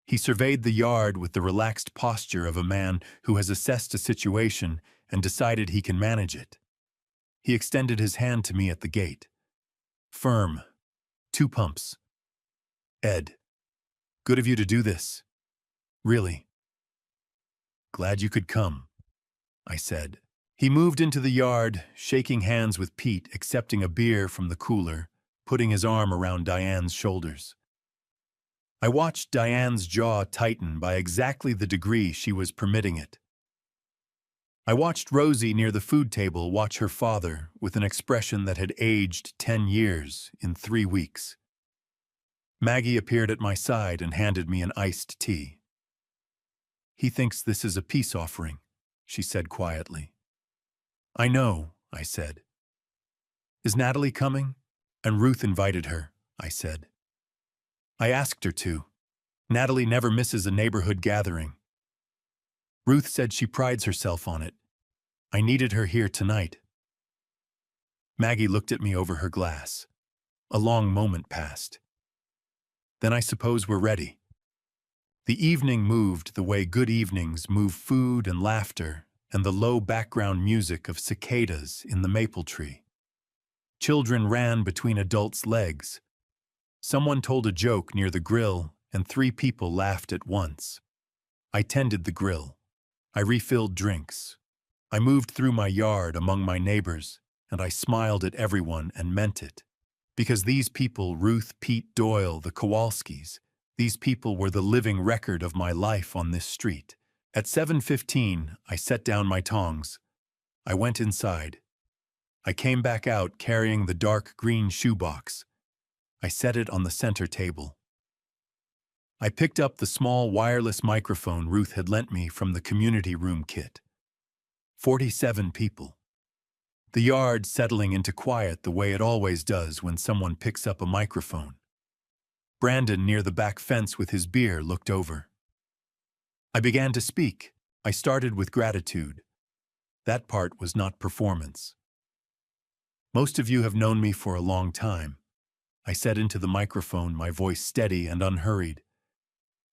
He surveyed the yard with the relaxed posture of a man who has assessed a situation and decided he can manage it. He extended his hand to me at the gate. Firm. 2 pumps. Ed. Good of you to do this. Really. Glad you could come, I said. He moved into the yard, shaking hands with Pete, accepting a beer from the cooler, putting his arm around Diane's shoulders. I watched Diane's jaw tighten by exactly the degree she was permitting it. I watched Rosie near the food table watch her father with an expression that had aged 10 years in 3 weeks. Maggie appeared at my side and handed me an iced tea. He thinks this is a peace offering, she said quietly. I know, I said. Is Natalie coming? And Ruth invited her, I said. I asked her to. Natalie never misses a neighborhood gathering. Ruth said she prides herself on it. I needed her here tonight. Maggie looked at me over her glass. A long moment passed. Then I suppose we're ready. The evening moved the way good evenings move food and laughter and the low background music of cicadas in the maple tree. Children ran between adults' legs. Someone told a joke near the grill, and 3 people laughed at once. I tended the grill. I refilled drinks. I moved through my yard among my neighbors, and I smiled at everyone and meant it. Because these people, Ruth, Pete, Doyle, the Kowalskis, these people were the living record of my life on this street. At 7:15, I set down my tongs. I went inside. I came back out carrying the dark green shoebox. I set it on the center table. I picked up the small wireless microphone Ruth had lent me from the community room kit. 47 people. The yard settling into quiet the way it always does when someone picks up a microphone. Brandon, near the back fence with his beer, looked over. I began to speak. I started with gratitude. That part was not performance. Most of you have known me for a long time. I said into the microphone, my voice steady and unhurried.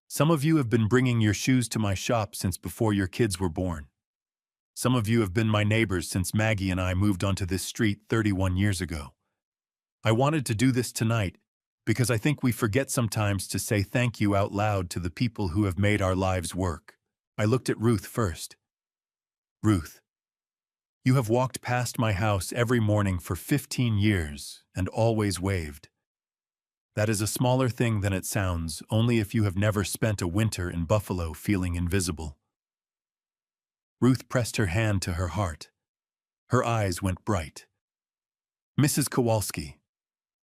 Some of you have been bringing your shoes to my shop since before your kids were born. Some of you have been my neighbors since Maggie and I moved onto this street 31 years ago. I wanted to do this tonight because I think we forget sometimes to say thank you out loud to the people who have made our lives work. I looked at Ruth first. Ruth, you have walked past my house every morning for 15 years and always waved. That is a smaller thing than it sounds, only if you have never spent a winter in Buffalo feeling invisible. Ruth pressed her hand to her heart. Her eyes went bright. Mrs. Kowalski,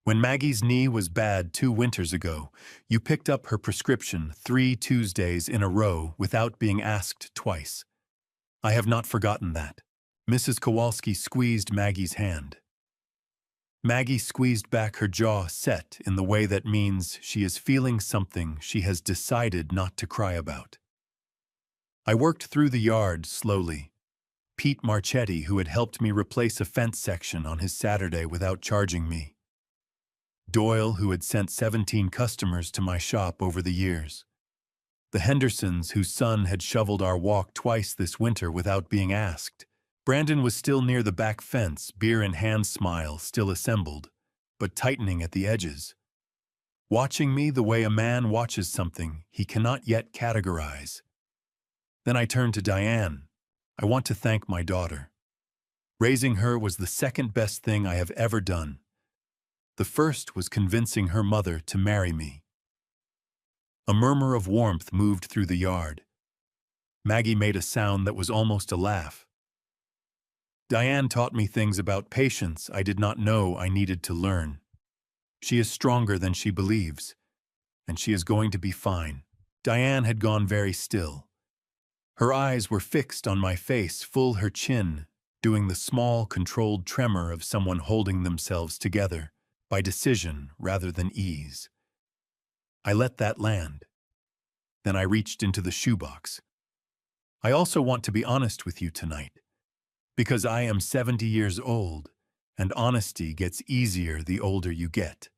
when Maggie's knee was bad 2 winters ago, you picked up her prescription 3 Tuesdays in a row without being asked twice. I have not forgotten that. Mrs. Kowalski squeezed Maggie's hand. Maggie squeezed back, her jaw set in the way that means she is feeling something she has decided not to cry about. I worked through the yard slowly. Pete Marchetti, who had helped me replace a fence section on his Saturday without charging me. Doyle, who had sent 17 customers to my shop over the years. The Hendersons, whose son had shoveled our walk twice this winter without being asked. Brandon was still near the back fence, beer in hand, smile still assembled, but tightening at the edges. Watching me the way a man watches something he cannot yet categorize. Then I turned to Diane. I want to thank my daughter. Raising her was the second best thing I have ever done. The first was convincing her mother to marry me. A murmur of warmth moved through the yard. Maggie made a sound that was almost a laugh. Diane taught me things about patience I did not know I needed to learn. She is stronger than she believes, and she is going to be fine. Diane had gone very still. Her eyes were fixed on my face, full her chin, doing the small, controlled tremor of someone holding themselves together, by decision rather than ease. I let that land. Then I reached into the shoebox. I also want to be honest with you tonight, because I am 70 years old, and honesty gets easier the older you get.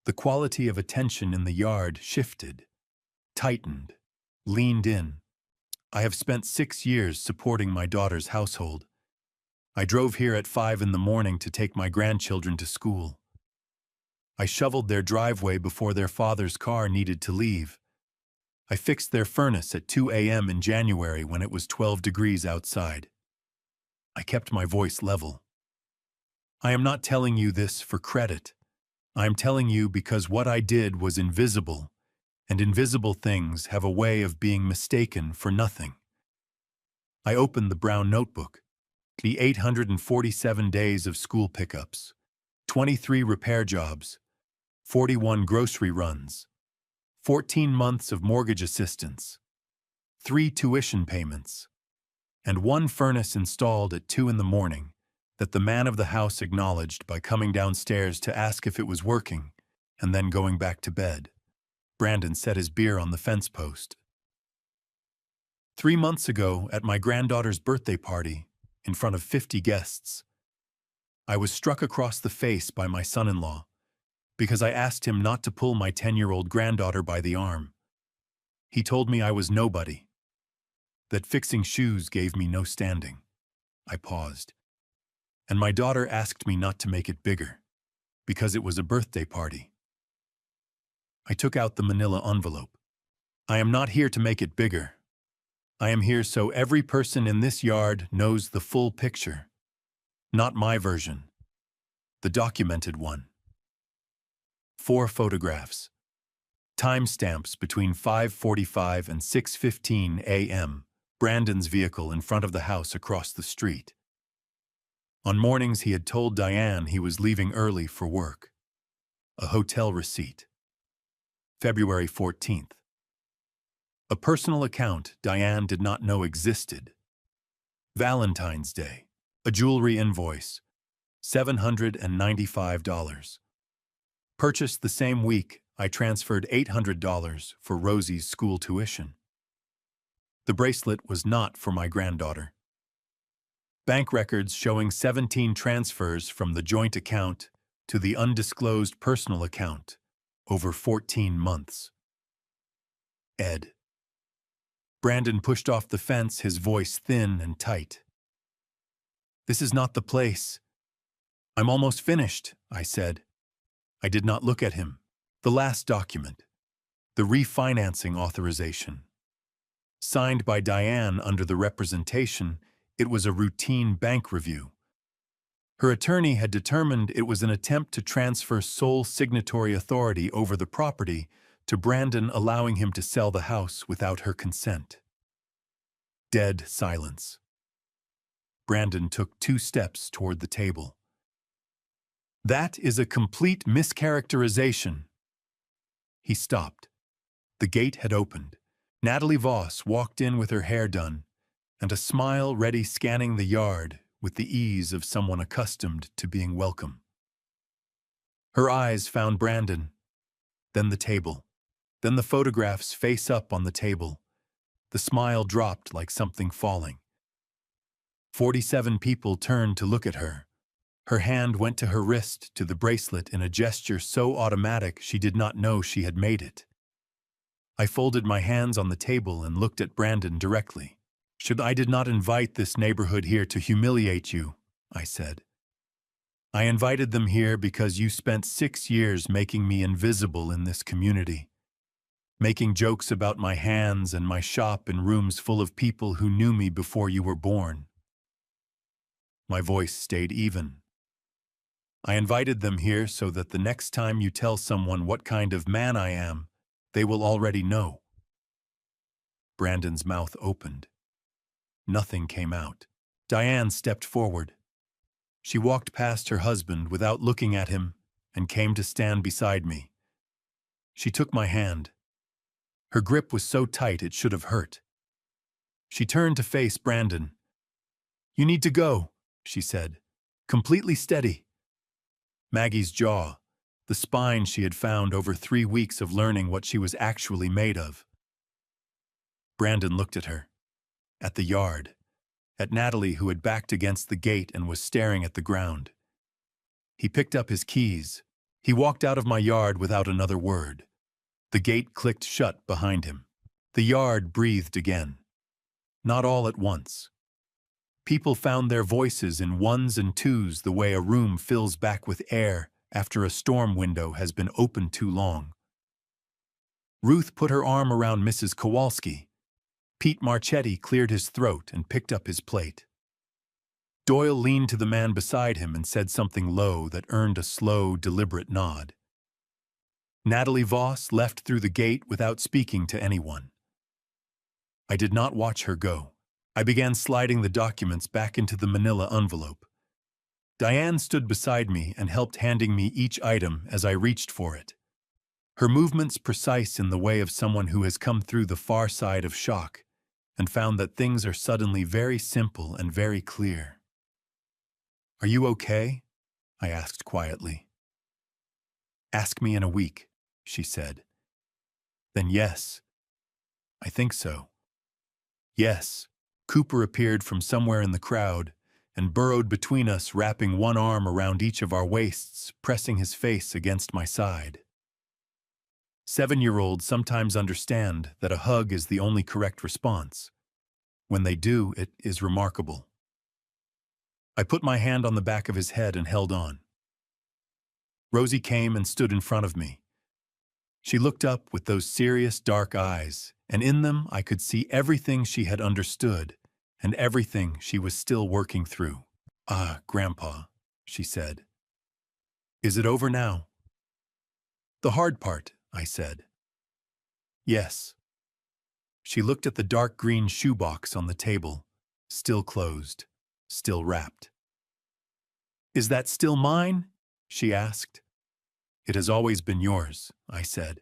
The quality of attention in the yard shifted, tightened, leaned in. I have spent 6 years supporting my daughter's household. I drove here at 5 in the morning to take my grandchildren to school. I shoveled their driveway before their father's car needed to leave. I fixed their furnace at 2 a.m. in January when it was 12 degrees outside. I kept my voice level. I am not telling you this for credit. I am telling you because what I did was invisible, and invisible things have a way of being mistaken for nothing. I opened the brown notebook. The 847 days of school pickups, 23 repair jobs, 41 grocery runs, 14 months of mortgage assistance, 3 tuition payments, and 1 furnace installed at 2 in the morning that the man of the house acknowledged by coming downstairs to ask if it was working and then going back to bed. Brandon set his beer on the fence post. 3 months ago, at my granddaughter's birthday party, in front of 50 guests, I was struck across the face by my son-in-law because I asked him not to pull my 10-year-old granddaughter by the arm. He told me I was nobody, that fixing shoes gave me no standing. I paused, and my daughter asked me not to make it bigger because it was a birthday party. I took out the manila envelope. I am not here to make it bigger. I am here so every person in this yard knows the full picture. Not my version. The documented one. 4 photographs. Timestamps between 5:45 and 6:15 a.m. Brandon's vehicle in front of the house across the street. On mornings he had told Diane he was leaving early for work. A hotel receipt. February 14th. A personal account Diane did not know existed. Valentine's Day. A jewelry invoice. $795. Purchased the same week, I transferred $800 for Rosie's school tuition. The bracelet was not for my granddaughter. Bank records showing 17 transfers from the joint account to the undisclosed personal account over 14 months. Ed. Brandon pushed off the fence, his voice thin and tight. This is not the place. I'm almost finished, I said. I did not look at him. The last document. The refinancing authorization. Signed by Diane under the representation, it was a routine bank review. Her attorney had determined it was an attempt to transfer sole signatory authority over the property to Brandon, allowing him to sell the house without her consent. Dead silence. Brandon took 2 steps toward the table. That is a complete mischaracterization. He stopped. The gate had opened. Natalie Voss walked in with her hair done, and a smile ready, scanning the yard with the ease of someone accustomed to being welcome. Her eyes found Brandon, then the table, then the photographs face up on the table. The smile dropped like something falling. 47 people turned to look at her. Her hand went to her wrist, to the bracelet, in a gesture so automatic she did not know she had made it. I folded my hands on the table and looked at Brandon directly. I did not invite this neighborhood here to humiliate you, I said. I invited them here because you spent 6 years making me invisible in this community, making jokes about my hands and my shop in rooms full of people who knew me before you were born. My voice stayed even. I invited them here so that the next time you tell someone what kind of man I am, they will already know. Brandon's mouth opened. Nothing came out. Diane stepped forward. She walked past her husband without looking at him and came to stand beside me. She took my hand. Her grip was so tight it should have hurt. She turned to face Brandon. "You need to go," she said, completely steady. Maggie's jaw, the spine she had found over 3 weeks of learning what she was actually made of. Brandon looked at her, at the yard, at Natalie, who had backed against the gate and was staring at the ground. He picked up his keys. He walked out of my yard without another word. The gate clicked shut behind him. The yard breathed again. Not all at once. People found their voices in ones and twos, the way a room fills back with air after a storm window has been opened too long. Ruth put her arm around Mrs. Kowalski. Pete Marchetti cleared his throat and picked up his plate. Doyle leaned to the man beside him and said something low that earned a slow, deliberate nod. Natalie Voss left through the gate without speaking to anyone. I did not watch her go. I began sliding the documents back into the manila envelope. Diane stood beside me and helped handing me each item as I reached for it. Her movements precise in the way of someone who has come through the far side of shock and found that things are suddenly very simple and very clear. "Are you okay?" I asked quietly. "Ask me in a week," she said. "Then yes. I think so." "Yes." Cooper appeared from somewhere in the crowd and burrowed between us, wrapping one arm around each of our waists, pressing his face against my side. 7-year-olds sometimes understand that a hug is the only correct response. When they do, it is remarkable. I put my hand on the back of his head and held on. Rosie came and stood in front of me. She looked up with those serious, dark eyes, and in them I could see everything she had understood and everything she was still working through. "Ah, Grandpa," she said. "Is it over now?" "The hard part," I said. "Yes." She looked at the dark green shoebox on the table, still closed, still wrapped. "Is that still mine?" she asked. "It has always been yours," I said.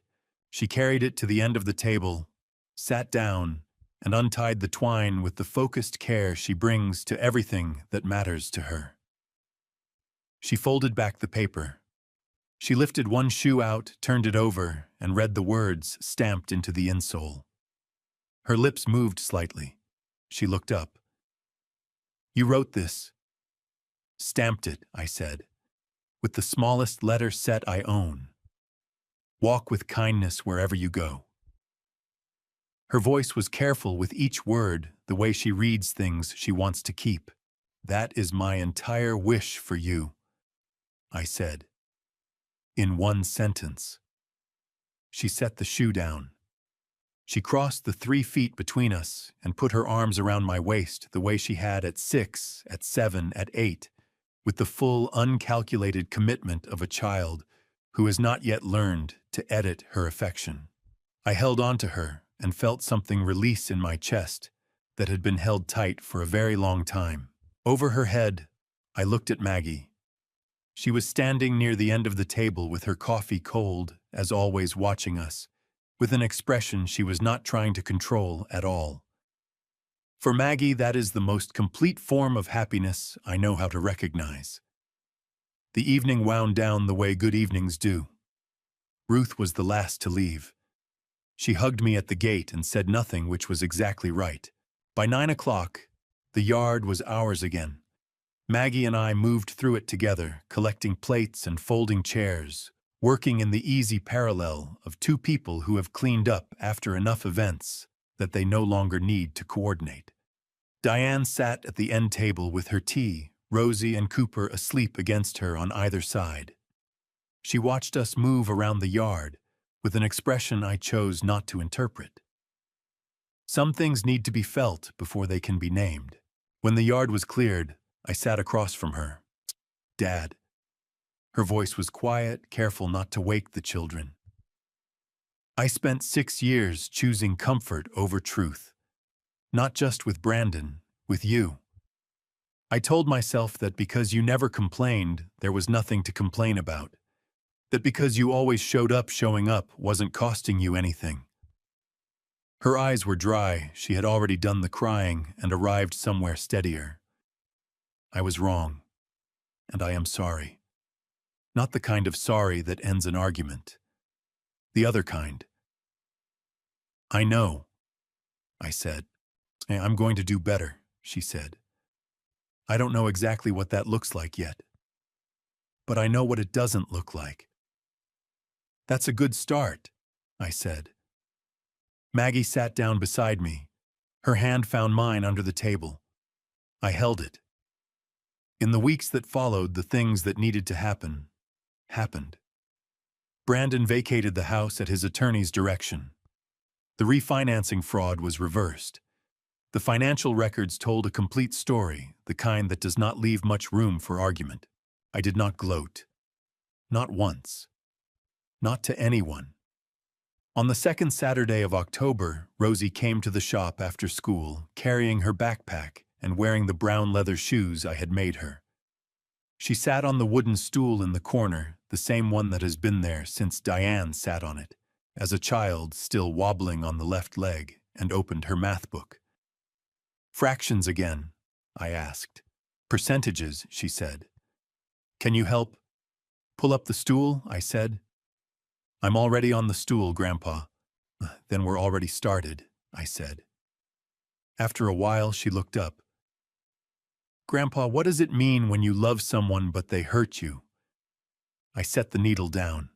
She carried it to the end of the table, sat down, and untied the twine with the focused care she brings to everything that matters to her. She folded back the paper. She lifted one shoe out, turned it over, and read the words stamped into the insole. Her lips moved slightly. She looked up. "You wrote this." "Stamped it," I said, "with the smallest letter set I own. Walk with kindness wherever you go." Her voice was careful with each word, the way she reads things she wants to keep. "That is my entire wish for you," I said. In one sentence. She set the shoe down. She crossed the 3 feet between us and put her arms around my waist the way she had at 6, at 7, at 8, with the full, uncalculated commitment of a child who has not yet learned to edit her affection. I held on to her and felt something release in my chest that had been held tight for a very long time. Over her head, I looked at Maggie. She was standing near the end of the table with her coffee cold, as always watching us, with an expression she was not trying to control at all. For Maggie, that is the most complete form of happiness I know how to recognize. The evening wound down the way good evenings do. Ruth was the last to leave. She hugged me at the gate and said nothing, which was exactly right. By 9 o'clock, the yard was ours again. Maggie and I moved through it together, collecting plates and folding chairs, working in the easy parallel of 2 people who have cleaned up after enough events that they no longer need to coordinate. Diane sat at the end table with her tea, Rosie and Cooper asleep against her on either side. She watched us move around the yard with an expression I chose not to interpret. Some things need to be felt before they can be named. When the yard was cleared, I sat across from her. "Dad." Her voice was quiet, careful not to wake the children. "I spent 6 years choosing comfort over truth. Not just with Brandon, with you. I told myself that because you never complained, there was nothing to complain about. That because you always showed up, showing up wasn't costing you anything." Her eyes were dry. She had already done the crying and arrived somewhere steadier. "I was wrong, and I am sorry. Not the kind of sorry that ends an argument. The other kind." "I know," I said. "I'm going to do better," she said. I don't know exactly what that looks like yet, but I know what it doesn't look like. That's a good start, I said. Maggie sat down beside me. Her hand found mine under the table. I held it. In the weeks that followed, the things that needed to happen, happened. Brandon vacated the house at his attorney's direction. The refinancing fraud was reversed. The financial records told a complete story, the kind that does not leave much room for argument. I did not gloat. Not once. Not to anyone. On the second Saturday of October, Rosie came to the shop after school, carrying her backpack and wearing the brown leather shoes I had made her. She sat on the wooden stool in the corner, the same one that has been there since Diane sat on it, as a child still wobbling on the left leg, and opened her math book. "Fractions again?" I asked. "Percentages," she said. "Can you help?" "Pull up the stool," I said. "I'm already on the stool, Grandpa." "Then we're already started," I said. After a while, she looked up. "Grandpa, what does it mean when you love someone but they hurt you?" I set the needle down.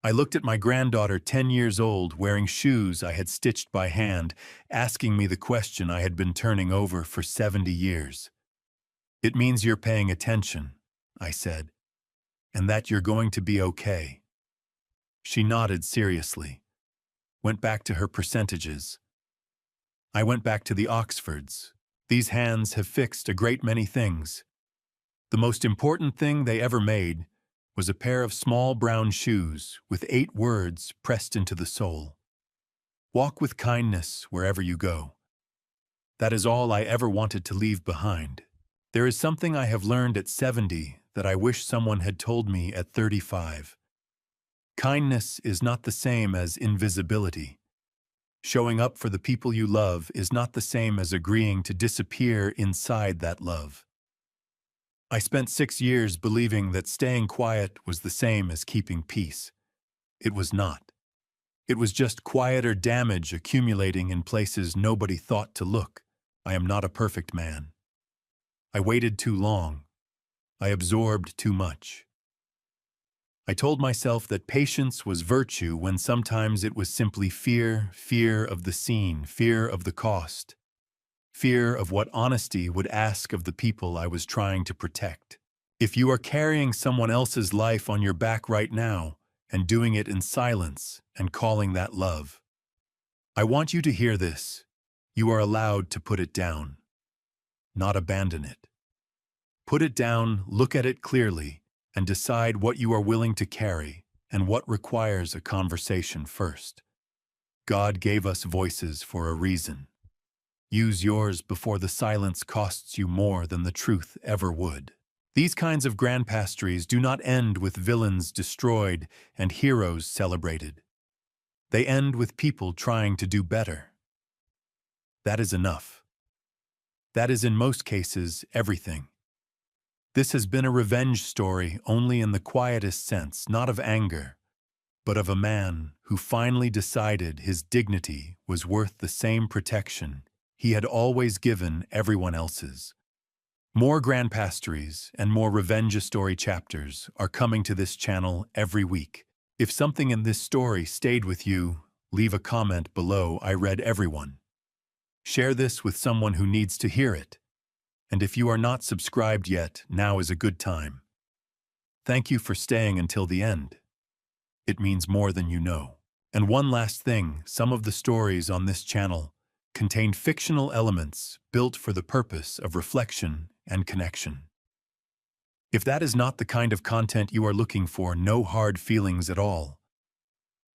I looked at my granddaughter, 10 years old, wearing shoes I had stitched by hand, asking me the question I had been turning over for 70 years. "It means you're paying attention," I said, "and that you're going to be okay." She nodded seriously, went back to her percentages. I went back to the Oxfords. These hands have fixed a great many things. The most important thing they ever made was a pair of small brown shoes with 8 words pressed into the sole. "Walk with kindness wherever you go." That is all I ever wanted to leave behind. There is something I have learned at 70 that I wish someone had told me at 35. Kindness is not the same as invisibility. Showing up for the people you love is not the same as agreeing to disappear inside that love. I spent 6 years believing that staying quiet was the same as keeping peace. It was not. It was just quieter damage accumulating in places nobody thought to look. I am not a perfect man. I waited too long. I absorbed too much. I told myself that patience was virtue when sometimes it was simply fear of the scene, fear of the cost, fear of what honesty would ask of the people I was trying to protect. If you are carrying someone else's life on your back right now and doing it in silence and calling that love, I want you to hear this. You are allowed to put it down, not abandon it. Put it down, look at it clearly, and decide what you are willing to carry and what requires a conversation first. God gave us voices for a reason. Use yours before the silence costs you more than the truth ever would. These kinds of grandpastries do not end with villains destroyed and heroes celebrated. They end with people trying to do better. That is enough. That is in most cases everything. This has been a revenge story only in the quietest sense, not of anger, but of a man who finally decided his dignity was worth the same protection he had always given everyone else's. More grandpastries and more revenge story chapters are coming to this channel every week. If something in this story stayed with you, leave a comment below. I read everyone. Share this with someone who needs to hear it. And if you are not subscribed yet, now is a good time. Thank you for staying until the end. It means more than you know. And one last thing, some of the stories on this channel contain fictional elements built for the purpose of reflection and connection. If that is not the kind of content you are looking for, no hard feelings at all.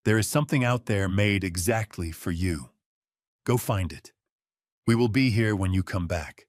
There is something out there made exactly for you. Go find it. We will be here when you come back.